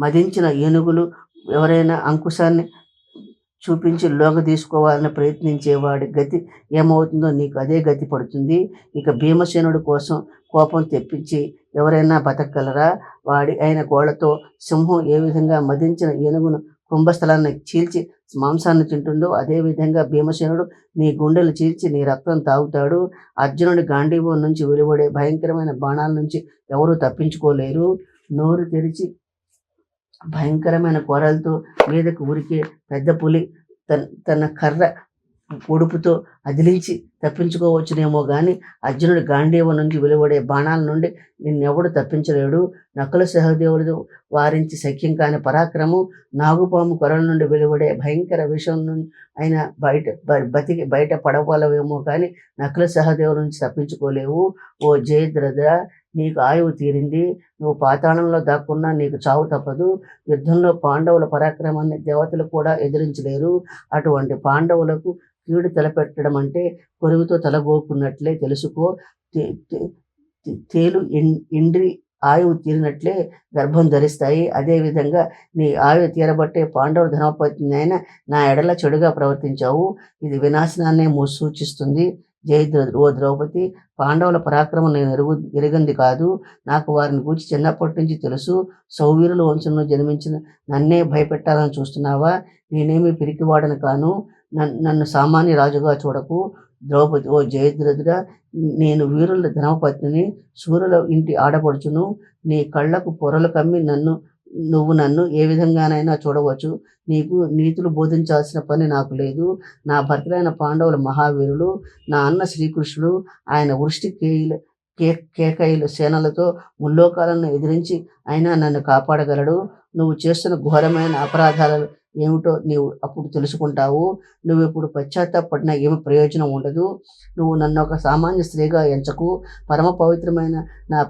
మదించిన ఏనుగులు ఎవరైనా అంకుశాన్ని చూపించి లోగ తీసుకోవాలని ప్రయత్నించేవాడి గతి ఏమవుతుందో నీకు అదే గతి పడుతుంది. ఇక భీమసేనుడి కోసం కోపం తెప్పించి ఎవరైనా బతకగలరా? వాడి అయిన గోళ్లతో సింహం ఏ విధంగా మదించిన ఏనుగును కుంభస్థలాన్ని చీల్చి మాంసాన్ని తింటుందో అదేవిధంగా భీమసేనుడు నీ గుండెలు చీల్చి నీ రక్తం తాగుతాడు. అర్జునుడి గాంధీవం నుంచి వెలువడే భయంకరమైన బాణాల నుంచి ఎవరూ తప్పించుకోలేరు. నోరు తెరిచి భయంకరమైన కోరలతో మీదకు ఉరికే పెద్ద పులి తన కర్ర పొడుపుతో అదిలించి తప్పించుకోవచ్చునేమో కానీ అర్జునుడి గాంధీవం నుంచి వెలువడే బాణాల నుండి నిన్నెవడు తప్పించలేడు. నకుల సహదేవుడు వారించి సఖ్యం కాని పరాక్రమం, నాగుపాము కొరల నుండి వెలువడే భయంకర విషయం అయినా బయట పడవలవేమో కానీ నకుల సహదేవుల నుంచి తప్పించుకోలేవు. ఓ జయద్రథ, నీకు ఆయువు తీరింది. నువ్వు పాతాళంలో దాక్కున్నా నీకు చావు తప్పదు. యుద్ధంలో పాండవుల పరాక్రమాన్ని దేవతలు కూడా ఎదిరించలేరు. అటువంటి పాండవులకు కీడు తలపెట్టడం అంటే కొరువుతో తలగోకున్నట్లే తెలుసుకో. తేలు ఇండ్రి ఆయువు తీరినట్లే గర్భం ధరిస్తాయి. అదేవిధంగా నీ ఆయువు తీరబట్టే పాండవుల ధర్మపత్ని అయినా నా ఎడల చెడుగా ప్రవర్తించావు. ఇది వినాశనాన్నే సూచిస్తుంది. జయద్రథుడు: ఓ ద్రౌపది, పాండవుల పరాక్రమం నేను ఎరిగింది కాదు. నాకు వారిని గూర్చి చిన్నప్పటి నుంచి తెలుసు. సౌవీరుల వంశంలో జన్మించిన నన్నే భయపెట్టాలని చూస్తున్నావా? నేనేమి పిరికివాడని కాను. నన్ను సామాన్య రాజుగా చూడకు. ద్రౌపది: ఓ జయద్రథుడా, నేను వీరుల ధర్మపత్నిని, సూర్యుల ఇంటి ఆడపడుచును. నీ కళ్ళకు పొరలు కమ్మి నువ్వు నన్ను ఏ విధంగానైనా చూడవచ్చు. నీకు నీతులు బోధించాల్సిన పని నాకు లేదు. నా భర్తలైన పాండవుల మహావీరులు. నా అన్న శ్రీకృష్ణుడు ఆయన వృష్టి కేకైలు సేనలతో ముల్లోకాలను ఎదిరించి అయినా నన్ను కాపాడగలడు. నువ్వు చేస్తున్న ఘోరమైన అపరాధాలు ఏమిటో నీవు అప్పుడు తెలుసుకుంటావు. నువ్వు ఇప్పుడు పశ్చాత్తాపడినా ఏమి ప్రయోజనం ఉండదు. నువ్వు నన్ను ఒక సామాన్య స్త్రీగా ఎంచకు. పరమ పవిత్రమైన నా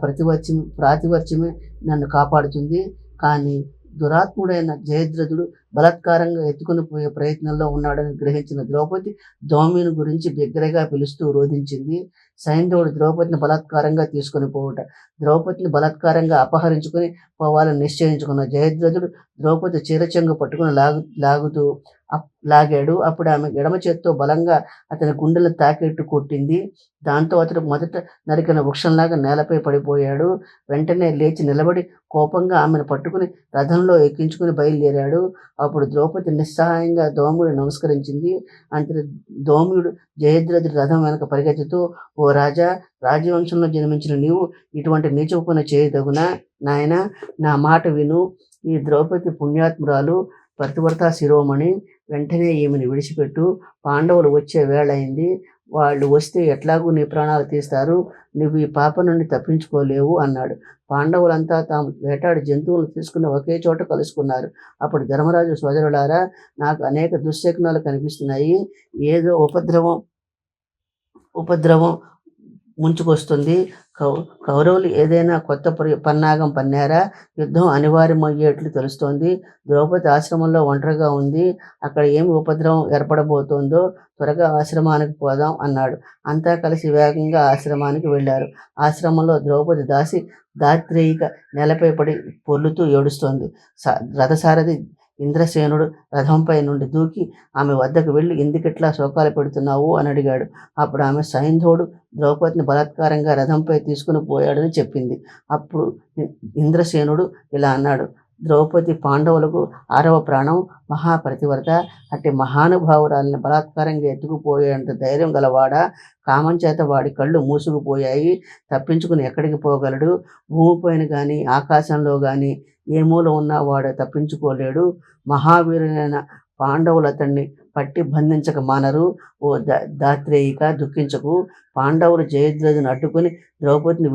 ప్రాతివర్చ్యమే నన్ను కాపాడుతుంది. కానీ దురాత్ముడైన జయద్రథుడు బలాత్కారంగా ఎత్తుకుని పోయే ప్రయత్నంలో ఉన్నాడని గ్రహించిన ద్రౌపది ధౌమ్యుని గురించి బిగ్గరగా పిలుస్తూ రోధించింది. సైంధవుడు ద్రౌపదిని బలాత్కారంగా తీసుకుని పోవుట. ద్రౌపదిని బలాత్కారంగా అపహరించుకుని పోవాలని నిశ్చయించుకున్న జయద్రథుడు ద్రౌపది చీరచెంగు పట్టుకుని లాగుతూ లాగాడు. అప్పుడు ఆమె ఎడమ చేత్తో బలంగా అతని గుండెలను తాకేట్టు కొట్టింది. దాంతో అతడు మొదట నరికిన వృక్షంలాగా నేలపై పడిపోయాడు. వెంటనే లేచి నిలబడి కోపంగా ఆమెను పట్టుకుని రథంలో ఎక్కించుకుని బయలుదేరాడు. అప్పుడు ద్రౌపది నిస్సహాయంగా ధౌమ్యుడు నమస్కరించింది. అంటే ధౌమ్యుడు జయద్రథుడి రథం వెనక పరిగెత్తుతూ: ఓ రాజా, రాజవంశంలో జన్మించిన నీవు ఇటువంటి నీచపు పని చేయదగునా? నాయనా, నా మాట విను. ఈ ద్రౌపది పుణ్యాత్మురాలు, పతివ్రతా శిరోమణి. వెంటనే ఈమెను విడిచిపెట్టు. పాండవులు వచ్చే వేళయింది. వాళ్ళు వస్తే ఎట్లాగూ నీ ప్రాణాలు తీస్తారు. నువ్వు ఈ పాప నుండి తప్పించుకోలేవు అన్నాడు. పాండవులంతా తాము వేటాడి జంతువులను తీసుకుని ఒకే చోట కలుసుకున్నారు. అప్పుడు ధర్మరాజు: సోదరులారా, నాకు అనేక దుశ్శకునాలు కనిపిస్తున్నాయి. ఏదో ఉపద్రవం ముంచుకొస్తుంది. కౌరవులు ఏదైనా కొత్త పన్నాగం పన్నారా? యుద్ధం అనివార్యమయ్యేట్లు తెలుస్తోంది. ద్రౌపది ఆశ్రమంలో ఒంటరిగా ఉంది. అక్కడ ఏమి ఉపద్రవం ఏర్పడబోతోందో త్వరగా ఆశ్రమానికి పోదాం అన్నాడు. అంతా కలిసి వేగంగా ఆశ్రమానికి వెళ్ళారు. ఆశ్రమంలో ద్రౌపది దాత్రేయిక నేలపై పడి పొర్లుతూ ఏడుస్తోంది. రథసారథి ఇంద్రసేనుడు రథంపై నుండి దూకి ఆమె వద్దకు వెళ్ళి, ఎందుకిట్లా శోకాలు పెడుతున్నావు అని అడిగాడు. అప్పుడు ఆమె సైంధవుడు ద్రౌపదిని బలాత్కారంగా రథంపై తీసుకుని పోయాడని చెప్పింది. అప్పుడు ఇంద్రసేనుడు ఇలా అన్నాడు: ద్రౌపది పాండవులకు 6వ ప్రాణం, మహాప్రతివ్రత. అట్టి మహానుభావురాలిని బలాత్కారంగా ఎత్తుకుపోయేంత ధైర్యం గలవాడా? కామం చేత వాడి కళ్ళు మూసుకుపోయాయి. తప్పించుకుని ఎక్కడికి పోగలడు? భూమిపైన కానీ ఆకాశంలో కానీ ఏ మూల ఉన్నా వాడు తప్పించుకోలేడు. మహావీరులైన పాండవులు అతన్ని పట్టి బంధించక మానరు. ఓ దాత్రేయిక, దుఃఖించకు. పాండవులు జయద్రథుని అడ్డుకుని ద్రౌపదిని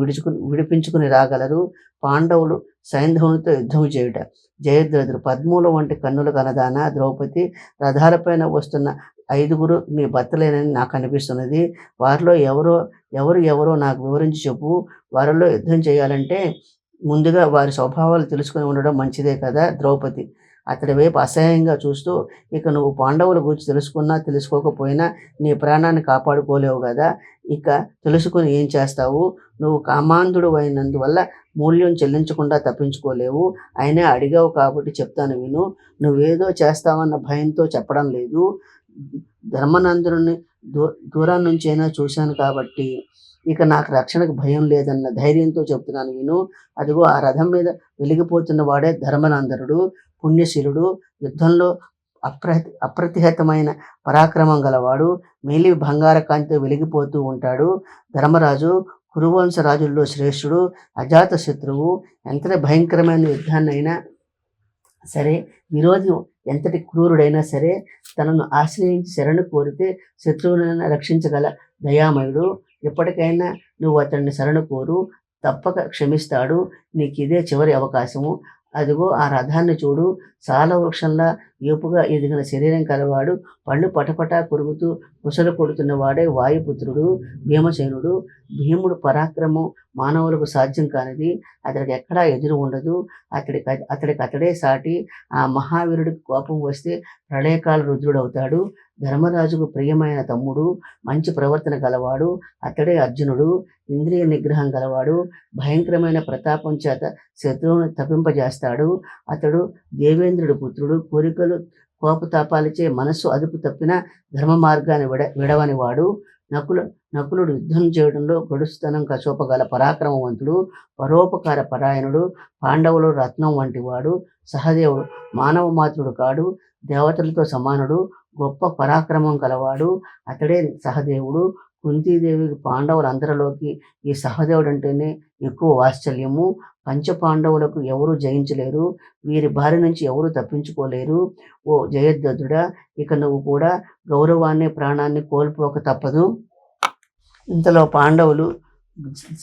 విడిపించుకుని రాగలరు. పాండవులు సైంధవునితో యుద్ధం చేయుట. జయద్రథుడు: 13 వంటి కన్నుల కనదాన ద్రౌపది, రథాలపైన వస్తున్న 5గురు నీ భర్తలేనని నాకు అనిపిస్తున్నది. వారిలో ఎవరో నాకు వివరించి చెప్పు. వారిలో యుద్ధం చేయాలంటే ముందుగా వారి స్వభావాలు తెలుసుకుని ఉండడం మంచిదే కదా. ద్రౌపది అతడి వైపు అసహ్యంగా చూస్తూ: ఇక నువ్వు పాండవుల గురించి తెలుసుకున్నా తెలుసుకోకపోయినా నీ ప్రాణాన్ని కాపాడుకోలేవు కదా. ఇక తెలుసుకుని ఏం చేస్తావు? నువ్వు కామాంధుడు అయినందువల్ల మూల్యం చెల్లించకుండా తప్పించుకోలేవు. అయినా అడిగావు కాబట్టి చెప్తాను విను. నువ్వేదో చేస్తావన్న భయంతో చెప్పడం లేదు. ధర్మనందనుని దూరం నుంచైనా చూశాను కాబట్టి ఇక నాకు రక్షణకు భయం లేదన్న ధైర్యంతో చెప్తున్నాను విను. అదిగో ఆ రథం మీద వెలిగిపోతున్న వాడే ధర్మనందనుడు, పుణ్యశీలుడు, యుద్ధంలో అప్రతిహతమైన పరాక్రమం గలవాడు. మేలి బంగార కాంతితో వెలిగిపోతూ ఉంటాడు. ధర్మరాజు కురువంశ రాజుల్లో శ్రేష్ఠుడు, అజాత శత్రువు. ఎంతటి భయంకరమైన యుద్ధాన్నైనా సరే, విరోధి ఎంతటి క్రూరుడైనా సరే, తనను ఆశ్రయించి శరణు కోరితే శత్రువునైనా రక్షించగల దయామయుడు. ఎప్పటికైనా నువ్వు అతన్ని శరణు కోరు, తప్పక క్షమిస్తాడు. నీకు ఇదే చివరి అవకాశము. అదిగో ఆ రథాన్ని చూడు. సాల వృక్షంలా ఏపుగా ఎదిగిన శరీరం కలవాడు. పళ్ళు పటపటా కొరుకుతూ కుసలు కొడుతున్న వాడే వాయుపుత్రుడు భీమసేనుడు. భీముడు పరాక్రమం మానవులకు సాధ్యం కానిది. అతడికి ఎక్కడా ఎదురు ఉండదు. అతడే సాటి. ఆ మహావీరుడికి కోపం వస్తే ప్రళయకాల రుద్రుడవుతాడు. ధర్మరాజుకు ప్రియమైన తమ్ముడు, మంచి ప్రవర్తన గలవాడు. అతడే అర్జునుడు. ఇంద్రియ నిగ్రహం గలవాడు. భయంకరమైన ప్రతాపం చేత శత్రువును తప్పింపజేస్తాడు. అతడు దేవేంద్రుడి పుత్రుడు. కోరికలు కోపతాపాలచే మనస్సు అదుపు తప్పిన ధర్మ మార్గాన్ని విడవని వాడు. నకుల నకులుడు యుద్ధం చేయడంలో గడుసుతనం కశోపగల పరాక్రమవంతుడు, పరోపకార పరాయణుడు, పాండవులు రత్నం వంటివాడు. సహదేవుడు మానవ మాతృడు కాడు, దేవతలతో సమానుడు, గొప్ప పరాక్రమం కలవాడు. అతడే సహదేవుడు. కుంతీదేవికి పాండవులందరిలోకి ఈ సహదేవుడు అంటేనే ఎక్కువ వాత్సల్యము. పంచపాండవులకు ఎవరు జయించలేరు, వీరి బారి నుంచి ఎవరు తప్పించుకోలేరు. ఓ జయద్రథుడా, ఇక నువ్వు కూడా గౌరవాన్ని ప్రాణాన్ని కోల్పోక తప్పదు. ఇంతలో పాండవులు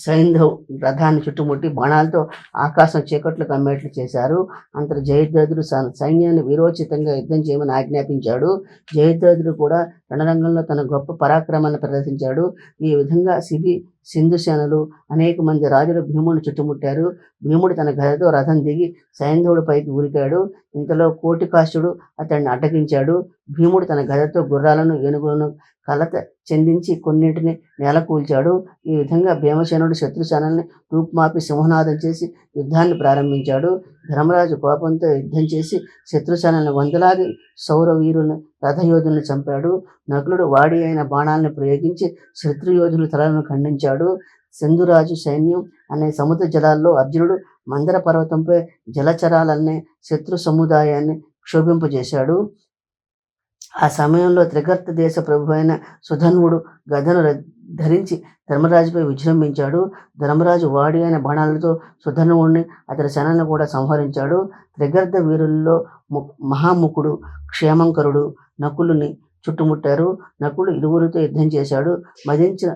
సైంధవ్ రథాన్ని చుట్టుముట్టి బాణాలతో ఆకాశం చీకట్లు కమ్మేట్లు చేశారు. అంతటి జయద్రథుడు సైన్యాన్ని వీరోచితంగా యుద్ధం చేయమని ఆజ్ఞాపించాడు. జయద్రథుడు కూడా రణరంగంలో తన గొప్ప పరాక్రమాన్ని ప్రదర్శించాడు. ఈ విధంగా సింధు సేనలు అనేక మంది రాజులు భీముడిని చుట్టుముట్టారు. భీముడు తన గదతో రథం దిగి సైంధవుడి పైకి ఉరికాడు. ఇంతలో కోటికాసుడు అతన్ని అడ్డగించాడు. భీముడు తన గదతో గుర్రాలను ఏనుగులను కలత చెందించి కొన్నింటిని నేలకూల్చాడు. ఈ విధంగా భీమసేనుడు శత్రుసేనల్ని రూపుమాపి సింహనాదం చేసి యుద్ధాన్ని ప్రారంభించాడు. ధర్మరాజు కోపంతో యుద్ధం చేసి శత్రుసేనల్ని వందలాది సౌరవీరులను రథయోధులను చంపాడు. నకులుడు వాడి అయిన బాణాలను ప్రయోగించి శత్రుయోధుల తలలను ఖండించాడు. సింధురాజు సైన్యం అనే సముద్ర జలాల్లో అర్జునుడు మందర పర్వతంపై జలచరాలనే శత్రు సముదాయాన్ని క్షోభింపజేశాడు. ఆ సమయంలో త్రిగర్త దేశ ప్రభు అయిన సుధన్వుడు గదను ధరించి ధర్మరాజుపై విజృంభించాడు. ధర్మరాజు వాడి అయిన బాణాలతో సుధన్వుడిని అతడి సేనలను కూడా సంహరించాడు. త్రిగర్త వీరుల్లో మహాముఖుడు క్షేమంకరుడు నకులుని చుట్టుముట్టారు. నకులు ఇరువురితో యుద్ధం చేశాడు. మదించిన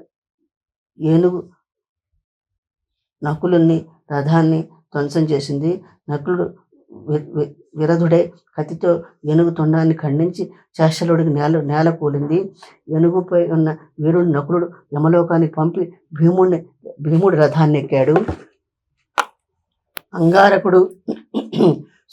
ఏనుగు నకులుని రథాన్ని ధ్వంసం చేసింది. నకులుడు విరధుడై కత్తితో ఏనుగు తొండాన్ని ఖండించి శాశ్వలుడికి నేల కూలింది. ఏనుగుపై ఉన్న వీరుడు నకులుడు యమలోకానికి పంపి భీముడి రథాన్ని ఎక్కాడు. అంగారకుడు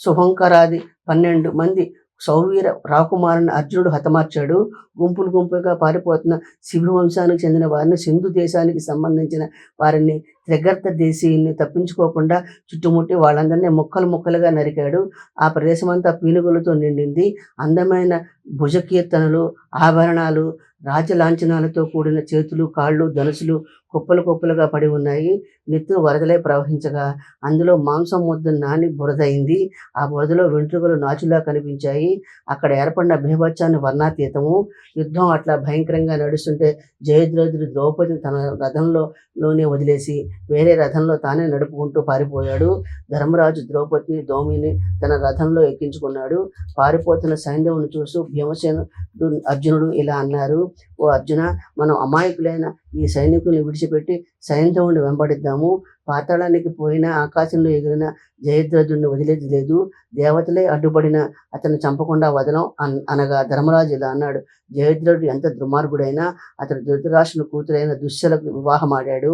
శుభంకరాది 12 మంది సౌవీర రాకుమారుని అర్జునుడు హతమార్చాడు. గుంపులుగా పారిపోతున్న శిబి వంశానికి చెందిన వారిని, సింధు దేశానికి సంబంధించిన వారిని, త్రిగర్త దేశీయుల్ని తప్పించుకోకుండా చుట్టుముట్టి వాళ్ళందరినీ ముక్కలుగా నరికాడు. ఆ ప్రదేశమంతా పీనుగులతో నిండింది. అందమైన భుజకీర్తనలు, ఆభరణాలు, రాజలాంఛనాలతో కూడిన చేతులు, కాళ్ళు, ధనుసులు కుప్పలుగా పడి ఉన్నాయి. నెత్తురు వరదలై ప్రవహించగా అందులో మాంసం ముద్ద నాని బురదైంది. ఆ బురదలో వెంట్రుకలు నాచులా కనిపించాయి. అక్కడ ఏర్పడిన బీభత్సాన్ని వర్ణాతీతము. యుద్ధం అట్లా భయంకరంగా నడుస్తుంటే జయద్రథుడు ద్రౌపదిని తన రథంలోనే వదిలేసి వేరే రథంలో తానే నడుపుకుంటూ పారిపోయాడు. ధర్మరాజు ద్రౌపదిని దోమిని తన రథంలో ఎక్కించుకున్నాడు. పారిపోతున్న సైంధవుని చూస్తూ భీమసేనుడు అర్జునుడు ఇలా అన్నారు, ఓ అర్జున, మనం అమాయకులైన ఈ సైనికుల్ని విడిచిపెట్టి సైంధవుని వెంబడిద్దాము. పాతాళానికి పోయినా, ఆకాశంలో ఎగిరిన జయద్రథుడిని వదిలేది లేదు. దేవతలే అడ్డుపడిన అతన్ని చంపకుండా వదలం అనగా ధర్మరాజు ఇలా అన్నాడు, జయద్రథుడు ఎంత దుర్మార్గుడైనా అతడు ధృతరాష్ట్రుని కూతురైన దుశ్శలకు వివాహమాడాడు.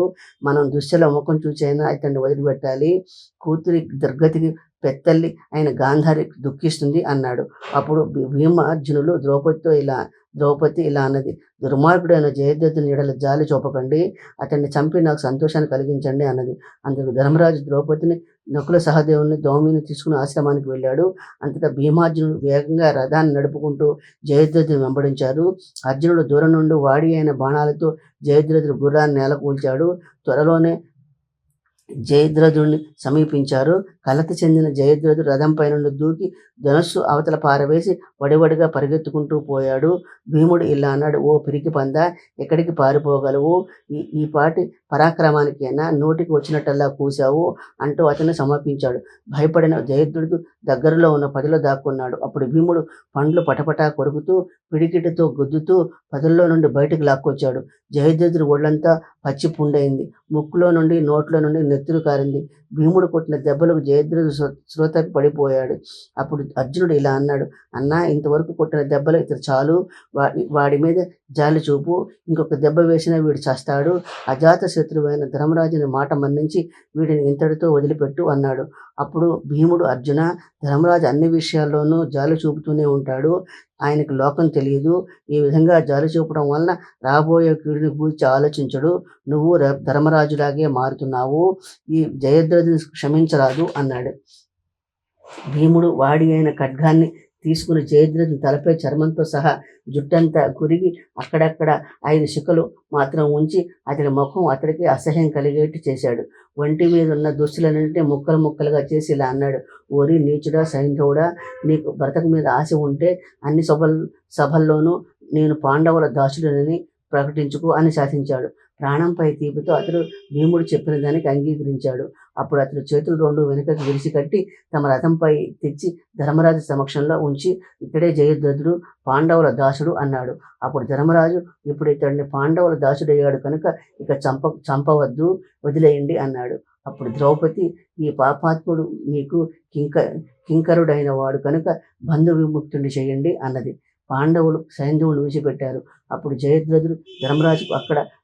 మనం దుశ్శల ముఖం చూచైనా ఇతన్ని వదిలిపెట్టాలి. కూతురి దుర్గతికి పెత్తల్లి అయిన గాంధారి దుఃఖిస్తుంది అన్నాడు. అప్పుడు భీమార్జునులు ద్రౌపది ఇలా అన్నది, దుర్మార్గుడైన జయద్రథుని ఎడల జాలి చూపకండి, అతన్ని చంపి నాకు సంతోషాన్ని కలిగించండి అన్నది. అందుకు ధర్మరాజు ద్రౌపదిని, నకుల సహదేవుని దౌమిని తీసుకుని ఆశ్రమానికి వెళ్ళాడు. అంతటా భీమార్జునుడు వేగంగా రథాన్ని నడుపుకుంటూ జయద్రథుని వెంబడించారు. అర్జునుడు దూరం నుండి వాడి అయిన బాణాలతో జయద్రథుడి గుర్రాన్ని నేలకూల్చాడు. త్వరలోనే జయద్రథుడిని సమీపించారు. కలత చెందిన జయద్రథుడు రథంపై నుండి దూకి ధనుస్సు అవతల పారవేసి వడివడిగా పరిగెత్తుకుంటూ పోయాడు. భీముడు ఇలా అన్నాడు, ఓ పిరికి పంద, ఎక్కడికి పారిపోగలవు? ఈ పాటి పరాక్రమానికైనా నోటికి వచ్చినట్టల్లా కూశావు అంటూ అతన్ని సమర్పించాడు. భయపడిన జయద్రథుడు దగ్గరలో ఉన్న పదిలో దాక్కున్నాడు. అప్పుడు భీముడు పండ్లు పటపటా కొరుకుతూ పిడికిటితో గుద్దుతూ పదుల్లో నుండి బయటకు లాక్కొచ్చాడు. జయద్రథుడు ఒళ్ళంతా పచ్చి పుండైంది. ముక్కులో నుండి నోట్లో నుండి నెత్తురు కారింది. భీముడు కొట్టిన దెబ్బలకు జయద్రథుడు శ్రోతకి పడిపోయాడు. అప్పుడు అర్జునుడు ఇలా అన్నాడు, అన్నా, ఇంతవరకు కొట్టిన దెబ్బలు ఇతడు చాలు, వాడి మీద జాలి చూపు, ఇంకొక దెబ్బ వేసినా వీడు చేస్తాడు. అజాత శత్రువైన ధర్మరాజుని మాట మన్నించి వీడిని ఇంతటితో వదిలిపెట్టు అన్నాడు. అప్పుడు భీముడు, అర్జున, ధర్మరాజు అన్ని విషయాల్లోనూ జాలి చూపుతూనే ఉంటాడు, ఆయనకు లోకం తెలియదు. ఈ విధంగా జాలి చూపడం వలన రాబోయే కీడుని గూర్చి ఆలోచించడు. నువ్వు ధర్మరాజులాగే మారుతున్నావు. ఈ జయద్రథుని క్షమించరాదు అన్నాడు. భీముడు వాడి అయిన ఖడ్గాన్ని తీసుకుని జయద్రథుని తలపై చర్మంతో సహా జుట్టంతా కురిగి అక్కడక్కడ 5 శిఖలు మాత్రం ఉంచి అతడి ముఖం అతడికి అసహ్యం కలిగేట్టు చేశాడు. ఒంటి మీద ఉన్న దుస్తులన్నింటినీ ముక్కలు ముక్కలుగా చేసి ఇలా అన్నాడు: ఓరి నీచుడా, సైంధవుడా, నీకు బ్రతక మీద ఆశ ఉంటే అన్ని సభల్లోనూ నేను పాండవుల దాసుడనని ప్రకటించుకో అని శాసించాడు. ప్రాణంపై తీపితో అతడు భీముడు చెప్పిన దానికి అంగీకరించాడు. అప్పుడు అతడు చేతులు 2 వెనుకకు విరిచి కట్టి తమ రథంపై తెచ్చి ధర్మరాజు సమక్షంలో ఉంచి, ఇతడే జయద్రథుడు, పాండవుల దాసుడు అన్నాడు. అప్పుడు ధర్మరాజు, ఇప్పుడు ఇతడిని పాండవుల దాసుడయ్యాడు కనుక ఇక చంపవద్దు, వదిలేయండి అన్నాడు. అప్పుడు ద్రౌపది, ఈ పాపాత్ముడు మీకు కింకరుడైన వాడు కనుక బంధు విముక్తుడిని చేయండి అన్నది. పాండవులు సైంధవుని విడిచిపెట్టారు. అప్పుడు జయద్రథుడు ధర్మరాజుకు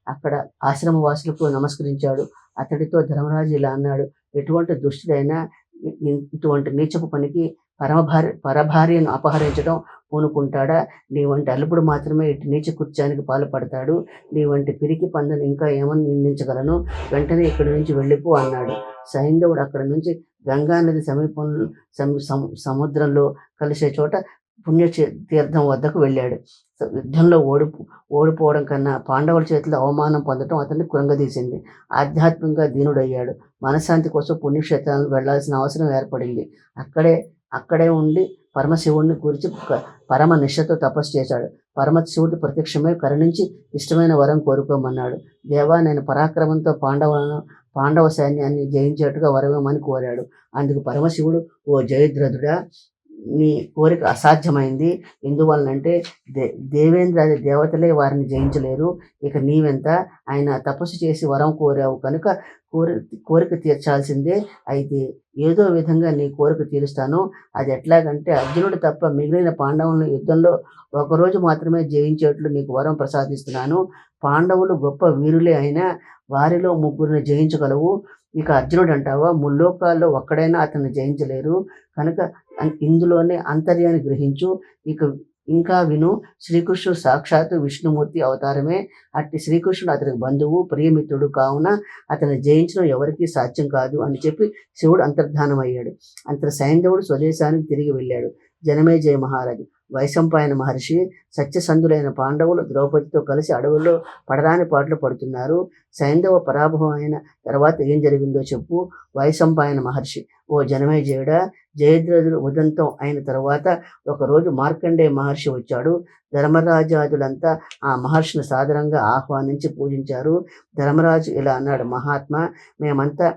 అక్కడ ఆశ్రమవాసులకు నమస్కరించాడు. అతడితో ధర్మరాజు ఇలా అన్నాడు: ఎటువంటి దుష్టుడైనా ఇటువంటి నీచపు పనికి పరభార్యను అపహరించడం పూనుకుంటాడా? నీ వంటి అల్లుపుడు మాత్రమే ఇటు నీచ కృత్యానికి పాల్పడతాడు. నీ వంటి పిరికి పందను ఇంకా ఏమని నిందించగలను? వెంటనే ఇక్కడి నుంచి వెళ్ళిపో అన్నాడు. సైంధవుడు అక్కడి నుంచి గంగానది సమీపంలో సముద్రంలో కలిసే చోట పుణ్యతీర్థం వద్దకు వెళ్ళాడు. యుద్ధంలో ఓడిపోవడం కన్నా పాండవుల చేతిలో అవమానం పొందడం అతన్ని కృంగదీసింది. ఆధ్యాత్మికంగా దీనుడయ్యాడు. మనశ్శాంతి కోసం పుణ్యక్షేత్రాలకు వెళ్లాల్సిన అవసరం ఏర్పడింది. అక్కడే ఉండి పరమశివుడిని గురించి పరమ నిష్ఠతో తపస్సు చేశాడు. పరమశివుడు ప్రత్యక్షమై కరుణించి ఇష్టమైన వరం కోరుకోమన్నాడు. దేవా, నేను పరాక్రమంతో పాండవ సైన్యాన్ని జయించేట్టుగా వరమని కోరాడు. అందుకు పరమశివుడు, ఓ జయద్రథుడా, నీ కోరిక అసాధ్యమైంది. ఎందువలనంటే దేవేంద్రాది దేవతలే వారిని జయించలేరు. ఇక నీవెంత? ఆయన తపస్సు చేసి వరం కోరావు కనుక కోరిక తీర్చాల్సిందే. అయితే ఏదో విధంగా నీ కోరిక తీరుస్తాను. అది ఎట్లాగంటే అర్జునుడు తప్ప మిగిలిన పాండవులను యుద్ధంలో ఒకరోజు మాత్రమే జయించేట్లు నీకు వరం ప్రసాదిస్తున్నాను. పాండవులు గొప్ప వీరులే అయినా వారిలో 3 జయించగలవు. ఇక అర్జునుడు అంటావా? ముల్లోకాల్లో ఒక్కడైనా అతన్ని జయించలేరు. కనుక ఇందులోనే అంతర్యాన్ని గ్రహించు. ఇంకా విను, శ్రీకృష్ణుడు సాక్షాత్తు విష్ణుమూర్తి అవతారమే. అట్టి శ్రీకృష్ణుడు అతనికి బంధువు, ప్రియమిత్రుడు కావున అతన్ని జయించడం ఎవరికీ సాధ్యం కాదు అని చెప్పి శివుడు అంతర్ధానమయ్యాడు. అంతటి సైంధవుడు స్వదేశానికి తిరిగి వెళ్ళాడు. జనమేజయ మహారాజు, వైశంపాయన మహర్షి, సత్యసంధులైన పాండవులు ద్రౌపదితో కలిసి అడవుల్లో పడరాని పాటలు పడుతున్నారు. సైంధవ పరాభవం అయిన తర్వాత ఏం జరిగిందో చెప్పు. వైశంపాయన మహర్షి, ఓ జనమేజయుడా, జయద్రథుడు ఉదంతం అయిన తర్వాత ఒకరోజు మార్కండేయ మహర్షి వచ్చాడు. ధర్మరాజాదులంతా ఆ మహర్షిని సాదరంగా ఆహ్వానించి పూజించారు. ధర్మరాజు ఇలా అన్నాడు: మహాత్మా, మేమంతా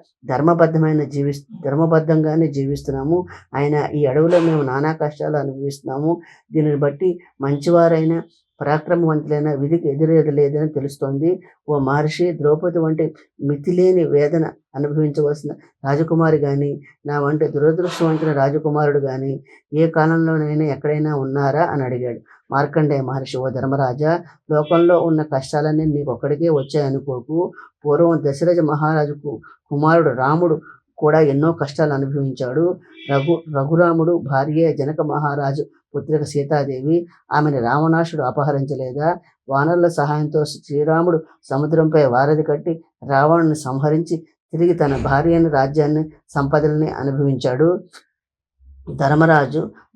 ధర్మబద్ధంగానే జీవిస్తున్నాము. అయినా ఈ అడవిలో మేము నానా కష్టాలు అనుభవిస్తున్నాము. దీనిని బట్టి మంచివారైన పరాక్రమవంతులైన విధికి ఎదురేదలేదని తెలుస్తోంది. ఓ మహర్షి, ద్రౌపది వంటి మితిలేని వేదన అనుభవించవలసిన రాజకుమారి కానీ, నా వంటి దురదృష్టవంతుల రాజకుమారుడు కానీ ఏ కాలంలోనైనా ఎక్కడైనా ఉన్నారా అని అడిగాడు. మార్కండేయ మహర్షి, ఓ ధర్మరాజా, లోకంలో ఉన్న కష్టాలన్నీ నీకొక్కడికే వచ్చాయనుకోకు. పూర్వం దశరథ మహారాజుకు కుమారుడు రాముడు కూడా ఎన్నో కష్టాలు అనుభవించాడు. రఘురాముడు భార్య జనక మహారాజు పుత్రిక సీతాదేవి, ఆమెను రావణాసుడు అపహరించలేదా? వానరుల సహాయంతో శ్రీరాముడు సముద్రంపై వారధి కట్టి రావణుని సంహరించి తిరిగి తన భార్యని, రాజ్యాన్ని, సంపదల్ని అనుభవించాడు.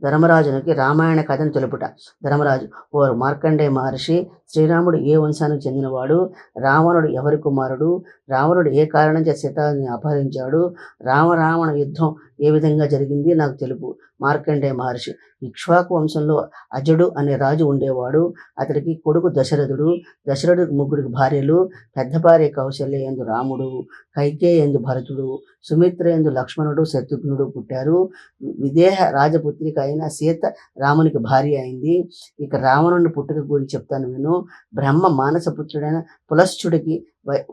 ధర్మరాజునికి రామాయణ కథను తెలుపుట. ధర్మరాజు, ఓ మార్కండేయ మహర్షి, శ్రీరాముడు ఏ వంశానికి చెందినవాడు? రావణుడు ఎవరి కుమారుడు? రావణుడు ఏ కారణం చేత సీతాని అపహరించాడు? రావణ యుద్ధం ఏ విధంగా జరిగింది నాకు తెలుపు. మార్కండేయ మహర్షి, ఇక్ష్వాకు వంశంలో అజుడు అనే రాజు ఉండేవాడు. అతడికి కొడుకు దశరథుడు. దశరథుడికి 3 భార్యలు. పెద్ద భార్య కౌశల్య యందు రాముడు, కైకేయి యందు భరతుడు, సుమిత్ర యందు లక్ష్మణుడు, శత్రుఘ్నుడు పుట్టారు. విదేహ రాజపుత్రిక అయిన సీత రామునికి భార్య అయింది. ఇక రావణుని పుట్టుక గురించి చెప్తాను విను. బ్రహ్మ మానసపుత్రుడైన పులశ్చుడికి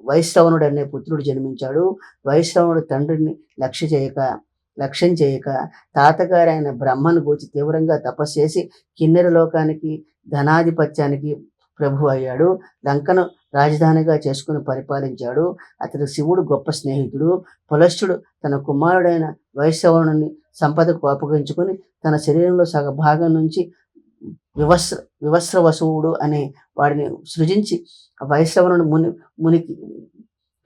వైశ్రవణుడు అనే పుత్రుడు జన్మించాడు. వైశ్రవణుడు తండ్రిని లక్ష్యం చేయక తాతగారైన బ్రహ్మను గూర్చి తీవ్రంగా తపస్సు చేసి కిన్నెర లోకానికి, ధనాధిపత్యానికి ప్రభు అయ్యాడు. లంకను రాజధానిగా చేసుకుని పరిపాలించాడు. అతడు శివుడు గొప్ప స్నేహితుడు. పులశ్చుడు తన కుమారుడైన వైశ్రవణుని సంపదకు అప్పగించుకుని తన శరీరంలో సగ భాగం నుంచి వివస్రవసువుడు అనే వాడిని సృజించి వైశ్రవణుడు మునికి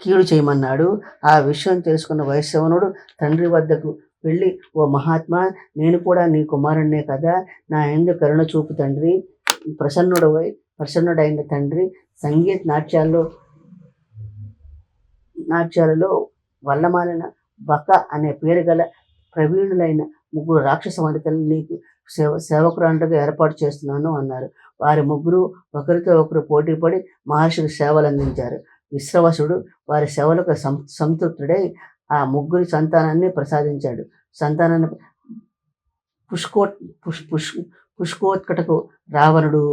కీడు చేయమన్నాడు. ఆ విషయం తెలుసుకున్న వైశ్రవణుడు తండ్రి వద్దకు వెళ్ళి, ఓ మహాత్మా, నేను కూడా నీ కుమారుణ్ణే కదా, నా యందు కరుణ చూపు తండ్రి, ప్రసన్నుడైన తండ్రి. సంగీత నాట్యాలలో వల్లమాలిన బక అనే పేరు గల ప్రవీణులైన 3 రాక్షస వనితలను నీకు సేవకురాండ్రుగా ఏర్పాటు చేస్తున్నాను అన్నారు. వారి ముగ్గురు ఒకరితో ఒకరు పోటీపడి మహర్షికి సేవలు అందించారు. విశ్రవసుడు వారి సేవలకు సంతృప్తుడై ఆ 3 సంతానాన్ని ప్రసాదించాడు. సంతానాన్ని పుష్కోత్కటకు రావణుడు,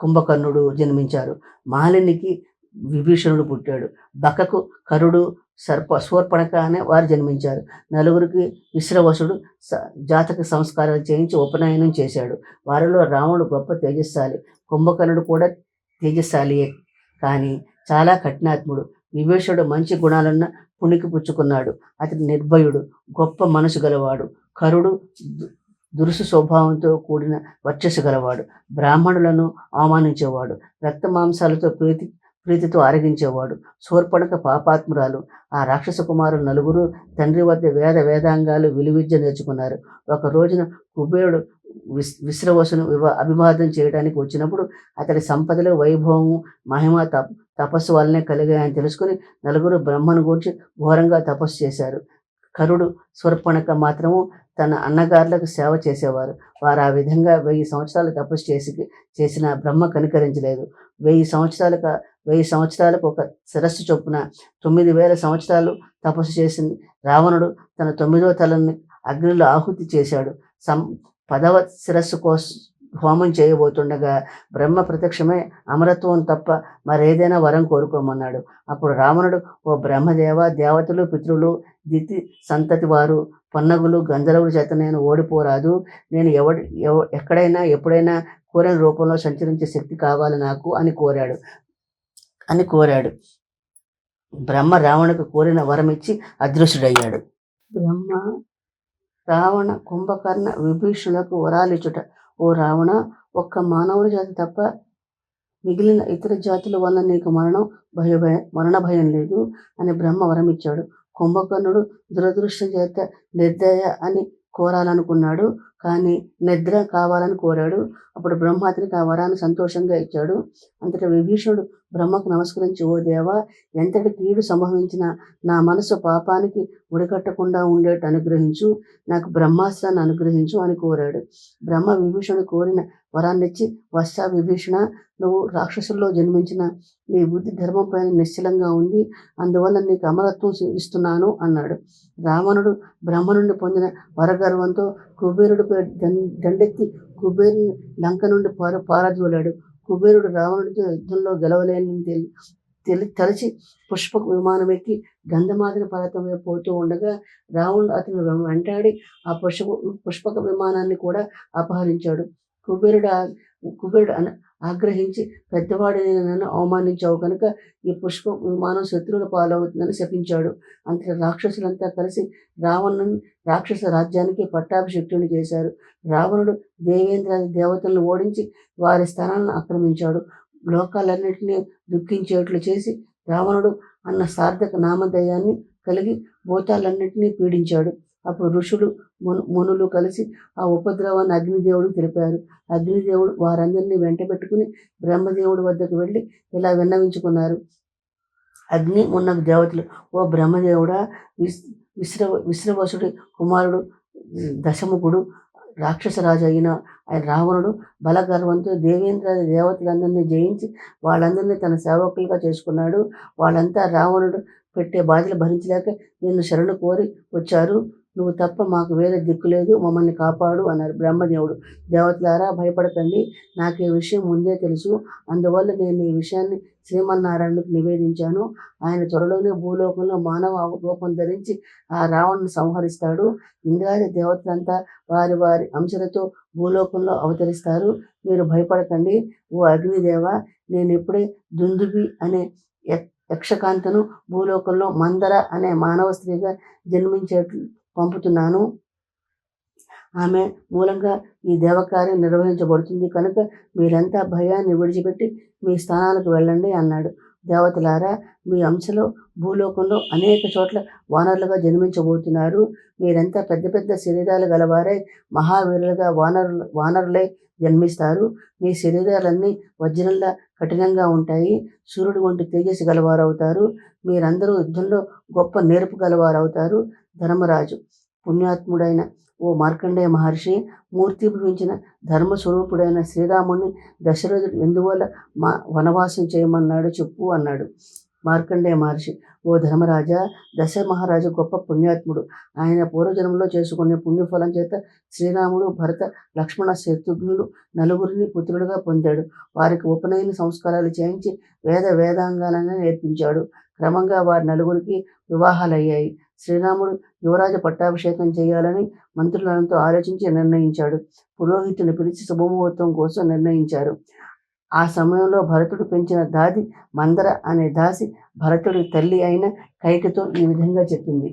కుంభకర్ణుడు జన్మించారు. మాలినికి విభీషణుడు పుట్టాడు. బకకు కరుడు, శూర్పణఖ అనే వారు జన్మించారు. నలుగురికి విశ్రవసుడు జాతక సంస్కారాలు చేయించి ఉపనయనం చేశాడు. వారిలో రావణుడు గొప్ప తేజస్శాలి, కుంభకర్ణుడు కూడా తేజస్శాలియే, కానీ చాలా కఠినాత్ముడు. విభీషణుడు మంచి గుణాలున్న పుణికి పుచ్చుకున్నాడు. అతడు నిర్భయుడు, గొప్ప మనసు గలవాడు. కరుడు దురుసు స్వభావంతో కూడిన వర్చస్సు గలవాడు, బ్రాహ్మణులను అవమానించేవాడు, రక్త మాంసాలతో ప్రీతితో ఆరగించేవాడు. శూర్పణఖ పాపాత్మురాలు. ఆ రాక్షస కుమారులు నలుగురు తండ్రి వద్ద వేదాంగాలు విలువిద్య నేర్చుకున్నారు. ఒక రోజున కుబేరుడు విశ్రవసును అభివాదం చేయడానికి వచ్చినప్పుడు అతడి సంపదలు, వైభవము, మహిమ తపస్సు వల్లనే కలిగాయని తెలుసుకుని నలుగురు బ్రహ్మను గూర్చి ఘోరంగా తపస్సు చేశారు. కరుడు, శూర్పణఖ మాత్రము తన అన్నగారులకు సేవ చేసేవారు. వారు ఆ విధంగా 1000 సంవత్సరాలు తపస్సు చేసిన బ్రహ్మ కనికరించలేదు. 1000 సంవత్సరాలకు ఒక శిరస్సు చొప్పున 9000 సంవత్సరాలు తపస్సు చేసిన రావణుడు తన 9వ తలని అగ్నిలో ఆహుతి చేశాడు. 10వ శిరస్సు కోసం హోమం చేయబోతుండగా బ్రహ్మ ప్రత్యక్షమై అమరత్వం తప్ప మరేదైనా వరం కోరుకోమన్నాడు. అప్పుడు రావణుడు, ఓ బ్రహ్మదేవ, దేవతలు, పితృలు, దితి సంతతి వారు, పన్నగులు, గంధర్వుల చేత నేను ఓడిపోరాదు. నేను ఎక్కడైనా ఎప్పుడైనా కోరిన రూపంలో సంచరించే శక్తి కావాలి నాకు అని కోరాడు. బ్రహ్మ రావణుకు కోరిన వరం ఇచ్చి అదృశ్యుడయ్యాడు. బ్రహ్మ రావణ, కుంభకర్ణ, విభీషణులకు వరాలిచ్చుట. ఓ రావణ, ఒక్క మానవుడి జాతి తప్ప మిగిలిన ఇతర జాతుల వల్ల నీకు మరణ భయం లేదు అని బ్రహ్మ వరం ఇచ్చాడు. కుంభకర్ణుడు దురదృష్టం చేత నిర్దయ అని కోరాలనుకున్నాడు, కానీ నిద్ర కావాలని కోరాడు. అప్పుడు బ్రహ్మ అతనికి ఆ వరాన్ని సంతోషంగా ఇచ్చాడు. అంతటా విభీషణుడు బ్రహ్మకు నమస్కరించి, ఓ దేవా, ఎంతటి కీడు సంభవించినా నా మనసు పాపానికి ఉడికట్టకుండా ఉండేట్టు అనుగ్రహించు, నాకు బ్రహ్మాస్త్రాన్ని అనుగ్రహించు అని కోరాడు. బ్రహ్మ విభీషణుడు కోరిన వరాన్నిచ్చి, వత్స విభీషణ, నువ్వు రాక్షసుల్లో జన్మించిన నీ బుద్ధి ధర్మం పైన నిశ్చలంగా ఉంది, అందువల్ల నీకు అమరత్వం ఇస్తున్నాను అన్నాడు. రావణుడు బ్రహ్మ నుండి పొందిన వరగర్వంతో కుబేరుడిపై దండెత్తి కుబేరుని లంక నుండి పారదోలాడు. కుబేరుడు రావణుడితో యుద్ధంలో గెలవలేని తలచి పుష్పక విమానం ఎక్కి గంధమాదన పర్వతం వైపు పోతూ ఉండగా రావణుడు అతను వెంటాడి ఆ పుష్పక విమానాన్ని కూడా అపహరించాడు. కుబేరుడు ఆగ్రహించి, పెద్దవాడిని నన్ను అవమానించావు కనుక ఈ పుష్ప విమానం శత్రువుల పాలవుతుందని శపించాడు. అంతటి రాక్షసులంతా కలిసి రావణుని రాక్షస రాజ్యానికి పట్టాభిషిక్తుని చేశారు. రావణుడు దేవేంద్రాది దేవతలను ఓడించి వారి స్థానాలను ఆక్రమించాడు. లోకాలన్నింటినీ దుఃఖించేట్లు చేసి రావణుడు అన్న సార్థక నామధేయాన్ని కలిగి భూతాలన్నింటినీ పీడించాడు. అప్పుడు ఋషులు, మునులు కలిసి ఆ ఉపద్రవాన్ని అగ్నిదేవుడు తెలిపారు. అగ్నిదేవుడు వారందరినీ వెంట పెట్టుకుని బ్రహ్మదేవుడి వద్దకు వెళ్ళి ఇలా విన్నవించుకున్నారు. అగ్ని, మున్నగు దేవతలు, ఓ బ్రహ్మదేవుడా, విశ్రవసుడి కుమారుడు దశముఖుడు రాక్షసరాజు అయిన రావణుడు బలగర్వంతో దేవేంద్రాది దేవతలందరినీ జయించి వాళ్ళందరినీ తన సేవకులుగా చేసుకున్నాడు. వాళ్ళంతా రావణుడు పెట్టే బాధలు భరించలేక నిన్ను శరణు కోరి వచ్చారు. నువ్వు తప్ప మాకు వేరే దిక్కు లేదు, మమ్మల్ని కాపాడు అన్నారు. బ్రహ్మదేవుడు, దేవతలారా, భయపడకండి, నాకు ఈ విషయం ముందే తెలుసు, అందువల్ల నేను ఈ విషయాన్ని శ్రీమన్నారాయణుడికి నివేదించాను. ఆయన త్వరలోనే భూలోకంలో మానవ రూపం ధరించి ఆ రావణుని సంహరిస్తాడు. ఇంద్రాది దేవతలంతా వారి వారి అంశలతో భూలోకంలో అవతరిస్తారు. మీరు భయపడకండి. ఓ అగ్నిదేవ, నేను ఇప్పుడే దుందుబి అనే యక్షకాంతను భూలోకంలో మందర అనే మానవ స్త్రీగా జన్మించేట్లు పంపుతున్నాను. ఆమె మూలంగా ఈ దేవకార్యం నిర్వహించబడుతుంది కనుక మీరంతా భయాన్ని విడిచిపెట్టి మీ స్థానాలకు వెళ్ళండి అన్నాడు. దేవతలారా, మీ అంశలో భూలోకంలో అనేక చోట్ల వానరులుగా జన్మించబోతున్నారు. మీరంతా పెద్ద పెద్ద శరీరాలు గలవారై మహావీరులుగా వానరులై జన్మిస్తారు. మీ శరీరాలన్నీ వజ్రంలా కఠినంగా ఉంటాయి. సూర్యుడు వంటి తేజస్సు గలవారవుతారు. మీరందరూ యుద్ధంలో గొప్ప నేర్పు గలవారవుతారు. ధర్మరాజు: పుణ్యాత్ముడైన ఓ మార్కండేయ మహర్షి, మూర్తిభవించిన ధర్మస్వరూపుడైన శ్రీరాముని దశరథుడు ఎందువల్ల వనవాసం చేయమన్నాడు చెప్పు అన్నాడు. మార్కండేయ మహర్షి: ఓ ధర్మరాజా, మహారాజు గొప్ప పుణ్యాత్ముడు. ఆయన పూర్వజన్మలో చేసుకునే పుణ్యఫలం చేత శ్రీరాముడు, భరత, లక్ష్మణ, శత్రుఘ్నులు నలుగురిని పుత్రులుగా పొందాడు. వారికి ఉపనయన సంస్కారాలు చేయించి వేదాంగాలను నేర్పించాడు. క్రమంగా వారి నలుగురికి వివాహాలయ్యాయి. శ్రీరాముడు యువరాజ పట్టాభిషేకం చేయాలని మంత్రులంతా ఆలోచించి నిర్ణయించాడు. పురోహితుని పిలిచి శుభముహూర్తం కోసం నిర్ణయించారు. ఆ సమయంలో భరతుడు పెంచిన దాది మందర అనే దాసి భరతుడి తల్లి అయిన కైకతో ఈ విధంగా చెప్పింది: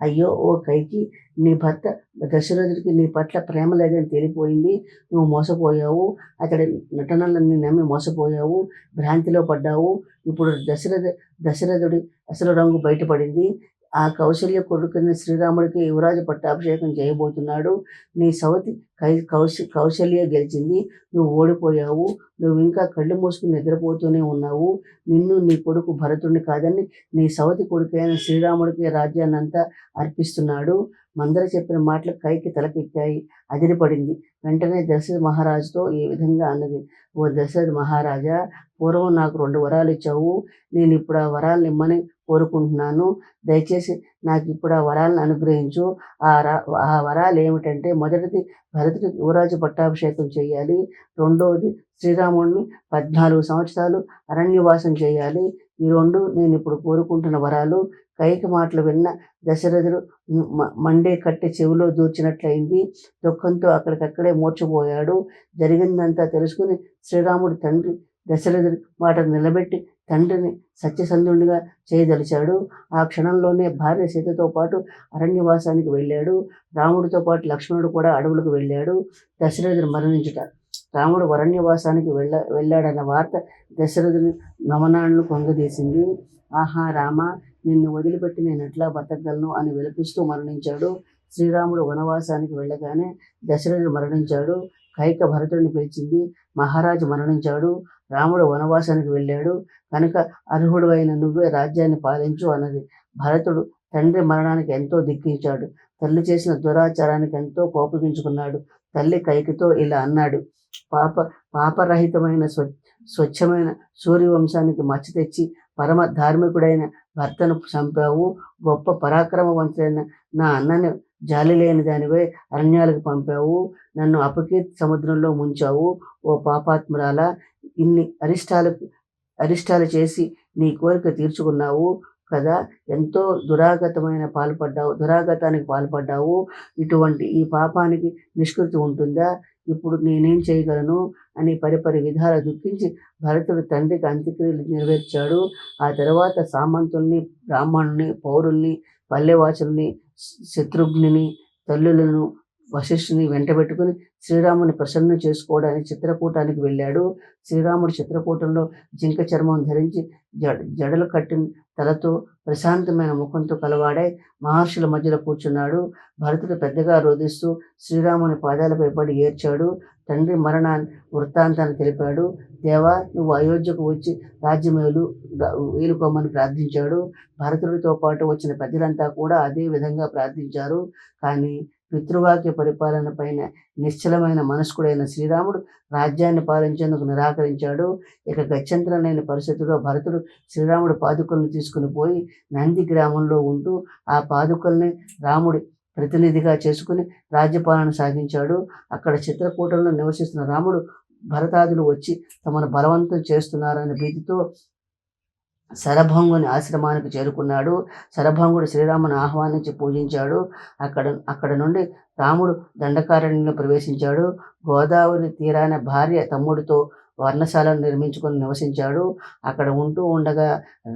అయ్యో ఓ కైకి, నీ భర్త దశరథుడికి నీ పట్ల ప్రేమ లేదని తేలిపోయింది. నువ్వు మోసపోయావు. అతడి నటనలన్నీ నమ్మి మోసపోయావు, భ్రాంతిలో పడ్డావు. ఇప్పుడు దశరథుడి అసలు రంగు బయటపడింది. ఆ కౌశల్య కొడుకుని శ్రీరాముడికి యువరాజ పట్టాభిషేకం చేయబోతున్నాడు. నీ సవతి కౌశల్య గెలిచింది. నువ్వు ఓడిపోయావు. నువ్వు ఇంకా కళ్ళు మూసుకుని నిద్రపోతూనే ఉన్నావు. నిన్ను, నీ కొడుకు భరతుడిని కాదని నీ సవతి కొడుకైన శ్రీరాముడికి రాజ్యాన్నంతా అర్పిస్తున్నాడు. మందర చెప్పిన మాటలు కైకి తలకెక్కాయి. అదిరిపడింది. వెంటనే దశరథ మహారాజుతో ఈ విధంగా అన్నది: ఓ దశరథ మహారాజా, పూర్వం నాకు 2 వరాలు ఇచ్చావు. నేను ఇప్పుడు ఆ వరాలను ఇమ్మని కోరుకుంటున్నాను. దయచేసి నాకు ఇప్పుడు ఆ వరాలను అనుగ్రహించు. ఆ వరాలు ఏమిటంటే, మొదటిది భరతుడికి యువరాజు పట్టాభిషేకం చేయాలి. రెండవది శ్రీరాముడిని 14 సంవత్సరాలు అరణ్యవాసం చేయాలి. ఈ 2 నేను ఇప్పుడు కోరుకుంటున్న వరాలు. కైక మాటలు విన్న దశరథుడు మండే కట్టె చెవిలో దూర్చినట్లయింది. దుఃఖంతో అక్కడికక్కడే మూర్ఛపోయాడు. జరిగిందంతా తెలుసుకుని శ్రీరాముడి తండ్రి దశరథుడి మాటను నిలబెట్టి తండ్రిని సత్యసంధుడిగా చేయదలిచాడు. ఆ క్షణంలోనే భార్య సీతతో పాటు అరణ్యవాసానికి వెళ్ళాడు. రాముడితో పాటు లక్ష్మణుడు కూడా అడవులకు వెళ్ళాడు. దశరథుడు మరణించుట. రాముడు అరణ్యవాసానికి వెళ్ళాడన్న వార్త దశరథుని నమనాలను కొంగదీసింది. ఆహా రామ, నిన్ను వదిలిపెట్టి నేను ఎట్లా బతకగలను అని విలపిస్తూ మరణించాడు. శ్రీరాముడు వనవాసానికి వెళ్ళగానే దశరథుడు మరణించాడు. కైక భరతుడిని పిలిచింది. మహారాజు మరణించాడు. రాముడు వనవాసానికి వెళ్ళాడు కనుక అర్హుడు అయిన నువ్వే రాజ్యాన్ని పాలించు అన్నది. భరతుడు తండ్రి మరణానికి ఎంతో దిక్కించాడు. తల్లి చేసిన దురాచారానికి ఎంతో కోపగించుకున్నాడు. తల్లి కైకతో ఇలా అన్నాడు: పాపరహితమైన స్వచ్ఛమైన సూర్యవంశానికి మచ్చ తెచ్చి పరమ ధార్మికుడైన భర్తను చంపావు. గొప్ప పరాక్రమవంతుడైన నా అన్నని జాలి లేని దానివై అరణ్యాలకు పంపావు. నన్ను అపకీర్తి సముద్రంలో ముంచావు. ఓ పాపాత్మురాలా, ఇన్ని అరిష్టాలు చేసి నీ కోరిక తీర్చుకున్నావు కదా. ఎంతో దురాగతానికి పాల్పడ్డావు. ఇటువంటి ఈ పాపానికి నిష్కృతి ఉంటుందా? ఇప్పుడు నేనేం చేయగలను అని పరిపరి విధాల దుఃఖించి భరతుడు తండ్రికి అంత్యక్రియలు నెరవేర్చాడు. ఆ తర్వాత సామంతుల్ని, బ్రాహ్మణుల్ని, పౌరుల్ని, పల్లెవాసుల్ని, శత్రుఘ్నుని తల్లులను, వశిష్ఠుని వెంటబెట్టుకుని శ్రీరాముని ప్రసన్నం చేసుకోవడానికి చిత్రకూటానికి వెళ్ళాడు. శ్రీరాముడు చిత్రకూటంలో జింక చర్మం ధరించి జడలు కట్టిన తలతో ప్రశాంతమైన ముఖంతో కలవాడై మహర్షుల మధ్యలో కూర్చున్నాడు. భరతుడు పెద్దగా రోధిస్తూ శ్రీరాముని పాదాలపై పడి ఏడ్చాడు. తండ్రి వృత్తాంతాన్ని తెలిపాడు. దేవా, నువ్వు అయోధ్యకు వచ్చి రాజ్యమేలు వేలుకోమని ప్రార్థించాడు. భరతుడితో పాటు వచ్చిన పెద్దలంతా కూడా అదే విధంగా ప్రార్థించారు. కానీ పితృవాక్య పరిపాలన పైన నిశ్చలమైన మనస్కుడైన శ్రీరాముడు రాజ్యాన్ని పాలించేందుకు నిరాకరించాడు. ఇక గత్యంతరం లేని పరిస్థితుల్లో భరతుడు శ్రీరాముడు పాదుకలను తీసుకుని పోయి నంది గ్రామంలో ఉంటూ ఆ పాదుకల్ని రాముడి ప్రతినిధిగా చేసుకుని రాజ్యపాలన సాగించాడు. అక్కడ చిత్రకూటంలో నివసిస్తున్న రాముడు భరతాదులు వచ్చి తమను బలవంతం చేస్తున్నారనే భీతితో శరభంగుని ఆశ్రమానికి చేరుకున్నాడు. శరభంగుడు శ్రీరాముని ఆహ్వానించి పూజించాడు. అక్కడ నుండి రాముడు దండకారణ్యంలో ప్రవేశించాడు. గోదావరి తీరాన భార్య తమ్ముడితో వర్ణశాలను నిర్మించుకొని నివసించాడు. అక్కడ ఉంటూ ఉండగా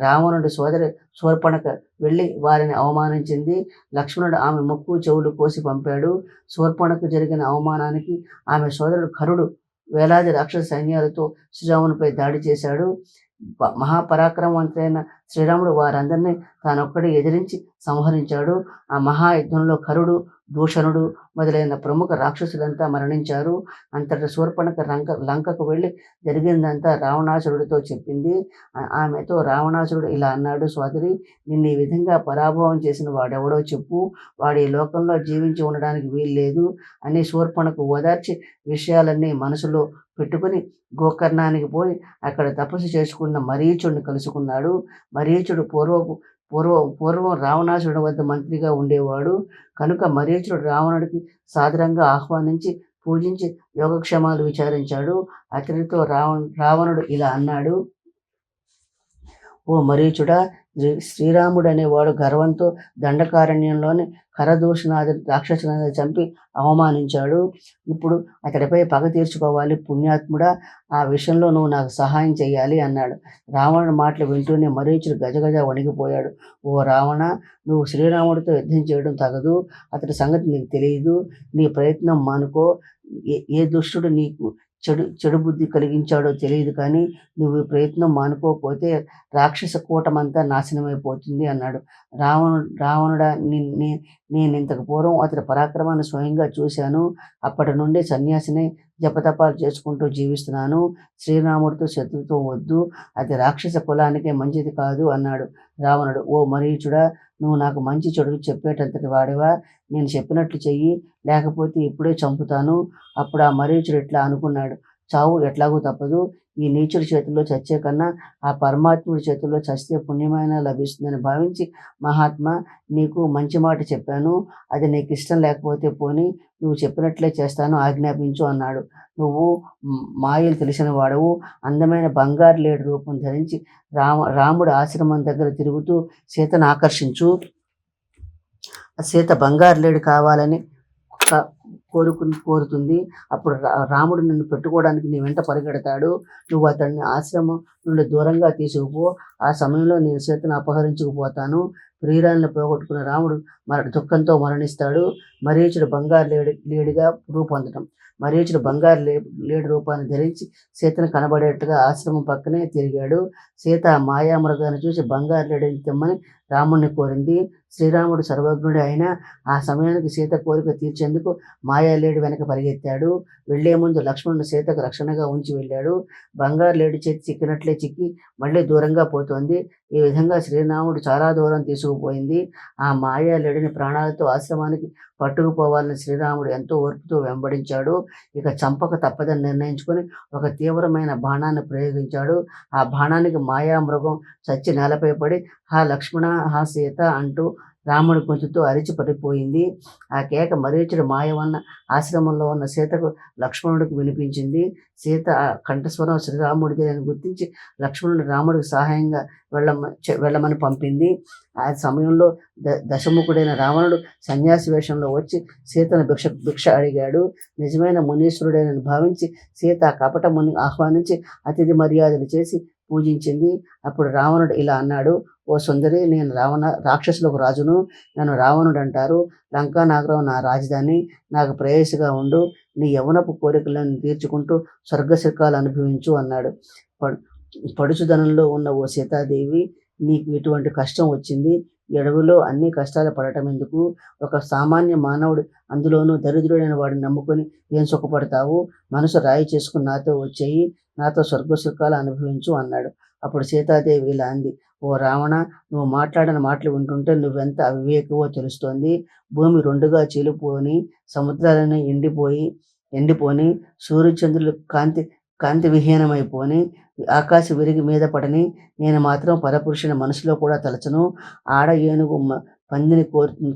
రావణుడి సోదరి శూర్పణఖ వెళ్ళి వారిని అవమానించింది. లక్ష్మణుడు ఆమె ముక్కు చెవులు కోసి పంపాడు. శూర్పణఖకు జరిగిన అవమానానికి ఆమె సోదరుడు ఖరుడు వేలాది రాక్షస సైన్యాలతో శ్రీరామునిపై దాడి చేశాడు. మహాపరాక్రమవంతుడైన శ్రీరాముడు వారందరినీ తానొక్కడే ఎదిరించి సంహరించాడు. ఆ మహాయుద్ధంలో కరుడు, దూషణుడు మొదలైన ప్రముఖ రాక్షసులంతా మరణించారు. అంతట శూర్పణఖ లంకకు వెళ్ళి జరిగిందంతా రావణాసురుడితో చెప్పింది. ఆమెతో రావణాసురుడు ఇలా అన్నాడు: సోదరి, నిన్ను ఈ విధంగా పరాభవం చేసిన వాడెవడో చెప్పు. వాడు ఈ లోకంలో జీవించి ఉండడానికి వీల్లేదు అని శూర్పణఖకు ఓదార్చి విషయాలన్నీ మనసులో పెట్టుకుని గోకర్ణానికి పోయి అక్కడ తపస్సు చేసుకున్న మరీచుడిని కలుసుకున్నాడు. మరీచుడు పూర్వం రావణాసురుడి వద్ద మంత్రిగా ఉండేవాడు కనుక మరీచుడు రావణుడికి సాదరంగా ఆహ్వానించి పూజించి యోగక్షేమాలు విచారించాడు. అతడితో రావణుడు ఇలా అన్నాడు: ఓ మరీచుడా, శ్రీరాముడు అనేవాడు గర్వంతో దండకారణ్యంలోని కరదూషణాది రాక్షసులను చంపి అవమానించాడు. ఇప్పుడు అతడిపై పగ తీర్చుకోవాలి. పుణ్యాత్ముడా, ఆ విషయంలో నువ్వు నాకు సహాయం చేయాలి అన్నాడు. రావణుడి మాటలు వింటూనే మరీచుడు గజగజ వణిగిపోయాడు. ఓ రావణ, నువ్వు శ్రీరాముడితో యుద్ధం చేయడం తగదు. అతడి సంగతి నీకు తెలియదు. నీ ప్రయత్నం మానుకో. ఏ దుష్టుడు నీకు చెడు బుద్ధి కలిగించాడో తెలియదు, కానీ నువ్వు ఈ ప్రయత్నం మానుకోకపోతే రాక్షస కూటమంతా నాశనమైపోతుంది అన్నాడు. రావణుడా, నేను ఇంతకు పూర్వం అతడి పరాక్రమాన్ని స్వయంగా చూశాను. అప్పటి నుండి సన్యాసిని జపతపాలు చేసుకుంటూ జీవిస్తున్నాను. శ్రీరాముడితో శత్రుత్వం వద్దు, అది రాక్షస కులానికే మంచిది కాదు అన్నాడు. రావణుడు: ఓ మరీచుడా, నువ్వు నాకు మంచి చెడు చెప్పేటంతటి వాడివా? నేను చెప్పినట్లు చెయ్యి, లేకపోతే ఇప్పుడే చంపుతాను. అప్పుడు ఆ మరీచుడు ఇట్లా అనుకున్నాడు: చావు ఎట్లాగూ తప్పదు. ఈ నీచుడి చేతుల్లో చచ్చే కన్నా ఆ పరమాత్ముడి చేతుల్లో చస్తే పుణ్యమైన లభిస్తుందని భావించి, మహాత్మా, నీకు మంచి మాట చెప్పాను. అది నీకు ఇష్టం లేకపోతే పోని, నువ్వు చెప్పినట్లే చేస్తాను, ఆజ్ఞాపించు అన్నాడు. నువ్వు మాయలు తెలిసిన వాడవు. అందమైన బంగారు లేడి రూపం ధరించి రాముడి ఆశ్రమం దగ్గర తిరుగుతూ సీతను ఆకర్షించు. సీత బంగారు లేడి కావాలని కోరుతుంది. అప్పుడు రాముడు నిన్ను పెట్టుకోవడానికి నీ వెంట పరిగెడతాడు. నువ్వు అతన్ని ఆశ్రమం నుండి దూరంగా తీసుకుపో. ఆ సమయంలో నేను సీతను అపహరించుకుపోతాను. ప్రియురాలను పోగొట్టుకున్న రాముడు దుఃఖంతో మరణిస్తాడు. మరీచుడు బంగారు లేడిగా రూపొందడం. మరీచుడు బంగారు లేడి రూపాన్ని ధరించి సీతను కనబడేట్టుగా ఆశ్రమం పక్కనే తిరిగాడు. సీత మాయామృగాన్ని చూసి బంగారు లేడిని తెమ్మని రాముడిని కోరింది. శ్రీరాముడు సర్వజ్ఞుడే అయినా ఆ సమయానికి సీత కోరిక తీర్చేందుకు మాయాలేడి వెనక పరిగెత్తాడు. వెళ్లే ముందు లక్ష్మణుడు సీతకు రక్షణగా ఉంచి వెళ్ళాడు. బంగారు లేడి చేతి చిక్కినట్లే చిక్కి మళ్ళీ దూరంగా పోతోంది. ఈ విధంగా శ్రీరాముడు చాలా దూరం తీసుకుపోయింది. ఆ మాయాలేడిని ప్రాణాలతో ఆశ్రమానికి పట్టుకుపోవాలని శ్రీరాముడు ఎంతో ఓర్పుతో వెంబడించాడు. ఇక చంపక తప్పదని నిర్ణయించుకొని ఒక తీవ్రమైన బాణాన్ని ప్రయోగించాడు. ఆ బాణానికి మాయామృగం చచ్చి నేలపై పడి హా లక్ష్మణ, హా సీత అంటూ రాముడి గొంతుతో అరిచి పడిపోయింది. ఆ కేక మరీచుడు మాయవన్న ఆశ్రమంలో ఉన్న సీతకు లక్ష్మణుడికి వినిపించింది. సీత ఆ కంఠస్వరం శ్రీరాముడిది అని గుర్తించి లక్ష్మణుడు రాముడికి సహాయంగా వెళ్ళమని పంపింది. ఆ సమయంలో దశముఖుడైన రావణుడు సన్యాసి వేషంలో వచ్చి సీతను భిక్ష అడిగాడు. నిజమైన మునీశ్వరుడైన భావించి సీత కపట ముని ఆహ్వానించి అతిథి మర్యాదలు చేసి పూజించింది. అప్పుడు రావణుడు ఇలా అన్నాడు: ఓ సుందరి, నేను రాక్షసులకు రాజును. నన్ను రావణుడు అంటారు. లంకా నగరం నా రాజధాని. నాకు ప్రేయసిగా ఉండు. నీ యవ్వనపు కోరికలను తీర్చుకుంటూ స్వర్గసుఖాలు అనుభవించు అన్నాడు. పడుచుదనంలో ఉన్న ఓ సీతాదేవి, నీకు ఇటువంటి కష్టం వచ్చింది. అడవిలో అన్ని కష్టాలు పడటం ఎందుకు? ఒక సామాన్య మానవుడు, అందులోనూ దరిద్రుడైన వాడిని నమ్ముకొని ఏం సుఖపడతావు? మనసు రాయి చేసుకుని నాతో వచ్చేయి, నాతో స్వర్గసుఖాలు అనుభవించు అన్నాడు. అప్పుడు సీతాదేవి ఇలా అంది: ఓ రావణ, నువ్వు మాట్లాడిన మాటలు వింటుంటే నువ్వెంత అవివేకవో తెలుస్తోంది. భూమి రెండుగా చీలిపోని, సముద్రాలని ఎండిపోని, సూర్యచంద్రులు కాంతి విహీనమైపోని, ఆకాశం విరిగి మీద పడని, నేను మాత్రం పరపురుషుని మనసులో కూడా తలచను. ఆడ ఏనుగు పందిని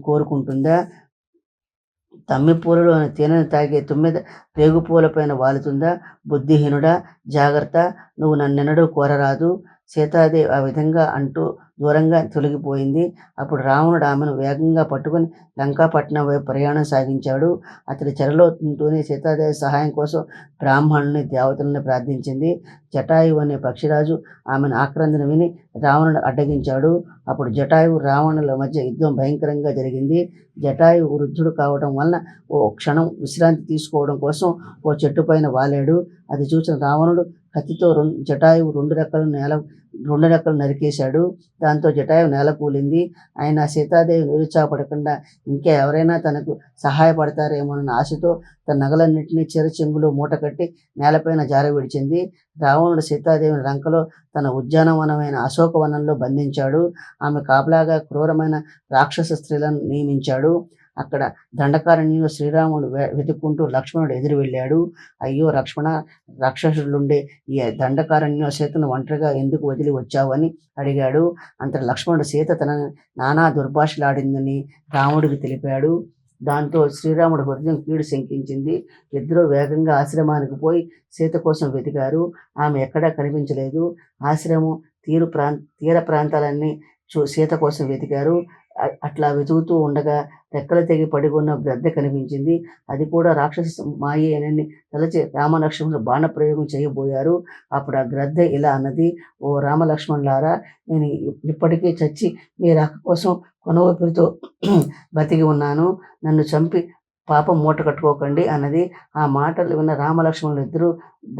కోరుకుంటుందా? తమ్మిపూలలోని తేనెను తాగే తుమ్మెద రేగుపూలపైన వాలుతుందా? బుద్ధిహీనుడా, జాగ్రత్త, నువ్వు నన్నెన్నడూ కోరరాదు. సీతాదేవి ఆ విధంగా అంటూ దూరంగా తొలగిపోయింది. అప్పుడు రావణుడు ఆమెను వేగంగా పట్టుకుని లంకాపట్నం వైపు ప్రయాణం సాగించాడు. అతడి చెరలో ఉంటూనే సీతాదేవి సహాయం కోసం బ్రాహ్మణుని, దేవతలను ప్రార్థించింది. జటాయువు అనే పక్షిరాజు ఆమెను ఆక్రందన విని రావణుడు అడ్డగించాడు. అప్పుడు జటాయువు రావణుల మధ్య యుద్ధం భయంకరంగా జరిగింది. జటాయువు వృద్ధుడు కావడం వలన ఓ క్షణం విశ్రాంతి తీసుకోవడం కోసం ఓ చెట్టు పైన వాలాడు. అది చూసిన రావణుడు కత్తితో జటాయువు రెండు రెక్కలు నరికేశాడు. దాంతో జటాయువు నేల కూలింది. ఆయన సీతాదేవి నిరుత్సాహపడకుండా ఇంకా ఎవరైనా తనకు సహాయపడతారేమోనన్న ఆశతో తన నగలన్నింటినీ చెంగులో మూట కట్టి నేలపైన జారవిడిచింది. రావణుడు సీతాదేవిని లంకలో తన ఉద్యానవనమైన అశోకవనంలో బంధించాడు. ఆమె కాపలాగా క్రూరమైన రాక్షస స్త్రీలను నియమించాడు. అక్కడ దండకారణ్యంలో శ్రీరాముడు వెతుక్కుంటూ లక్ష్మణుడు ఎదురు వెళ్ళాడు. అయ్యో లక్ష్మణ, రాక్షసులుండే ఈ దండకారణ్యంలో సీతను ఒంటరిగా ఎందుకు వదిలి వచ్చావు అని అడిగాడు. అంతటి లక్ష్మణుడు సీత తన నానా దుర్భాషలాడిందని రాముడికి తెలిపాడు. దాంతో శ్రీరాముడు హృదయం కీడు శంకించింది. ఇద్దరూ వేగంగా ఆశ్రమానికి పోయి సీత కోసం వెతికారు. ఆమె ఎక్కడా కనిపించలేదు. ఆశ్రమం తీర ప్రాంతాలన్నీ సీత కోసం వెతికారు. అట్లా వెతుకుతూ ఉండగా రెక్కలు తెగి పడిగొన్న గ్రద్ద కనిపించింది. అది కూడా రాక్షస మాయేనని తలచి రామలక్ష్మణులు బాణప్రయోగం చేయబోయారు. అప్పుడు ఆ గ్రద్ద ఇలా అన్నది, ఓ రామలక్ష్మణులారా, నేను ఇప్పటికీ చచ్చి మీ రాక కోసం కొనవూపిరితో బతికి ఉన్నాను. నన్ను చంపి పాపం మూట కట్టుకోకండి అన్నది. ఆ మాటలు విన్న రామలక్ష్మణులు ఇద్దరు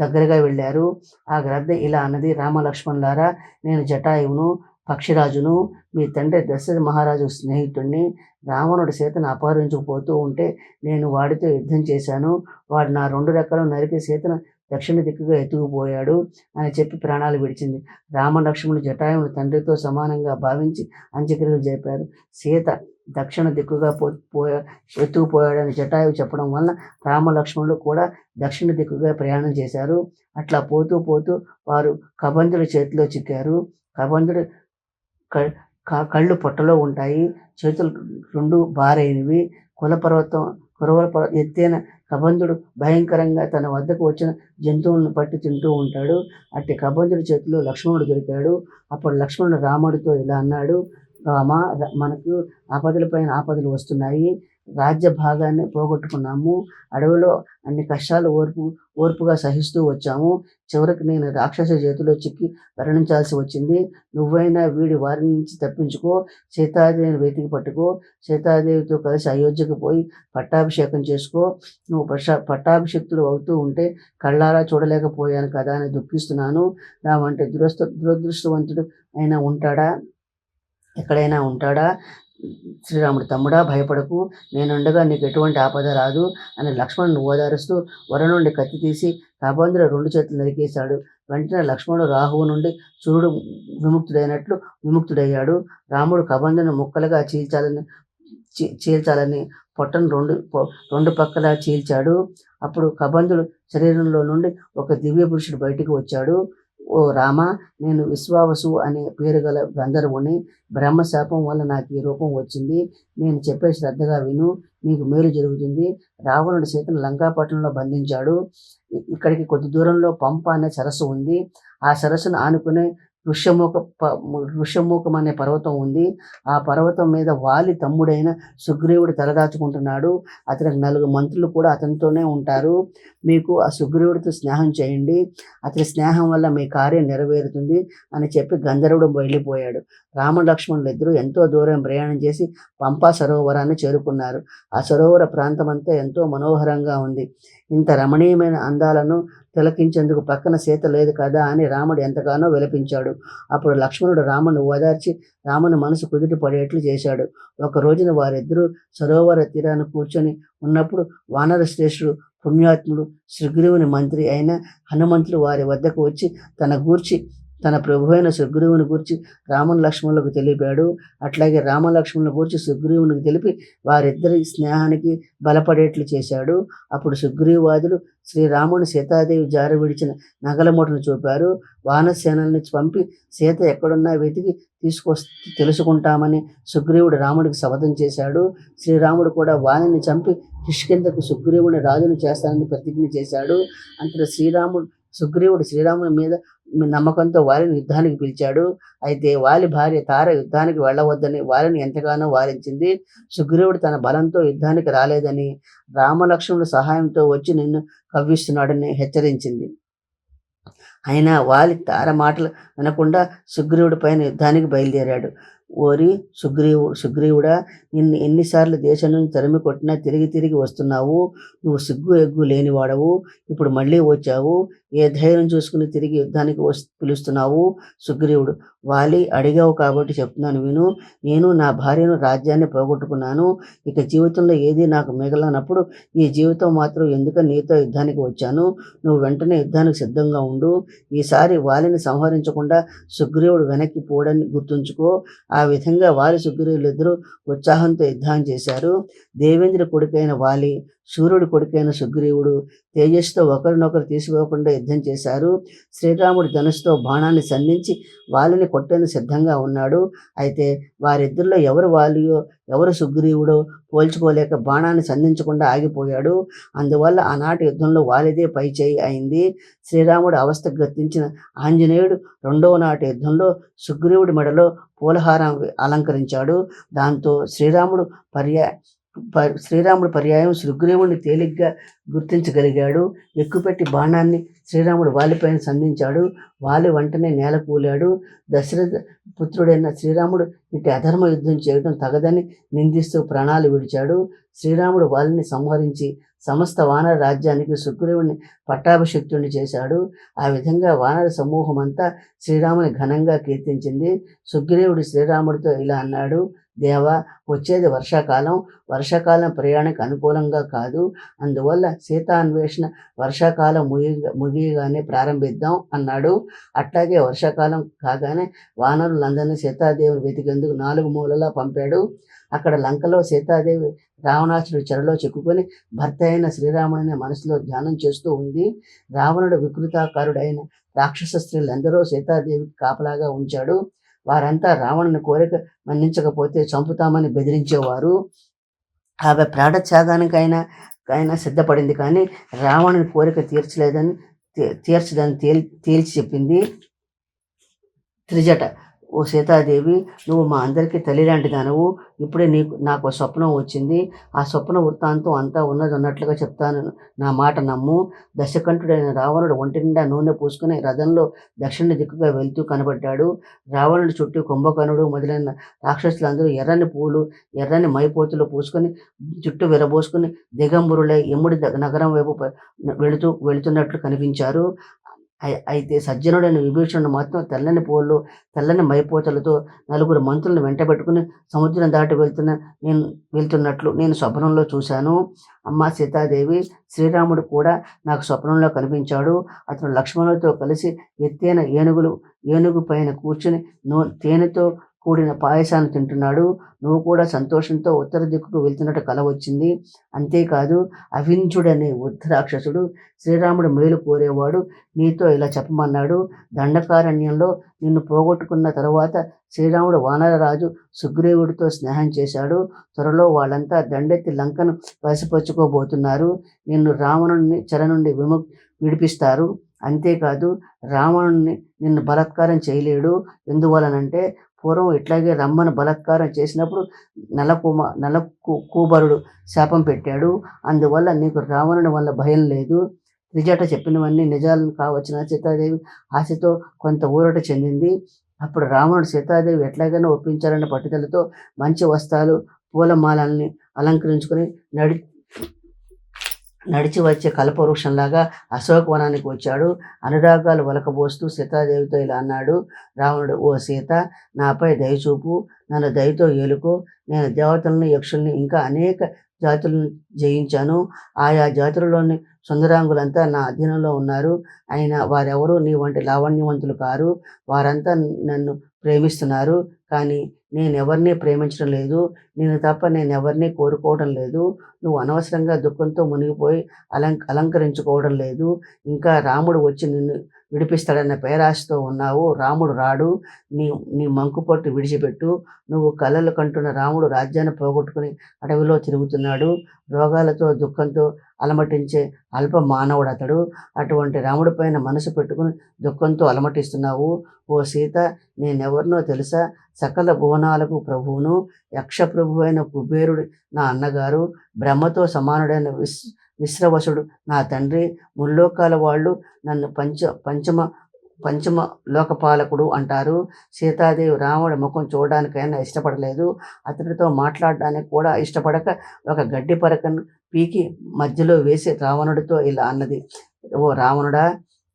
దగ్గరగా వెళ్ళారు. ఆ గ్రద్ద ఇలా అన్నది, రామలక్ష్మణులారా, నేను జటాయువును, పక్షిరాజును, మీ తండ్రి దశరథ మహారాజు స్నేహితుడిని. రావణుడు సీతను అపహరించుకుపోతూ ఉంటే నేను వాడితో యుద్ధం చేశాను. వాడు నా 2 రెక్కలు నరికి సీతను దక్షిణ దిక్కుగా ఎత్తుకుపోయాడు అని చెప్పి ప్రాణాలు విడిచింది. రామలక్ష్మణుడు జటాయువుని తండ్రితో సమానంగా భావించి అంత్యక్రియలు జరిపారు. సీత దక్షిణ దిక్కుగా ఎత్తుకుపోయాడని జటాయువు చెప్పడం వలన రామలక్ష్మణుడు కూడా దక్షిణ దిక్కుగా ప్రయాణం చేశారు. అట్లా పోతూ పోతూ వారు కబంధుడి చేతిలో చిక్కారు. కబంధుడు కళ్ళు పొట్టలో ఉంటాయి. చేతులు 2 బారైనవి. ఎత్తైన కబంధుడు భయంకరంగా తన వద్దకు వచ్చిన జంతువులను పట్టి తింటూ ఉంటాడు. అట్టి కబంధుడి చేతిలో లక్ష్మణుడు దొరికాడు. అప్పుడు లక్ష్మణుడు రాముడితో ఇలా అన్నాడు, రామ, మనకు ఆపదలపైన ఆపదలు వస్తున్నాయి. రాజ్య భాగాన్ని పోగొట్టుకున్నాము. అడవిలో అన్ని కష్టాలు ఓర్పుగా సహిస్తూ వచ్చాము. చివరికి నేను రాక్షస చేతిలో చిక్కి మరణించాల్సి వచ్చింది. నువ్వైనా వారి నుంచి తప్పించుకో, సీతాదేవిని వెతికి పట్టుకో, సీతాదేవితో కలిసి అయోధ్యకు పోయి పట్టాభిషేకం చేసుకో. నువ్వు పట్టాభిషిక్తుడు అవుతూ ఉంటే కళ్ళారా చూడలేకపోయాను కదా అని దుఃఖిస్తున్నాను. నా వంటి దురదృష్టవంతుడు అయినా ఉంటాడా, ఎక్కడైనా ఉంటాడా? శ్రీరాముడు, తమ్ముడా, భయపడకు, నేనుండగా నీకు ఎటువంటి ఆపద రాదు అని లక్ష్మణుని ఓదారుస్తూ వర నుండి కత్తి తీసి కబంధుడు 2 చేతులు నరికేశాడు. వెంటనే లక్ష్మణుడు రాహువు నుండి సూర్యుడు విముక్తుడయ్యాడు. రాముడు కబంధుని ముక్కలుగా చీల్చాలని పొట్టను 2 పక్కలా చీల్చాడు. అప్పుడు కబంధుడు శరీరంలో నుండి ఒక దివ్య పురుషుడు బయటికి వచ్చాడు. ఓ రామ, నేను విశ్వావసు అనే పేరు గల గంధర్వుని. బ్రహ్మశాపం వల్ల నాకు ఈ రూపం వచ్చింది. నేను చెప్పే శ్రద్ధగా విను, నీకు మేలు జరుగుతుంది. రావణుడు సీతను లంకాపట్నంలో బంధించాడు. ఇక్కడికి కొద్ది దూరంలో పంప అనే సరస్సు ఉంది. ఆ సరస్సును ఆనుకునే ఋష్యమూకం అనే పర్వతం ఉంది. ఆ పర్వతం మీద వాలి తమ్ముడైన సుగ్రీవుడు తలదాచుకుంటున్నాడు. అతనికి 4 మంత్రులు కూడా అతనితోనే ఉంటారు. మీకు ఆ సుగ్రీవుడితో స్నేహం చేయండి. అతని స్నేహం వల్ల మీ కార్యం నెరవేరుతుంది అని చెప్పి గంధర్వుడు వెళ్ళిపోయాడు. రామ లక్ష్మణులు ఇద్దరు ఎంతో దూరం ప్రయాణం చేసి పంపా సరోవరాన్ని చేరుకున్నారు. ఆ సరోవర ప్రాంతం అంతా ఎంతో మనోహరంగా ఉంది. ఇంత రమణీయమైన అందాలను తిలకించేందుకు పక్కన సీత లేదు కదా అని రాముడు ఎంతగానో విలపించాడు. అప్పుడు లక్ష్మణుడు రాముని ఓదార్చి రాముని మనసు కుదుట పడేట్లు చేశాడు. ఒక రోజున వారిద్దరూ సరోవర తీరాన్ని కూర్చొని ఉన్నప్పుడు వానర శ్రేష్ఠుడు పుణ్యాత్ముడు సుగ్రీవుని మంత్రి అయిన హనుమంతుడు వారి వద్దకు వచ్చి తన ప్రభు అయిన సుగ్రీవుని గూర్చి రామన్ లక్ష్మణులకు తెలిపాడు. అట్లాగే రామలక్ష్మణుల గూర్చి సుగ్రీవునికి తెలిపి వారిద్దరి స్నేహానికి బలపడేట్లు చేశాడు. అప్పుడు సుగ్రీవాదులు శ్రీరాముని సీతాదేవి జారి విడిచిన నగల మూటను చూపారు. వానసేనల్ని పంపి సీత ఎక్కడున్నా వెతికి తెలుసుకుంటామని సుగ్రీవుడు రాముడికి శపథం చేశాడు. శ్రీరాముడు కూడా వాణిని చంపి కిష్కింధకు సుగ్రీవుని రాజును చేస్తానని ప్రతిజ్ఞ చేశాడు. అంతటా సుగ్రీవుడు శ్రీరాముని మీద నమ్మకంతో వారిని యుద్ధానికి పిలిచాడు. అయితే వాలి భార్య తార యుద్ధానికి వెళ్ళవద్దని వారిని ఎంతగానో వారించింది. సుగ్రీవుడు తన బలంతో యుద్ధానికి రాలేదని, రామలక్ష్మణుల సహాయంతో వచ్చి నిన్ను కవ్విస్తున్నాడని హెచ్చరించింది. అయినా వాలి తార మాటలు వినకుండా సుగ్రీవుడి పైన యుద్ధానికి బయలుదేరాడు. ఓరి సుగ్రీవుడా, నిన్ను ఎన్నిసార్లు దేశం నుంచి తరిమి కొట్టినా తిరిగి వస్తున్నావు. నువ్వు సిగ్గు ఎగ్గు లేనివాడవు. ఇప్పుడు మళ్ళీ వచ్చావు. ఏ ధైర్యం చూసుకుని తిరిగి యుద్ధానికి పిలుస్తున్నావు? సుగ్రీవుడు: వాలి, అడిగావు కాబట్టి చెప్తున్నాను విను. నేను నా భార్యను, రాజ్యాన్ని పోగొట్టుకున్నాను. ఇక జీవితంలో ఏదీ నాకు మిగలనప్పుడు ఈ జీవితం మాత్రం ఎందుకని నీతో యుద్ధానికి వచ్చాను. నువ్వు వెంటనే యుద్ధానికి సిద్ధంగా ఉండు. ఈసారి వాలిని సంహరించకుండా సుగ్రీవుడు వెనక్కి పోడని గుర్తుంచుకో. ఆ విధంగా వాలి, సుగ్రీవులిద్దరూ ఉత్సాహంతో యుద్ధం చేశారు. దేవేంద్ర కొడుకైన వాలి, సూర్యుడి కొడుకైన సుగ్రీవుడు తేజస్సుతో ఒకరినొకరు తీసుకోకుండా యుద్ధం చేశారు. శ్రీరాముడు ధనుస్సుతో బాణాన్ని సంధించి వాలిని కొట్టేందుకు సిద్ధంగా ఉన్నాడు. అయితే వారిద్దరిలో ఎవరు వాలియో ఎవరు సుగ్రీవుడో పోల్చుకోలేక బాణాన్ని సంధించకుండా ఆగిపోయాడు. అందువల్ల ఆనాటి యుద్ధంలో వాలిదే పైచేయి అయింది. శ్రీరాముడు అవస్థకు గతించిన ఆంజనేయుడు రెండవ నాటి యుద్ధంలో సుగ్రీవుడి మెడలో పూలహారం అలంకరించాడు. దాంతో శ్రీరాముడు పర్యాయం సుగ్రీవుడిని తేలిగ్గా గుర్తించగలిగాడు. ఎక్కుపెట్టి బాణాన్ని శ్రీరాముడు వాలిపైన సంధించాడు. వాలి వెంటనే నేల కూలాడు. దశరథ పుత్రుడైన శ్రీరాముడు ఇటు అధర్మ యుద్ధం చేయడం తగదని నిందిస్తూ ప్రాణాలు విడిచాడు. శ్రీరాముడు వాలిని సంహరించి సమస్త వానర రాజ్యానికి సుగ్రీవుడిని పట్టాభిషిక్తుడిని చేశాడు. ఆ విధంగా వానర సమూహం అంతా శ్రీరాముని ఘనంగా కీర్తించింది. సుగ్రీవుడు శ్రీరాముడితో ఇలా అన్నాడు: దేవా, వచ్చేది వర్షాకాలం. వర్షాకాలం ప్రయాణానికి అనుకూలంగా కాదు. అందువల్ల సీతాన్వేషణ వర్షాకాలం ముగియగానే ప్రారంభిద్దాం అన్నాడు. అట్లాగే వర్షాకాలం కాగానే వానరులందరినీ సీతాదేవిని వెతికేందుకు 4 మూలలా పంపాడు. అక్కడ లంకలో సీతాదేవి రావణాసుడి చెరలో చిక్కుకొని భర్త అయిన శ్రీరాముడిని మనసులో ధ్యానం చేస్తూ ఉంది. రావణుడు వికృతాకారుడైన రాక్షస స్త్రీలందరూ సీతాదేవికి కాపలాగా ఉంచాడు. వారంతా రావణుని కోరిక మన్నించకపోతే చంపుతామని బెదిరించేవారు. ఆమె ప్రాణత్యాగానికైనా సిద్ధపడింది, కానీ రావణుని కోరిక తీర్చదని తేల్చి చెప్పింది. త్రిజట: ఓ సీతాదేవి, నువ్వు మా అందరికీ తల్లి లాంటి దానవు. ఇప్పుడే నాకు స్వప్నం వచ్చింది. ఆ స్వప్న వృత్తాంతం అంతా ఉన్నట్లుగా చెప్తాను, నా మాట నమ్ము. దశకంఠుడైన రావణుడు ఒంటి నిండా నూనె పూసుకుని రథంలో దక్షిణ దిక్కుగా వెళ్తూ కనబడ్డాడు. రావణుడి చుట్టూ కుంభకర్ణుడు మొదలైన రాక్షసులందరూ ఎర్రని పూలు, ఎర్రని మైపోతులు పూసుకొని జుట్టు విరబోసుకుని దిగంబరులై యముడి నగరం వైపు వెళుతున్నట్లు కనిపించారు. అయితే సజ్జనుడైన విభీషణుడు మాత్రం తెల్లని పూలు, తెల్లని మైపోతలతో 4 మంత్రులను వెంటబెట్టుకుని సముద్రం దాటి వెళ్తున్నట్లు నేను స్వప్నంలో చూశాను. అమ్మ సీతాదేవి, శ్రీరాముడు కూడా నాకు స్వప్నంలో కనిపించాడు. అతను లక్ష్మణుడితో కలిసి ఎత్తైన ఏనుగు పైన కూర్చుని తేనెతో కూడిన పాయసాన్ని తింటున్నాడు. నువ్వు కూడా సంతోషంతో ఉత్తర దిక్కుకు వెళ్తున్నట్టు కల వచ్చింది. అంతేకాదు, అవించుడనే రాక్షసుడు శ్రీరాముడు మేలు కోరేవాడు నీతో ఇలా చెప్పమన్నాడు: దండకారణ్యంలో నిన్ను పోగొట్టుకున్న తరువాత శ్రీరాముడు వానరరాజు సుగ్రీవుడితో స్నేహం చేశాడు. త్వరలో వాళ్ళంతా దండెత్తి లంకను వశపరుచుకోబోతున్నారు. నిన్ను రావణుని చెర నుండి విడిపిస్తారు. అంతేకాదు, రావణుని నిన్ను బలాత్కారం చేయలేడు. ఎందువలనంటే పూర్వం ఇట్లాగే రమ్మను బలాత్కారం చేసినప్పుడు నలకూబరుడు శాపం పెట్టాడు. అందువల్ల నీకు రావణుని వల్ల భయం లేదు. త్రిజట చెప్పినవన్నీ నిజాలను కావచ్చిన సీతాదేవి ఆశతో కొంత ఊరట చెందింది. అప్పుడు రావణుడు సీతాదేవి ఎట్లాగైనా ఒప్పించాలన్న పట్టుదలతో మంచి వస్త్రాలు, పూలమాలల్ని అలంకరించుకుని నడిచి వచ్చే కల్పవృక్షంలాగా అశోకవనానికి వచ్చాడు. అనురాగాలు వలకబోస్తూ సీతాదేవితో ఇలా అన్నాడు రావణుడు: ఓ సీత, నాపై దయచూపు, నన్ను దయతో ఏలుకో. నేను దేవతలను, యక్షుల్ని, ఇంకా అనేక జాతులను జయించాను. ఆయా జాతులలోని సుందరాంగులంతా నా అధీనంలో ఉన్నారు. అయినా వారెవరూ నీ వంటి లావణ్యవంతులు కారు. వారంతా నన్ను ప్రేమిస్తున్నారు, కానీ నేనెవరినీ ప్రేమించడం లేదు. నేను తప్ప నేనెవరినీ కోరుకోవడం లేదు. నువ్వు అనవసరంగా దుఃఖంతో మునిగిపోయి అలంకరించుకోవడం లేదు. ఇంకా రాముడు వచ్చి నిన్ను విడిపిస్తాడన్న పేరాశతో ఉన్నావు. రాముడు రాడు. నీ మంకుపట్టు విడిచిపెట్టు. నువ్వు కలలు కంటున్న రాముడు రాజ్యాన్ని పోగొట్టుకుని అడవిలో తిరుగుతున్నాడు. రోగాలతో, దుఃఖంతో అలమటించే అల్ప మానవుడు అతడు. అటువంటి రాముడి పైన మనసు పెట్టుకుని దుఃఖంతో అలమటిస్తున్నావు. ఓ సీత, నేనెవరినో తెలుసా? సకల భువనాలకు ప్రభువును, యక్ష ప్రభు అయిన కుబేరుడు నా అన్నగారు, బ్రహ్మతో సమానుడైన విశ్రవసుడు నా తండ్రి, ముల్లోకాల వాళ్ళు నన్ను పంచమ లోకపాలకుడు అంటారు. సీతాదేవి రాముడి ముఖం చూడడానికైనా ఇష్టపడలేదు. అతడితో మాట్లాడడానికి కూడా ఇష్టపడక ఒక గడ్డి పరకను పీకి మధ్యలో వేసి రావణుడితో ఇలా అన్నది: ఓ రావణుడా,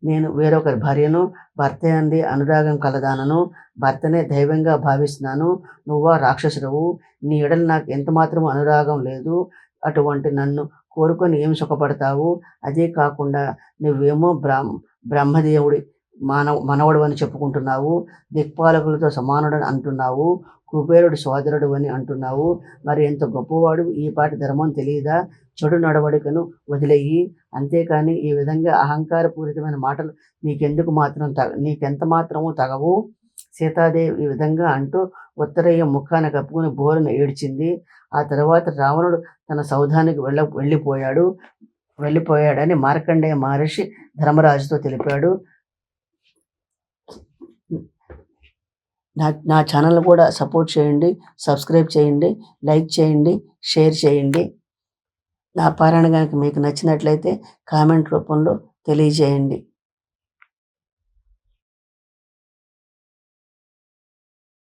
నేను వేరొకరి భార్యను, భర్త యందు అనురాగం కలదానను, భర్తనే దైవంగా భావిస్తున్నాను. నువ్వా రాక్షసుడవు, నీ ఎడల నాకు ఎంతమాత్రము అనురాగం లేదు. అటువంటి నన్ను కోరుకొని ఏమి సుఖపడతావు? అదే కాకుండా నువ్వేమో బ్రహ్మదేవుడి మనవడు అని చెప్పుకుంటున్నావు, దిక్పాలకులతో సమానుడని అంటున్నావు, కుబేరుడు సోదరుడు అని అంటున్నావు. మరి ఎంత గొప్పవాడు, ఈ పాటి ధర్మం తెలియదా? చెడు నడవడికను వదిలేయి. అంతేకాని ఈ విధంగా అహంకారపూరితమైన మాటలు నీకెంత మాత్రము తగవు. సీతాదేవి ఈ విధంగా అంటూ ఉత్తరయ్య ముఖాన్ని కప్పుకుని బోరున ఏడ్చింది. ఆ తర్వాత రావణుడు తన సౌధానికి వెళ్ళిపోయాడని మార్కండేయ మహర్షి ధర్మరాజుతో తెలిపాడు. నా ఛానల్ కూడా సపోర్ట్ చేయండి, సబ్స్క్రైబ్ చేయండి, లైక్ చేయండి, షేర్ చేయండి. నా పారాయణ కనుక మీకు నచ్చినట్లయితే కామెంట్ రూపంలో తెలియజేయండి.